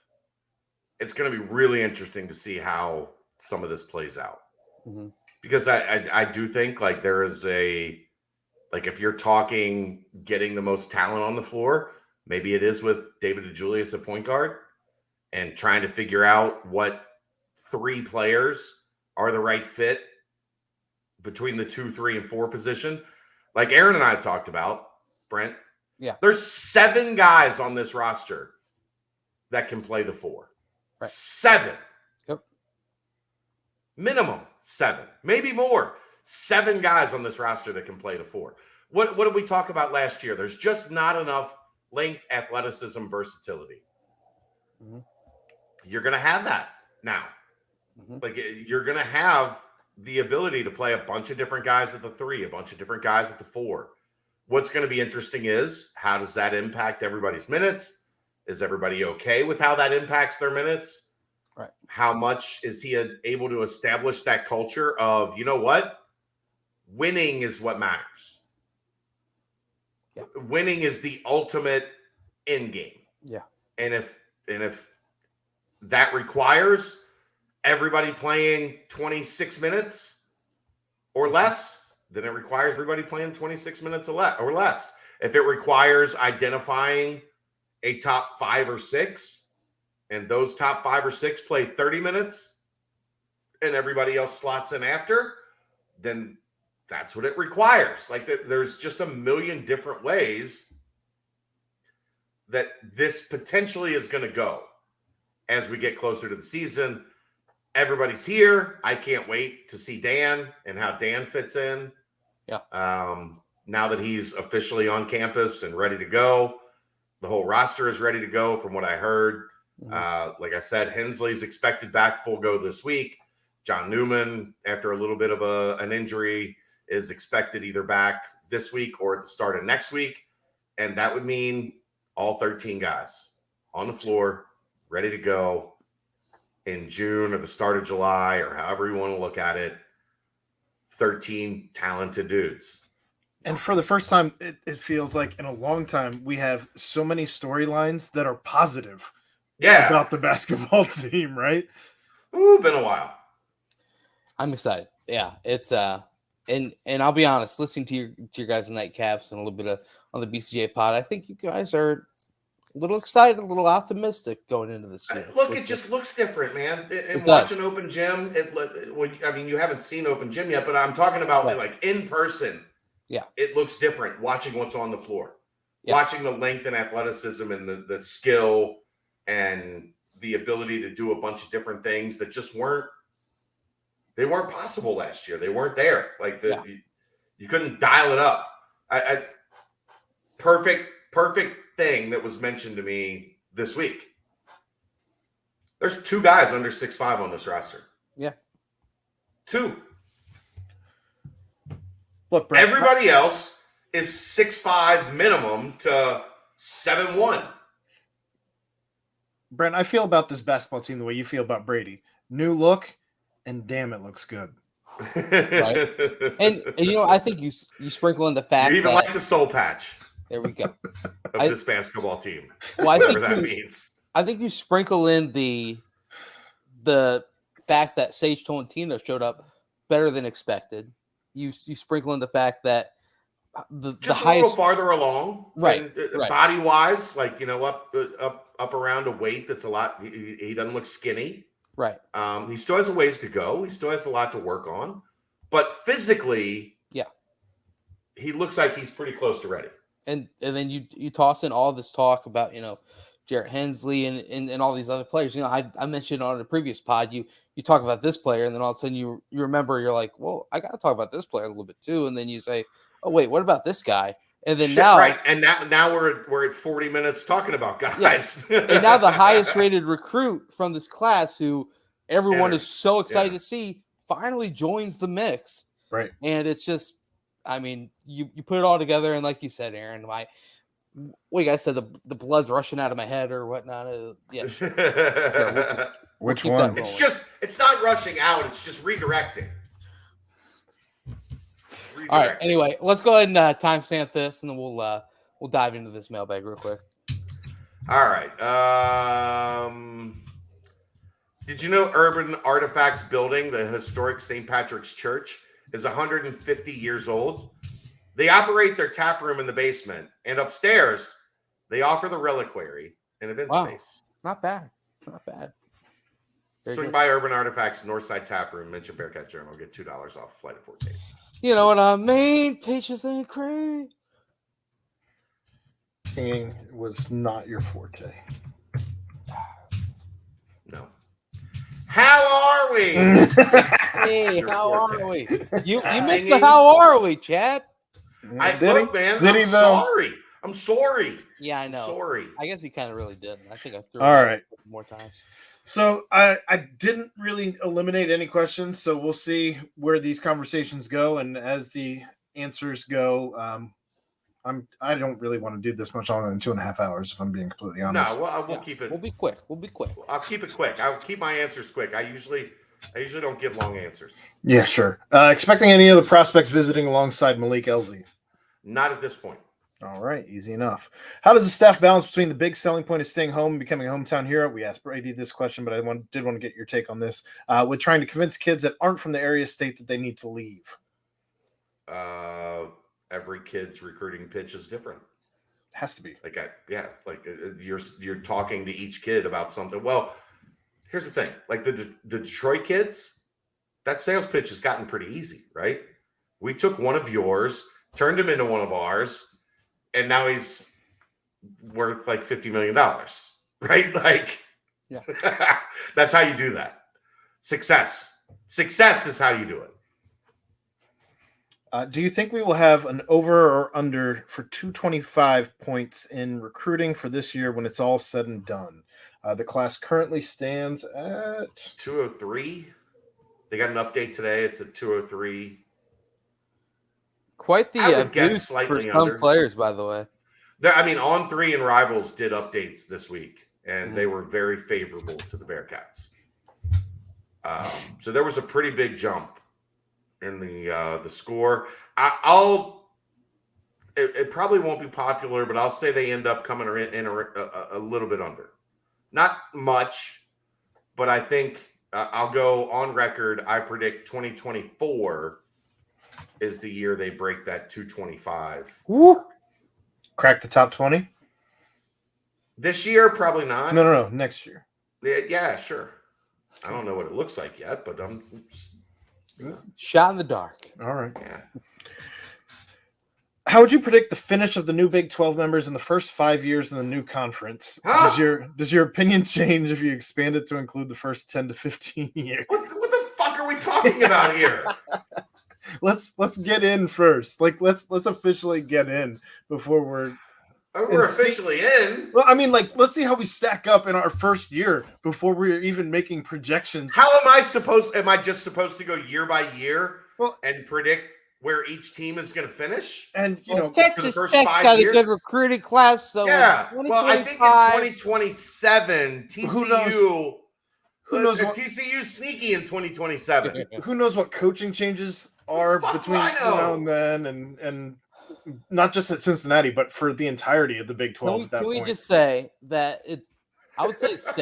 It's going to be really interesting to see how some of this plays out. Mm-hmm. Because I do think like there is if you're talking getting the most talent on the floor, maybe it is with David DeJulius at point guard and trying to figure out what three players are the right fit between the 2, 3, and 4 position. Like Aaron and I have talked about, Brent. Yeah. There's 7 guys on this roster that can play the 4. Right. 7. Yep. Minimum 7, maybe more. 7 guys on this roster that can play the 4. What did we talk about last year? There's just not enough length, athleticism, versatility. Mm-hmm. You're going to have that now. Mm-hmm. Like, you're going to have the ability to play a bunch of different guys at the 3, a bunch of different guys at the 4. What's going to be interesting is how does that impact everybody's minutes? Is everybody okay with how that impacts their minutes? Right. How much is he able to establish that culture of, you know what? Winning is what matters. Yeah. Winning is the ultimate end game. Yeah. And if that requires everybody playing 26 minutes or less, then it requires everybody playing 26 minutes or less. If it requires identifying a top 5 or 6, and those top 5 or 6 play 30 minutes, and everybody else slots in after, then that's what it requires. Like, there's just a million different ways that this potentially is going to go as we get closer to the season. Everybody's here. I can't wait to see Dan and how Dan fits in. Yeah. Now that he's officially on campus and ready to go, the whole roster is ready to go from what I heard. Like I said, Hensley's expected back full go this week. John Newman, after a little bit of an injury, is expected either back this week or at the start of next week. And that would mean all 13 guys on the floor, ready to go in June or the start of July, or however you want to look at it. 13 talented dudes. And for the first time, it feels like in a long time, we have so many storylines that are positive about the basketball team, right? Ooh, been a while. I'm excited. Yeah, it's and I'll be honest, listening to your guys' nightcaps and a little bit on the BCJ pod, I think you guys are a little excited, a little optimistic going into this year. Look, it just looks different, man. And watching Open Gym, I mean, you haven't seen Open Gym yet, but I'm talking about like in person. Yeah, it looks different watching what's on the floor, watching the length and athleticism and the skill and the ability to do a bunch of different things that just weren't possible last year. They weren't there. Like you couldn't dial it up. Perfect thing that was mentioned to me this week. There's 2 guys under 6'5" on this roster. Yeah. 2. Look, Brett, everybody else is 6'5" minimum to 7'1". Brent, I feel about this basketball team the way you feel about Brady. New look, and damn, it looks good. Right. And you know, I think you sprinkle in the fact you even that, like the soul patch. There we go. Of this basketball team. Well, whatever that means. I think you sprinkle in the fact that Sage Tolentino showed up better than expected. You sprinkle in the fact that the highest, a little farther along, right? Body wise, like, you know, up around a weight that's a lot. He doesn't look skinny, right? He still has a ways to go. He still has a lot to work on, but physically, he looks like he's pretty close to ready. And then you toss in all this talk about, you know, Jarrett Hensley and all these other players. You know, I mentioned on the previous pod, you talk about this player, and then all of a sudden you remember, you're like, well, I got to talk about this player a little bit too. And then you say, oh wait, what about this guy? And then now we're at 40 minutes talking about guys. Yes. And now the highest rated recruit from this class, who everyone is so excited to see, finally joins the mix. Right. And it's just, I mean, you put it all together, and like you said, Aaron, what you guys said, the blood's rushing out of my head or whatnot. Which one? It's not rushing out. It's just redirecting. All right. Anyway, let's go ahead and timestamp this, and then we'll dive into this mailbag real quick. All right. Did you know Urban Artifacts Building, the historic St. Patrick's Church, is 150 years old? They operate their tap room in the basement, and upstairs they offer the reliquary and event space. Not bad. Swing by Urban Artifacts Northside Tap Room, mention Bearcat Journal, get $2 off flight of 4 days. You know what I mean? Peaches and cream. Singing was not your forte. No. How are we? Hey, how are we? You missed the how are we, Chad? Look, man, I'm sorry. I'm sorry. Yeah, I know. Sorry. I guess he kind of really didn't. I think I threw it more times. So I didn't really eliminate any questions, so we'll see where these conversations go. And as the answers go, I don't really want to do this much longer than 2.5 hours, if I'm being completely honest. No, we'll keep it. We'll be quick. I'll keep it quick. I'll keep my answers quick. I usually don't give long answers. Yeah, sure. Expecting any other prospects visiting alongside Malik Elzy? Not at this point. All right, easy enough. How does the staff balance between the big selling point of staying home and becoming a hometown hero? We asked Brady this question, but I did want to get your take on this. With trying to convince kids that aren't from the area state that they need to leave. Every kid's recruiting pitch is different. Has to be. You're talking to each kid about something. Well, here's the thing. Like the Detroit kids, that sales pitch has gotten pretty easy, right? We took one of yours, turned him into one of ours, and now he's worth like $50 million, right? Like, yeah. That's how you do that. Success is how you do it. Do you think we will have an over or under for 225 points in recruiting for this year when it's all said and done? The class currently stands at 203. They got an update today. It's at 203. Quite the boost for some players, by the way. On3 and Rivals did updates this week, and they were very favorable to the Bearcats. So there was a pretty big jump in the score. It probably won't be popular, but I'll say they end up coming in a little bit under. Not much, but I think I'll go on record. I predict 2024 is the year they break that 225. Woo! Crack the top 20? This year, probably not. No. Next year. Yeah, sure. I don't know what it looks like yet, but I'm shot in the dark. All right. Yeah. How would you predict the finish of the new Big 12 members in the first 5 years in the new conference? Huh? Does your opinion change if you expand it to include the first 10 to 15 years? What the fuck are we talking about here? Let's get in first. Like let's officially get in before we're officially in. Well, I mean, like, let's see how we stack up in our first year before we're even making projections. How am I just supposed to go year by year and predict where each team is going to finish? And Texas for the first Tech's 5 got years? a good recruiting class. So yeah. Well, I think in 2027, TCU. Who knows? TCU's sneaky in 2027. Who knows what coaching changes are between now and then, and not just at Cincinnati, but for the entirety of the Big 12. Can we just say that I would say it's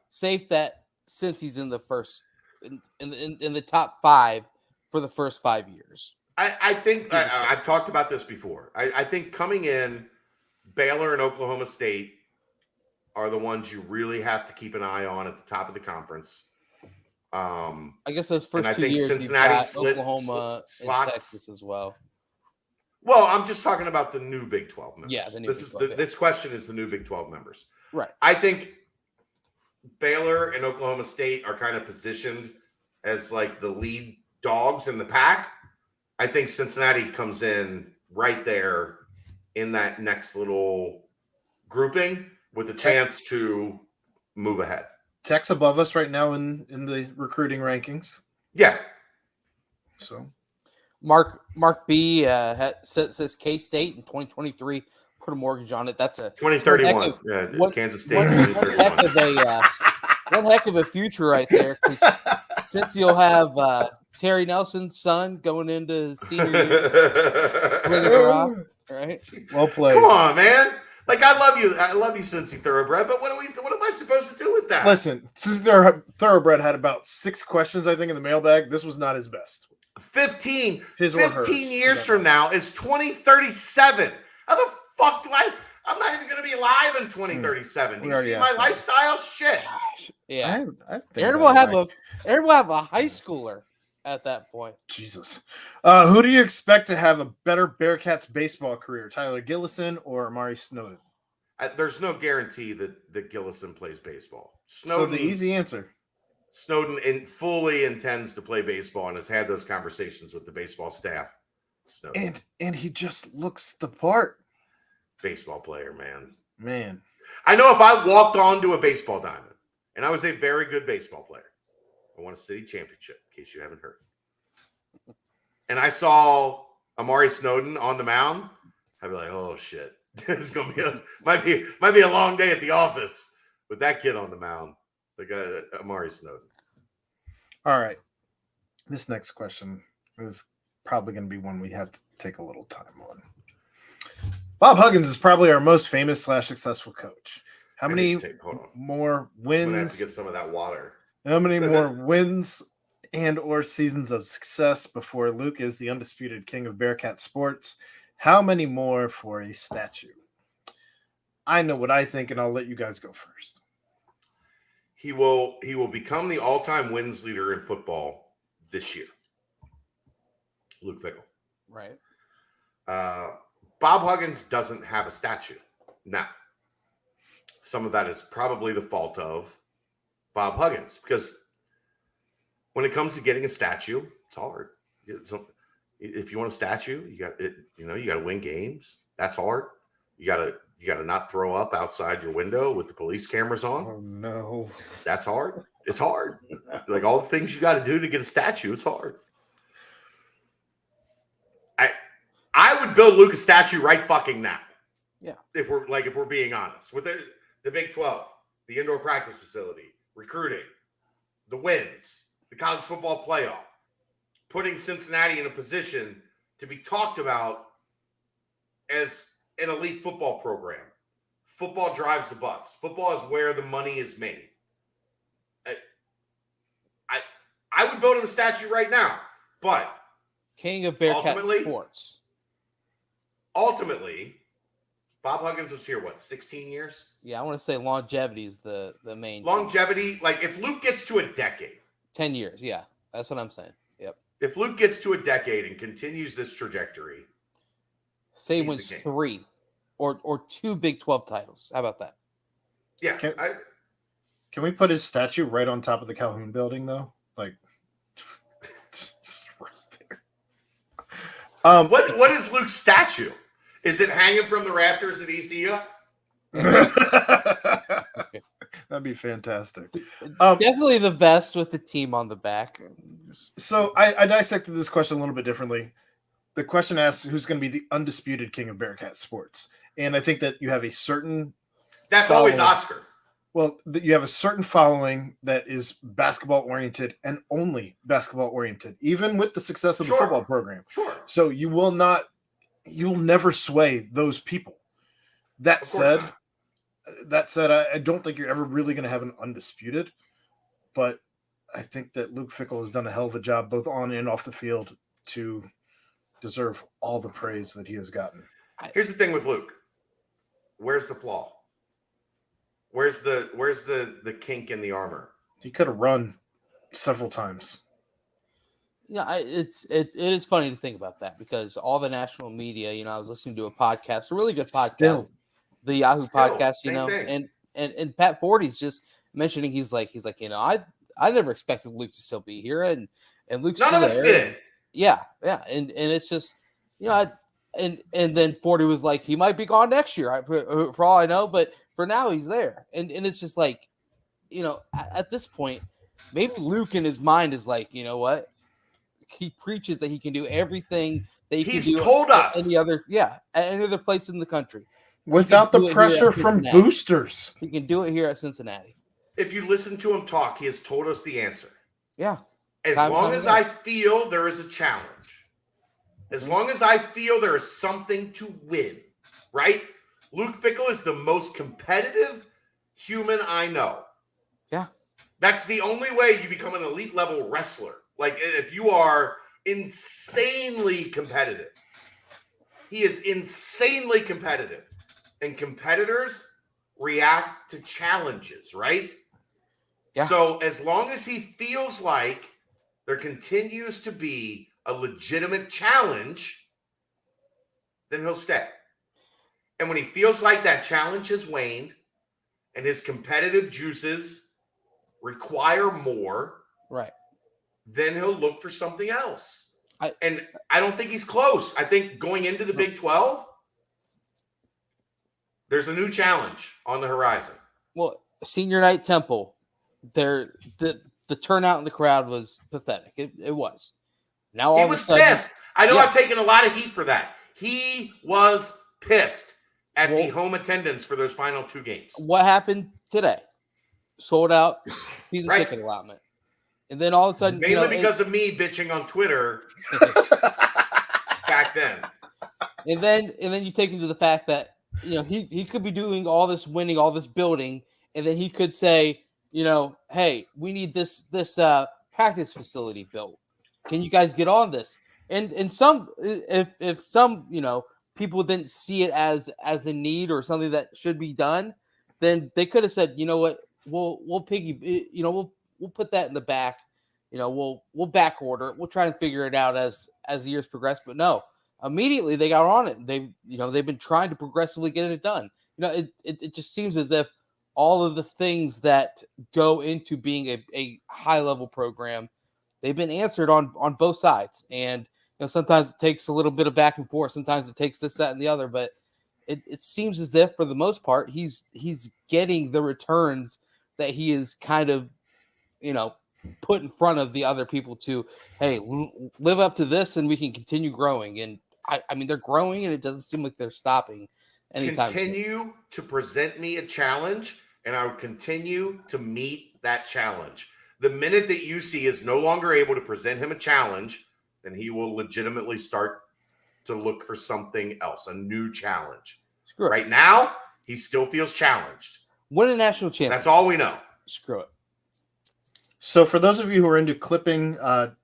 safe that since he's in the first in the top 5 for the first 5 years. I think I've talked about this before. I think coming in, Baylor and Oklahoma State are the ones you really have to keep an eye on at the top of the conference. I guess those first 2 think years, Cincinnati Oklahoma slots. and Texas as well. Well, I'm just talking about the new Big 12 members. Yeah, the new Big 12, this question is the new Big 12 members. Right. I think Baylor and Oklahoma State are kind of positioned as like the lead dogs in the pack. I think Cincinnati comes in right there in that next little grouping with a chance to move ahead. Tech's above us right now in the recruiting rankings. Yeah. So Mark B says K-State in 2023. Put a mortgage on it. That's a 2031. Kansas State. One heck of a future right there. Because since you'll have Terry Nelson's son going into senior year, right? Well played. Come on, man. Like, I love you, Cincy Thoroughbred, but what am I supposed to do with that? Listen, Cincy Thoroughbred had about 6 questions, I think, in the mailbag. This was not his best. 15 years from now is 2037. How the fuck I'm not even going to be alive in 2037. Do you see my lifestyle? Shit. Yeah. Aaron will have a high schooler at that point. Jesus. Who do you expect to have a better Bearcats baseball career, Tyler Gillison or Amari Snowden? There's no guarantee that Gillison plays baseball. So the easy answer. Snowden fully intends to play baseball and has had those conversations with the baseball staff. Snowden. And he just looks the part. Baseball player, man. I know if I walked onto a baseball diamond and I was a very good baseball player, I won a city championship, in case you haven't heard, and I saw Amari Snowden on the mound, I'd be like, oh shit, it's gonna be might be a long day at the office with that kid on the mound, like Amari Snowden. All right, this next question is probably going to be one we have to take a little time on. Bob Huggins is probably our most famous / successful coach. How many more wins? I'm gonna have to get some of that water. How many more wins and or seasons of success before Luke is the undisputed king of Bearcat sports? How many more for a statue? I know what I think, and I'll let you guys go first. He will become the all-time wins leader in football this year. Luke Fickell. Right. Bob Huggins doesn't have a statue. Now, some of that is probably the fault of Bob Huggins, because when it comes to getting a statue, it's hard. If you want a statue, you got it. You got to win games. That's hard. You got to not throw up outside your window with the police cameras on. Oh no, that's hard. It's hard. Like all the things you got to do to get a statue, it's hard. I would build Luke a statue right fucking now. Yeah. If we're being honest, with the Big 12, the indoor practice facility, recruiting, the wins, the college football playoff, putting Cincinnati in a position to be talked about as an elite football program. Football drives the bus. Football is where the money is made. I would build him a statue right now, but King of Bearcat sports. Ultimately, Bob Huggins was here, 16 years? Yeah, I want to say longevity is the main longevity. Like if Luke gets to a decade. 10 years, yeah. That's what I'm saying. Yep. If Luke gets to a decade and continues this trajectory. Say he wins 3 or 2 Big 12 titles. How about that? Yeah. Can we put his statue right on top of the Calhoun building, though? Like, just right there. What is Luke's statue? Is it hanging from the rafters at ECU? That'd be fantastic. Definitely the best with the team on the back. So I dissected this question a little bit differently. The question asks who's going to be the undisputed king of Bearcat sports. And I think that you have a certain... That's always Oscar. Well, you have a certain following that is basketball-oriented and only basketball-oriented, even with the success of the football program. Sure. So you will never sway those people. That said, I don't think you're ever really going to have an undisputed, but I think that Luke Fickell has done a hell of a job both on and off the field to deserve all the praise that he has gotten. Here's the thing with Luke. Where's the flaw? Where's the kink in the armor? He could have run several times. Yeah, it is funny to think about that because all the national media, I was listening to a podcast, a really good podcast, the Yahoo podcast, and Pat Forty's just mentioning he's like, I never expected Luke to still be here, and Luke's none of us did. Yeah, and it's just and then Forty was like, he might be gone next year for all I know, but for now he's there, and it's just like, at this point, maybe Luke in his mind is like, you know what. He preaches that he can do everything that he can do told us at any other place in the country without the pressure from boosters. He can do it here at Cincinnati. If you listen to him talk, he has told us the answer. Yeah. As long as I feel there is a challenge, as long as I feel there is something to win, right? Luke Fickell is the most competitive human I know. Yeah. That's the only way you become an elite level wrestler. Like, if you are insanely competitive, he is insanely competitive. And competitors react to challenges, right? Yeah. So as long as he feels like there continues to be a legitimate challenge, then he'll stay. And when he feels like that challenge has waned and his competitive juices require more, right, then he'll look for something else. And I don't think he's close. I think going into the Big 12, there's a new challenge on the horizon. Well, senior night Temple, the turnout in the crowd was pathetic. It was. Now all he was pissed. I know I've taken a lot of heat for that. He was pissed at the Well- home attendance for those final 2 games. What happened today? Sold out season Right. ticket allotment. And then all of a sudden, Mainly because of me bitching on Twitter back then. and then you take into the fact that he could be doing all this winning, all this building, and then he could say, hey, we need this practice facility built. Can you guys get on this? And some if some people didn't see it as a need or something that should be done, then they could have said, you know what, we'll we'll put that in the back, we'll back order it, we'll try and figure it out as the years progress. But no, immediately they got on it. They've been trying to progressively get it done. It just seems as if all of the things that go into being a high level program, they've been answered on both sides. And sometimes it takes a little bit of back and forth. Sometimes it takes this, that, and the other. But it seems as if, for the most part, he's getting the returns that he is kind of, put in front of the other people to, hey, live up to this, and we can continue growing. And I mean, they're growing, and it doesn't seem like they're stopping anytime soon. Continue to present me a challenge, and I will continue to meet that challenge. The minute that UC is no longer able to present him a challenge, then he will legitimately start to look for something else, a new challenge. Screw it. Right now, he still feels challenged. Win a national championship. That's all we know. Screw it. So for those of you who are into clipping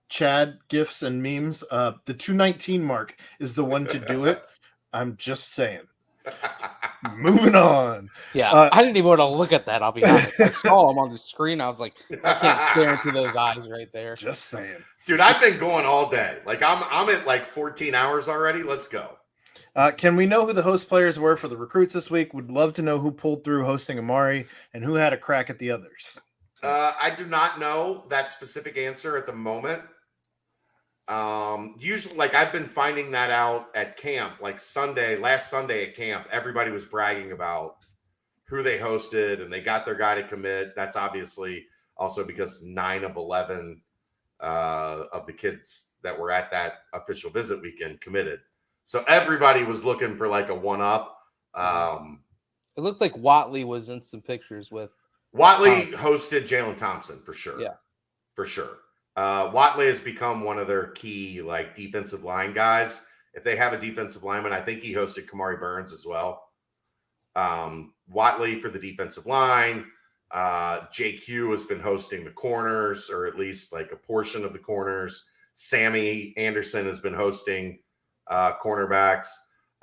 Chad GIFs and memes, the 219 mark is the one to do it. I'm just saying. Moving on. Yeah, I didn't even want to look at that, I'll be honest. I saw him on the screen. I was like, I can't stare into those eyes right there. Just saying. Dude, I've been going all day. Like I'm at like 14 hours already. Let's go. Can we know who the host players were for the recruits this week? Would love to know who pulled through hosting Amari and who had a crack at the others. I do not know that specific answer at the moment. Usually, like, I've been finding that out at camp. Like last Sunday at camp, everybody was bragging about who they hosted, and they got their guy to commit. That's obviously also because 9 of 11 of the kids that were at that official visit weekend committed. So everybody was looking for like a one-up. It looked like Watley was in some pictures with Watley hosted Jalen Thompson for sure. Yeah. For sure. Watley has become one of their key like defensive line guys. If they have a defensive lineman, I think he hosted Kamari Burns as well. Watley for the defensive line. JQ has been hosting the corners, or at least like a portion of the corners. Sammy Anderson has been hosting cornerbacks.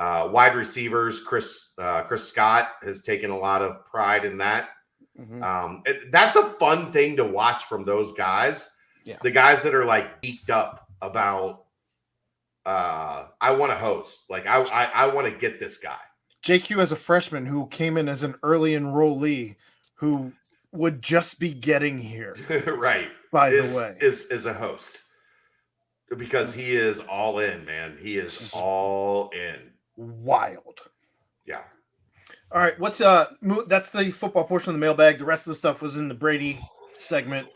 Wide receivers, Chris Scott has taken a lot of pride in that. Mm-hmm. That's a fun thing to watch from those guys. Yeah. The guys that are like geeked up about I want to host. Like I want to get this guy. JQ as a freshman who came in as an early enrollee who would just be getting here. Right. By the way. Is a host. Because he is all in, man. He is all in. Wild. Yeah. All right, what's that's the football portion of the mailbag. The rest of the stuff was in the Brady segment.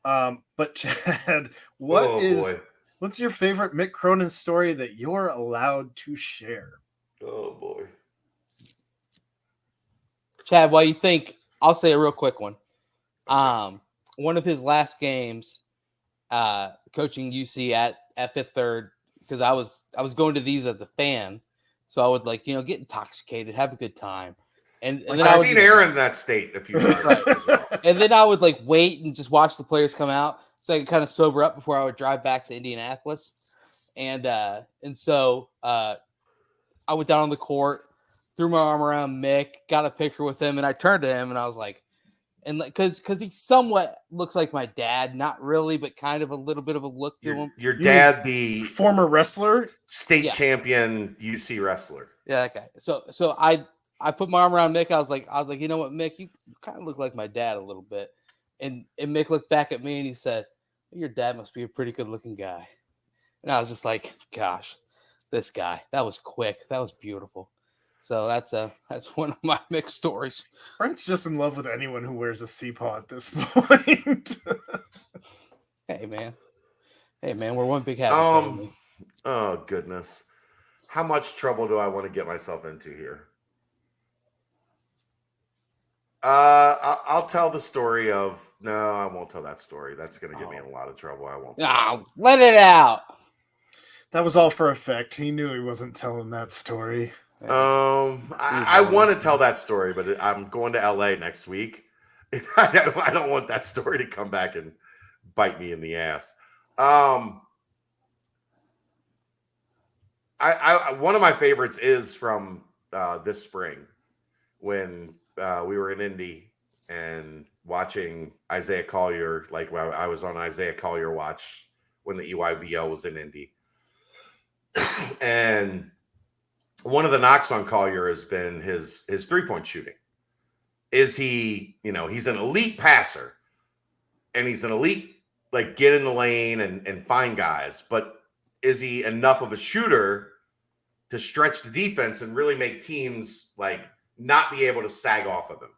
But Chad, what's your favorite Mick Cronin story that you're allowed to share? Oh boy. Chad, while you think, I'll say a real quick one. One of his last games, coaching UC at Fifth Third, because I was going to these as a fan, so I would get intoxicated, have a good time, and then I've seen Aaron that state a few times. Right. And then I would wait and just watch the players come out so I could kind of sober up before I would drive back to Indianapolis, and so I went down on the court, threw my arm around Mick, got a picture with him, and I turned to him and I was like. And because he somewhat looks like my dad, not really, but kind of a little bit of a look to him. Your dad, the former wrestler, state champion UC wrestler. Yeah, okay. So I put my arm around Mick. I was like, you know what, Mick, you kind of look like my dad a little bit. And Mick looked back at me and he said, your dad must be a pretty good looking guy. And I was just like, gosh, this guy, that was quick. That was beautiful. So that's one of my mixed stories. Frank's just in love with anyone who wears a C-paw at this point. Hey man, we're one big happy family. Oh goodness. How much trouble do I want to get myself into here? I'll tell the story of. No, I won't tell that story. That's going to get me in a lot of trouble. I won't. Let it out. That was all for effect. He knew he wasn't telling that story. I want to tell that story, but I'm going to LA next week. I don't want that story to come back and bite me in the ass. One of my favorites is from this spring when we were in Indy and watching Isaiah Collier. Like I was on Isaiah Collier watch when the EYBL was in Indy, and one of the knocks on Collier has been his 3-point shooting. Is he, he's an elite passer and he's an elite, like, get in the lane and find guys, but is he enough of a shooter to stretch the defense and really make teams like not be able to sag off of him?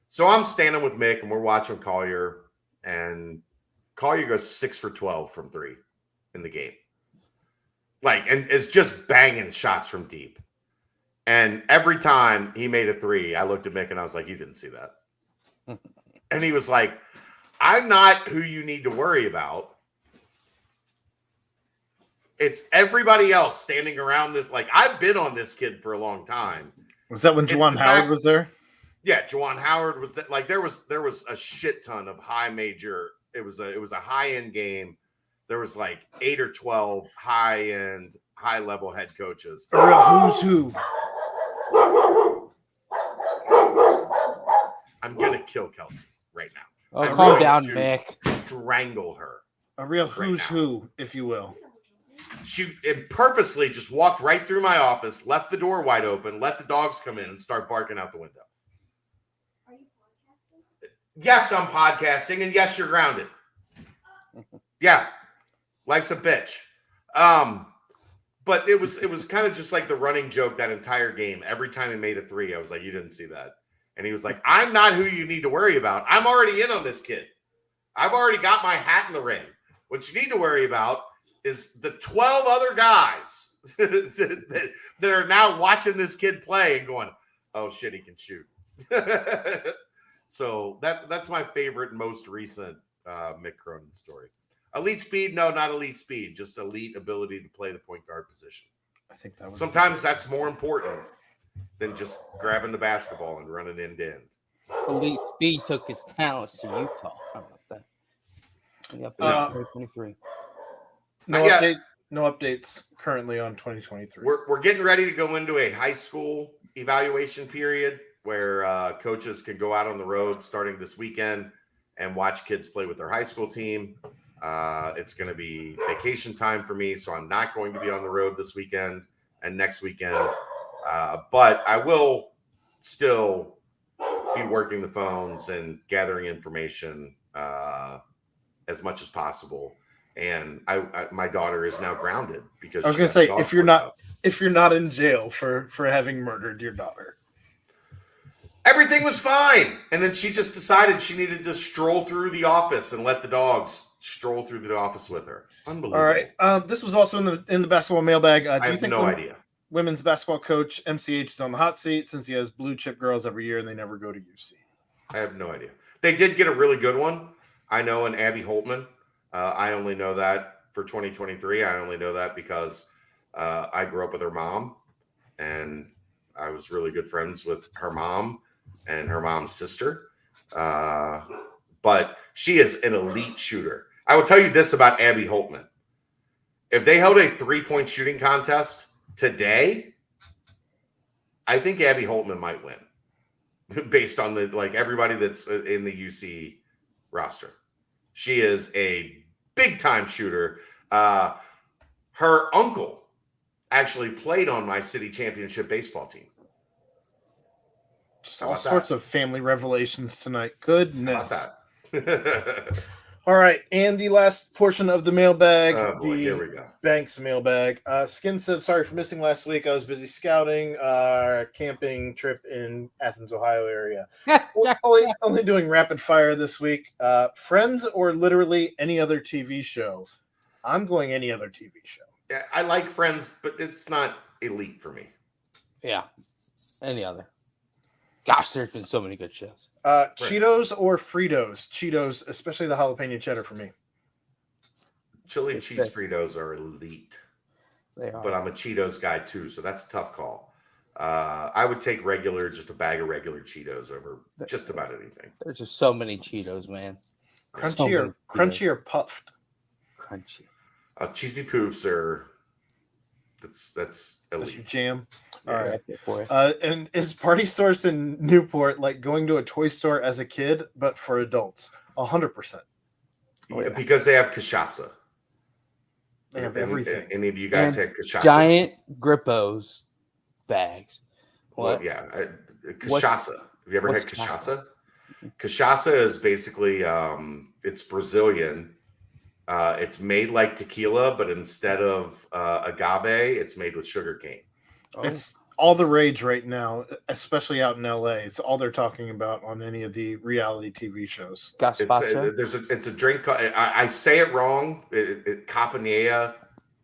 So I'm standing with Mick and we're watching Collier, and Collier goes 6 for 12 from 3 in the game. Like, and is just banging shots from deep. And every time he made a 3, I looked at Mick and I was like, you didn't see that. And he was like, I'm not who you need to worry about. It's everybody else standing around this. Like, I've been on this kid for a long time. Was that when Juwan Howard was there? Yeah, Juwan Howard was that. Like, there was a shit ton of high major. It was a high end game. There was like 8 or 12 high end, high level head coaches. A real who's who. I'm gonna kill Kelsey right now. Oh, calm down, Mick. Strangle her. A real who's who, if you will. She purposely just walked right through my office, left the door wide open, let the dogs come in and start barking out the window. Are you podcasting? Yes, I'm podcasting, and yes, you're grounded. Yeah, life's a bitch. But it was kind of just like the running joke that entire game. Every time he made a 3, I was like, you didn't see that. And he was like, I'm not who you need to worry about. I'm already in on this kid. I've already got my hat in the ring. What you need to worry about is the 12 other guys that are now watching this kid play and going, oh, shit, he can shoot. So that's my favorite, most recent Mick Cronin story. Elite speed? No, not elite speed. Just elite ability to play the point guard position. I think that was sometimes that's more important than just grabbing the basketball and running end to end. Elite speed took his talents to Utah. How about that? Yep, 2023. No updates currently on 2023. We're getting ready to go into a high school evaluation period where coaches can go out on the road starting this weekend and watch kids play with their high school team. It's going to be vacation time for me, so I'm not going to be on the road this weekend and next weekend. But I will still be working the phones and gathering information as much as possible. And my daughter is now grounded because I was going to say, if you're not in jail for having murdered your daughter. Everything was fine. And then she just decided she needed to stroll through the office and let the dogs stroll through the office with her. Unbelievable. All right. This was also in the basketball mailbag. Do I you have think no idea. Women's basketball coach MCH is on the hot seat since he has blue chip girls every year and they never go to UC? I have no idea. They did get a really good one. I know an Abby Holtman. I only know that for 2023. I only know that because I grew up with her mom and I was really good friends with her mom and her mom's sister. But she is an elite shooter. I will tell you this about Abby Holtman. If they held a 3-point shooting contest today, I think Abby Holtman might win based on everybody that's in the UC roster. She is a big time shooter. Her uncle actually played on my city championship baseball team. Just all sorts of family revelations tonight. Goodness. How about that? All right, and the last portion of the mailbag, here we go. Banks mailbag. Skin said, sorry for missing last week. I was busy scouting camping trip in Athens, Ohio area. only doing rapid fire this week. Friends or literally any other TV show? I'm going any other TV show. Yeah, I like Friends, but it's not elite for me. Yeah. Any other? Gosh, there's been so many good shows. Cheetos or Fritos? Cheetos, especially the jalapeno cheddar for me. Chili Good cheese pick. Fritos are elite, They are. but I'm a Cheetos guy too, so that's a tough call. I would take just a bag of regular Cheetos over just about anything. There's just so many Cheetos, man. There's so Crunchy many or crunchy or puffed? Crunchy. Cheesy poofs are that's That's elite. your jam. Yeah. All right. Right there for you. And is Party Source in Newport like going to a toy store as a kid, but for adults? 100%. Oh, yeah. Because they have cachaça. They have everything. Any of you guys And had cachaça? Giant Grippos bags. Well, What? yeah, What's- cachaça. Have you ever had what's cachaça? Cachaça is basically it's Brazilian. It's made like tequila, but instead of agave, it's made with sugar cane. Oh, It's all the rage right now, especially out in LA. It's all they're talking about on any of the reality TV shows. gazpacho. It's a drink. I say it wrong. Capanea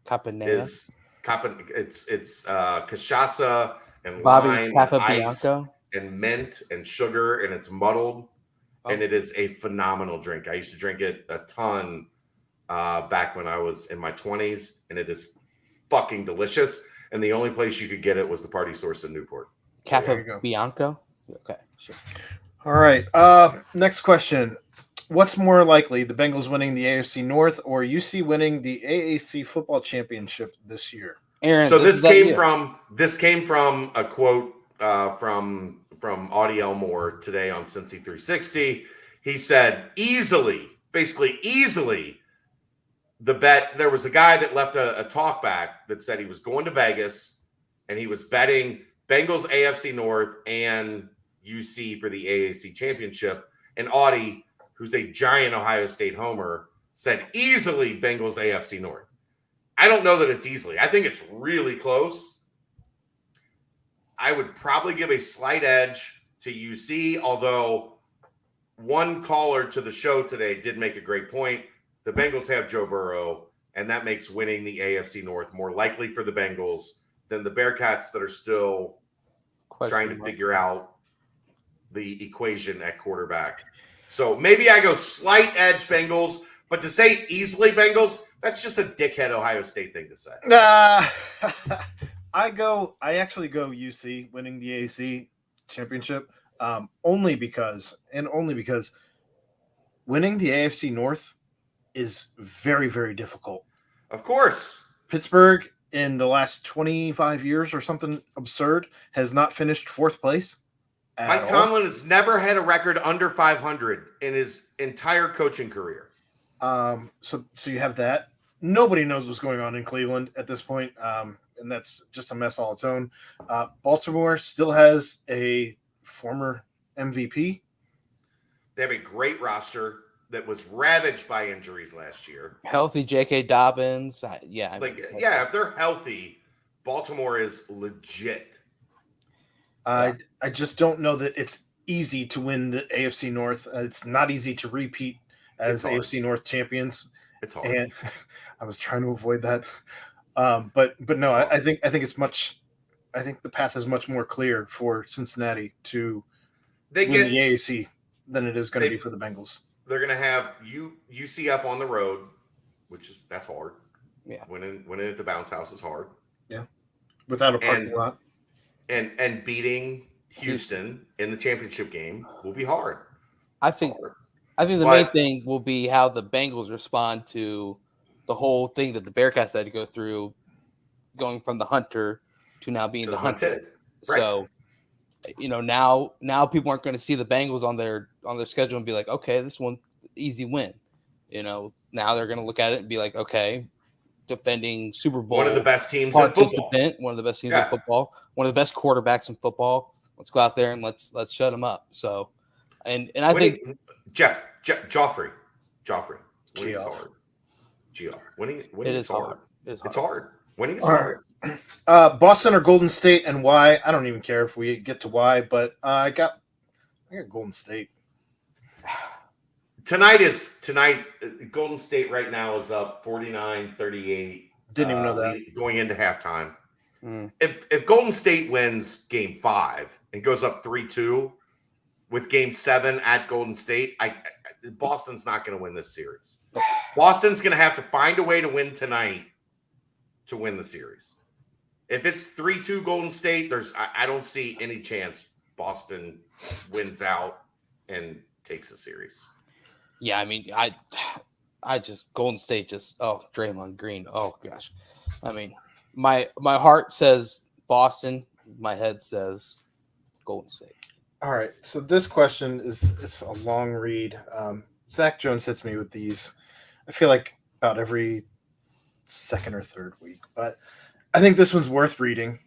Capanea. is it's cachaça and Bobby's lime and ice Capabianco. and mint and sugar, and it's muddled, and it is a phenomenal drink. I used to drink it a ton back when I was in my 20s, and it is fucking delicious. And the only place you could get it was the Party Source in Newport. There you go. Capabianco. Okay, sure. All right. Next question. What's more likely, the Bengals winning the AFC North or UC winning the AAC football championship this year? Aaron, So this came you. from a quote from Audie Elmore today on Cincy 360. He said easily, the bet. There was a guy that left a talk back that said he was going to Vegas and he was betting Bengals AFC North and UC for the AAC championship. And Audie, who's a giant Ohio State homer, said easily Bengals AFC North. I don't know that it's easily. I think it's really close. I would probably give a slight edge to UC, although one caller to the show today did make a great point. The Bengals have Joe Burrow, and that makes winning the AFC North more likely for the Bengals than the Bearcats that are still trying to figure out the equation at quarterback. So maybe I go slight edge Bengals, but to say easily Bengals, that's just a dickhead Ohio State thing to say. I actually go UC winning the AAC championship, only because winning the AFC North is very, very difficult. Of course. Pittsburgh in the last 25 years or something absurd has not finished fourth place. Mike Tomlin has never had a record under 500 in his entire coaching career. So you have that. Nobody knows what's going on in Cleveland at this point, and that's just a mess all its own. Baltimore still has a former MVP. They have a great roster that was ravaged by injuries last year. Healthy J.K. Dobbins. If they're healthy, Baltimore is legit. I just don't know that it's easy to win the AFC North. It's not easy to repeat as AFC North champions. It's hard. And I was trying to avoid that. But no, I think it's much. I think the path is much more clear for Cincinnati to win the AAC than it is going to be for the Bengals. They're going to have UCF on the road, that's hard. Yeah, winning at the bounce house is hard. Yeah, without a parking lot. And beating Houston in the championship game will be hard. I think the main thing will be how the Bengals respond to the whole thing that the Bearcats had to go through, going from the hunter to now being the hunted. Right. So, now people aren't going to see the Bengals on their schedule and be like, okay, this one easy win. Now they're going to look at it and be like, okay, defending Super Bowl, one of the best teams in football, one of the best teams in football, one of the best quarterbacks in football. Let's go out there and let's shut them up. So, and I think Joffrey, winning is hard. Winning is hard. It's hard. Winning is hard. Boston or Golden State, and why? I don't even care if we get to why, but I got Golden State. Tonight, Golden State right now is up 49-38. Didn't even know that. Going into halftime. If Golden State wins Game 5 and goes up 3-2 with Game 7 at Golden State, Boston's not going to win this series. Boston's going to have to find a way to win tonight to win the series. If it's 3-2 Golden State, I don't see any chance Boston wins out and takes a series. Yeah, I mean, I just Golden State Draymond Green. Oh gosh, I mean, my heart says Boston, my head says Golden State. All right, so this question is a long read. Zach Jones hits me with these. I feel like about every second or third week, but I think this one's worth reading,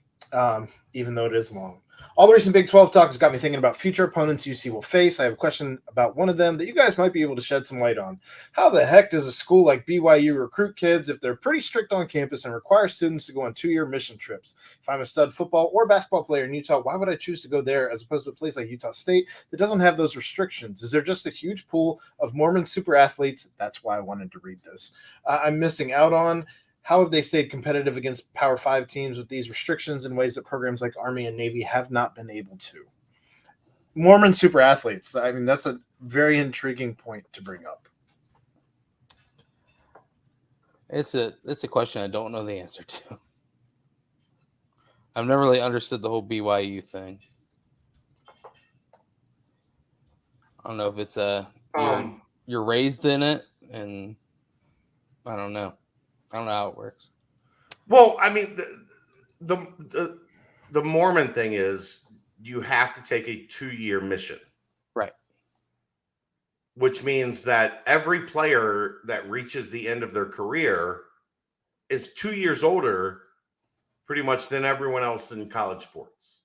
even though it is long. All the recent Big 12 talk has got me thinking about future opponents UC will face. I have a question about one of them that you guys might be able to shed some light on. How the heck does a school like BYU recruit kids if they're pretty strict on campus and require students to go on 2-year mission trips? If I'm a stud football or basketball player in Utah, why would I choose to go there as opposed to a place like Utah State that doesn't have those restrictions? Is there just a huge pool of Mormon super athletes? That's why I wanted to read this. I'm missing out on. How have they stayed competitive against Power 5 teams with these restrictions in ways that programs like Army and Navy have not been able to? Mormon super athletes. I mean, that's a very intriguing point to bring up. It's a question I don't know the answer to. I've never really understood the whole BYU thing. I don't know if it's you're raised in it, and I don't know. I don't know how it works. Well, I mean, the Mormon thing is you have to take a 2-year mission. Right. Which means that every player that reaches the end of their career is 2 years older pretty much than everyone else in college sports.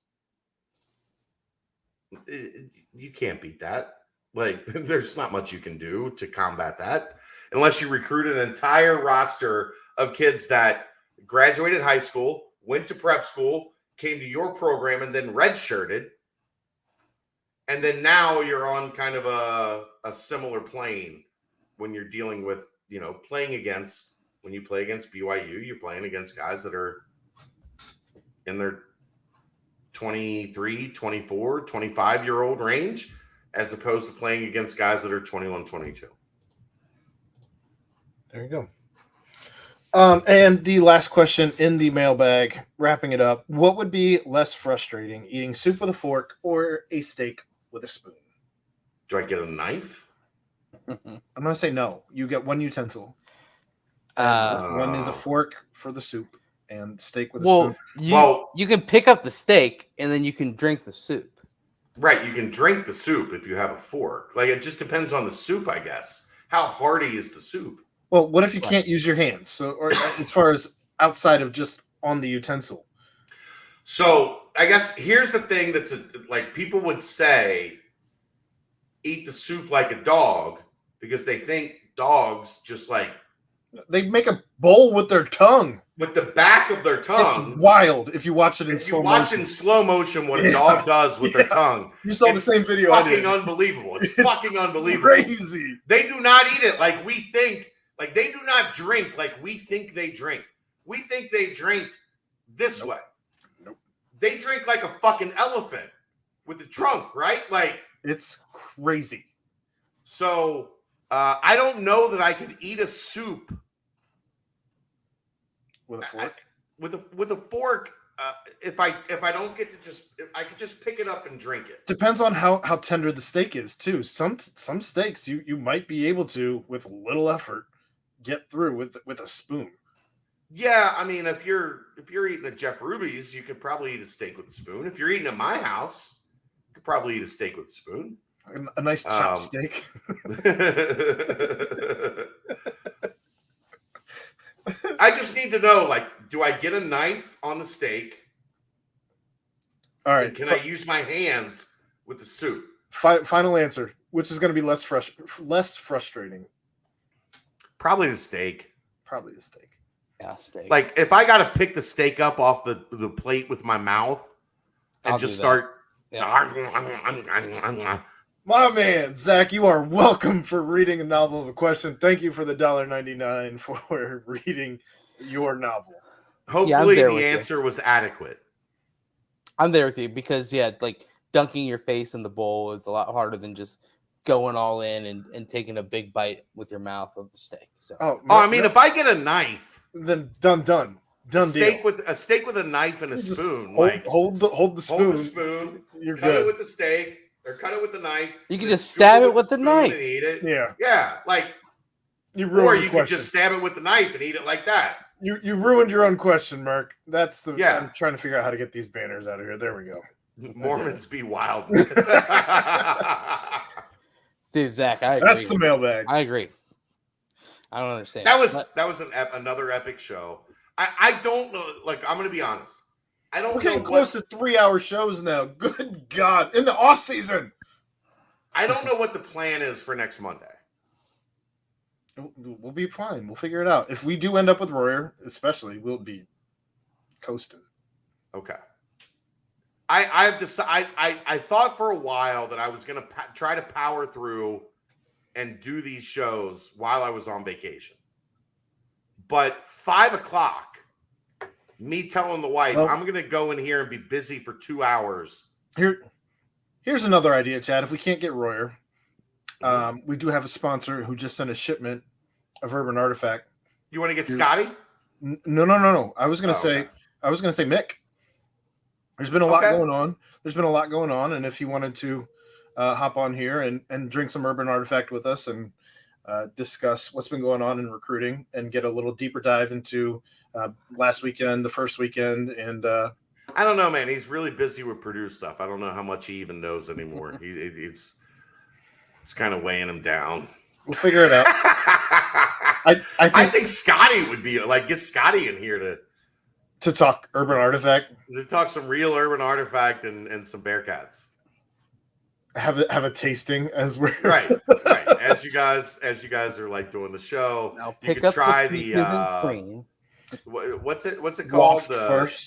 You can't beat that. Like, there's not much you can do to combat that unless you recruit an entire roster of kids that graduated high school, went to prep school, came to your program, and then redshirted. And then now you're on kind of a similar plane when you're dealing with, playing against, when you play against BYU, you're playing against guys that are in their 23, 24, 25-year-old range, as opposed to playing against guys that are 21, 22. There you go. And the last question in the mailbag, wrapping it up, what would be less frustrating, eating soup with a fork or a steak with a spoon? Do I get a knife? I'm going to say no. You get one utensil. One is a fork for the soup and steak with a spoon. You can pick up the steak and then you can drink the soup. Right. You can drink the soup if you have a fork. Like, it just depends on the soup, I guess. How hearty is the soup? Well, what if you can't use your hands? So, or as far as outside of just on the utensil. So I guess here's the thing that's like people would say, eat the soup like a dog because they think dogs just like. They make a bowl with their tongue. With the back of their tongue. It's wild if you watch it in slow motion. If you watch in slow motion what a dog does with their tongue. You saw the same video I did. Fucking unbelievable. It's fucking unbelievable. Crazy. They do not eat it like we think. Like, they do not drink like we think they drink. We think they drink this way. Nope. They drink like a fucking elephant with the trunk, right? Like, it's crazy. So, I don't know that I could eat a soup with a fork. With a fork, if I don't get to I could just pick it up and drink it. Depends on how tender the steak is too. Some steaks you might be able to, with little effort, get through with a spoon. Yeah, I mean, if you're eating at Jeff Ruby's, you could probably eat a steak with a spoon. If you're eating at my house, you could probably eat a steak with a spoon. A nice chopped steak. I just need to know, like, do I get a knife on the steak? All right. And can I use my hands with the soup? Final answer. Which is going to be less frustrating? Probably the steak. Probably the steak. Yeah, steak. Like, if I got to pick the steak up off the plate with my mouth and just start. Yeah. My man, Zach, you are welcome for reading a novel of a question. Thank you for the $1.99 for reading your novel. Hopefully there the with you. answer was adequate. I'm there with you because like dunking your face in the bowl is a lot harder than just going all in and taking a big bite with your mouth of the steak. So I mean, if I get a knife, then done deal. Steak with a knife and a You just spoon, hold the spoon. Hold the spoon. You're cut good. it with the steak or cut it with the knife. you can and just scoop stab it with the spoon knife. and eat it. Yeah. Like, You or ruined you the could just stab it with the knife and eat it like that. You ruined your own question, Merc. That's the. Yeah. I'm trying to figure out how to get these banners out of here. There we go. Mormons be wild. Dude, Zach, I agree. That's the mailbag. I agree. I don't understand. That was another epic show. I don't know. Like, I'm going to be honest. I don't We're know. getting close to 3-hour shows now. Good God. In the off season. I don't know what the plan is for next Monday. We'll be fine. We'll figure it out. If we do end up with Royer, especially, we'll be coasting. Okay. I thought for a while that I was going to try to power through and do these shows while I was on vacation. But 5 o'clock, me telling the wife, I'm going to go in here and be busy for 2 hours. Here's another idea, Chad. If we can't get Royer, we do have a sponsor who just sent a shipment of Urban Artifact. You want to get Scotty? No. I was going to say Mick. There's been a lot going on. And if he wanted to hop on here and drink some Urban Artifact with us and discuss what's been going on in recruiting and get a little deeper dive into last weekend, the first weekend, and I don't know, man. He's really busy with Purdue stuff. I don't know how much he even knows anymore. It's kind of weighing him down. We'll figure it out. I think Scotty would be like, get Scotty in here to talk Urban Artifact. To talk some real Urban Artifact and some Bearcats. Have a tasting as we're right. As you guys are like doing the show, you could try the what's it called?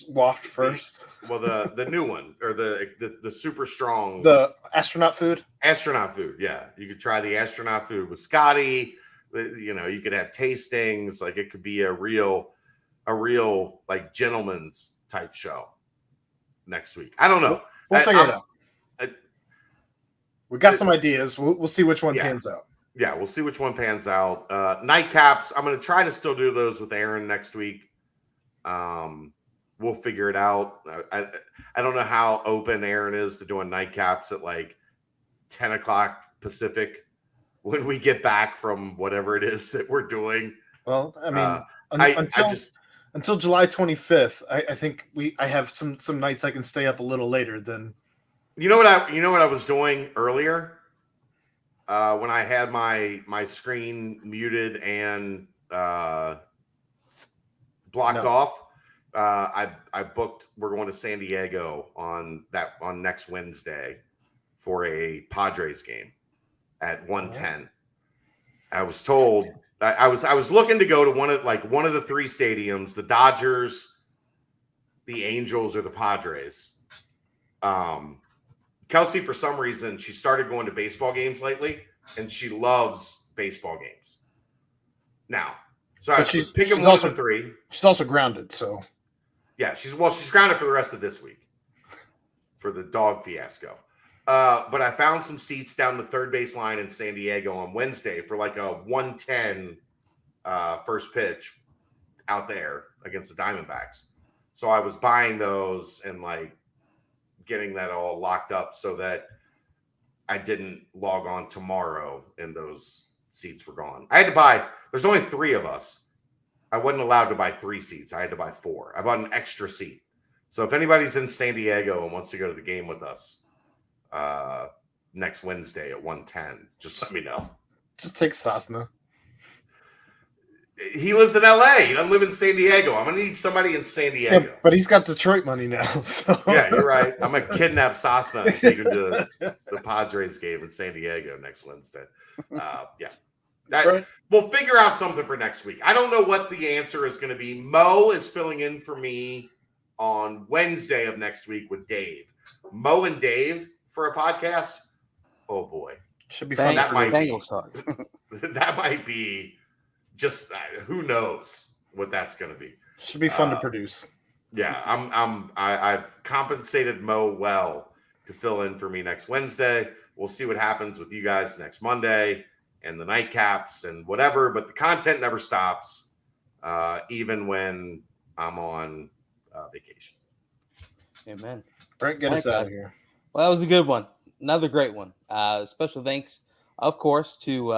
Waft first. Well, the new one or the super strong. The astronaut food. Astronaut food, yeah. You could try the astronaut food with Scotty. You could have tastings. Like it could be a real like gentleman's type show next week. I don't know. We'll figure it out. We got some ideas. We'll see which one pans out. Yeah, we'll see which one pans out. Nightcaps. I'm going to try to still do those with Aaron next week. We'll figure it out. I don't know how open Aaron is to doing nightcaps at like 10 o'clock Pacific when we get back from whatever it is that we're doing. Well, I mean, until July 25th, I think I have some nights I can stay up a little later than. You know what I was doing earlier when I had my screen muted and blocked off. I booked. We're going to San Diego on next Wednesday for a Padres game at 1:10. I was told I was looking to go to one of the three stadiums: the Dodgers, the Angels, or the Padres. Kelsey, for some reason, she started going to baseball games lately, and she loves baseball games. Now, so I was picking one of the three. She's also grounded, so yeah, she's grounded for the rest of this week for the dog fiasco. But I found some seats down the third base line in San Diego on Wednesday for like a 1:10 first pitch out there against the Diamondbacks. So I was buying those and like getting that all locked up so that I didn't log on tomorrow and those seats were gone. I had to buy, there's only 3 of us. I wasn't allowed to buy 3 seats. I had to buy 4. I bought an extra seat. So if anybody's in San Diego and wants to go to the game with us next Wednesday at 1:10, just let me know. Just take Sasna. He lives in LA. He doesn't live in San Diego. I'm going to need somebody in San Diego. Yeah, but he's got Detroit money now. So. Yeah, you're right. I'm going to kidnap Sasna and take him to the Padres game in San Diego next Wednesday. Right. We'll figure out something for next week. I don't know what the answer is going to be. Mo is filling in for me on Wednesday of next week with Dave. Mo and Dave for a podcast. Oh, boy. Should be fun. That might be. Bengals talk. That might be just who knows what that's going to be. Should be fun to produce. Yeah, I've compensated Mo well to fill in for me next Wednesday. We'll see what happens with you guys next Monday and the nightcaps and whatever, but the content never stops, even when I'm on vacation. Amen. Brent, get us out of here. Well, that was a good one. Another great one. Special thanks, of course, to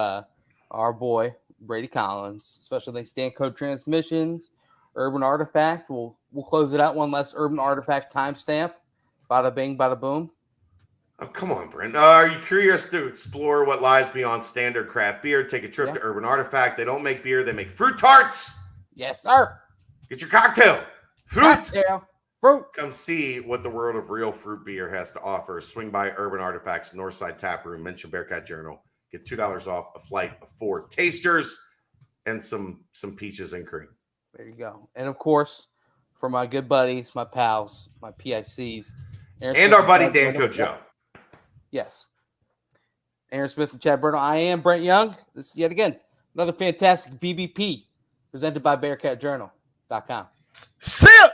our boy, Brady Collins. Special thanks, Danco Transmissions, Urban Artifact. We'll close it out. One last Urban Artifact timestamp. Bada bing, bada boom. Oh, come on, Brent. Are you curious to explore what lies beyond standard craft beer? Take a trip to Urban Artifact. They don't make beer. They make fruit tarts. Yes, sir. Get your cocktail. Fruit. Cocktail. Fruit. Come see what the world of real fruit beer has to offer. Swing by Urban Artifacts Northside Tap Room. Mention Bearcat Journal. Get $2 off a flight of 4 tasters and some peaches and cream. There you go. And of course, for my good buddies, my pals, my PICs, and our buddy Danco Joe. Yes. Aaron Smith and Chad Burnell. I am Brent Young. This is yet again another fantastic BBP presented by BearcatJournal.com. See ya!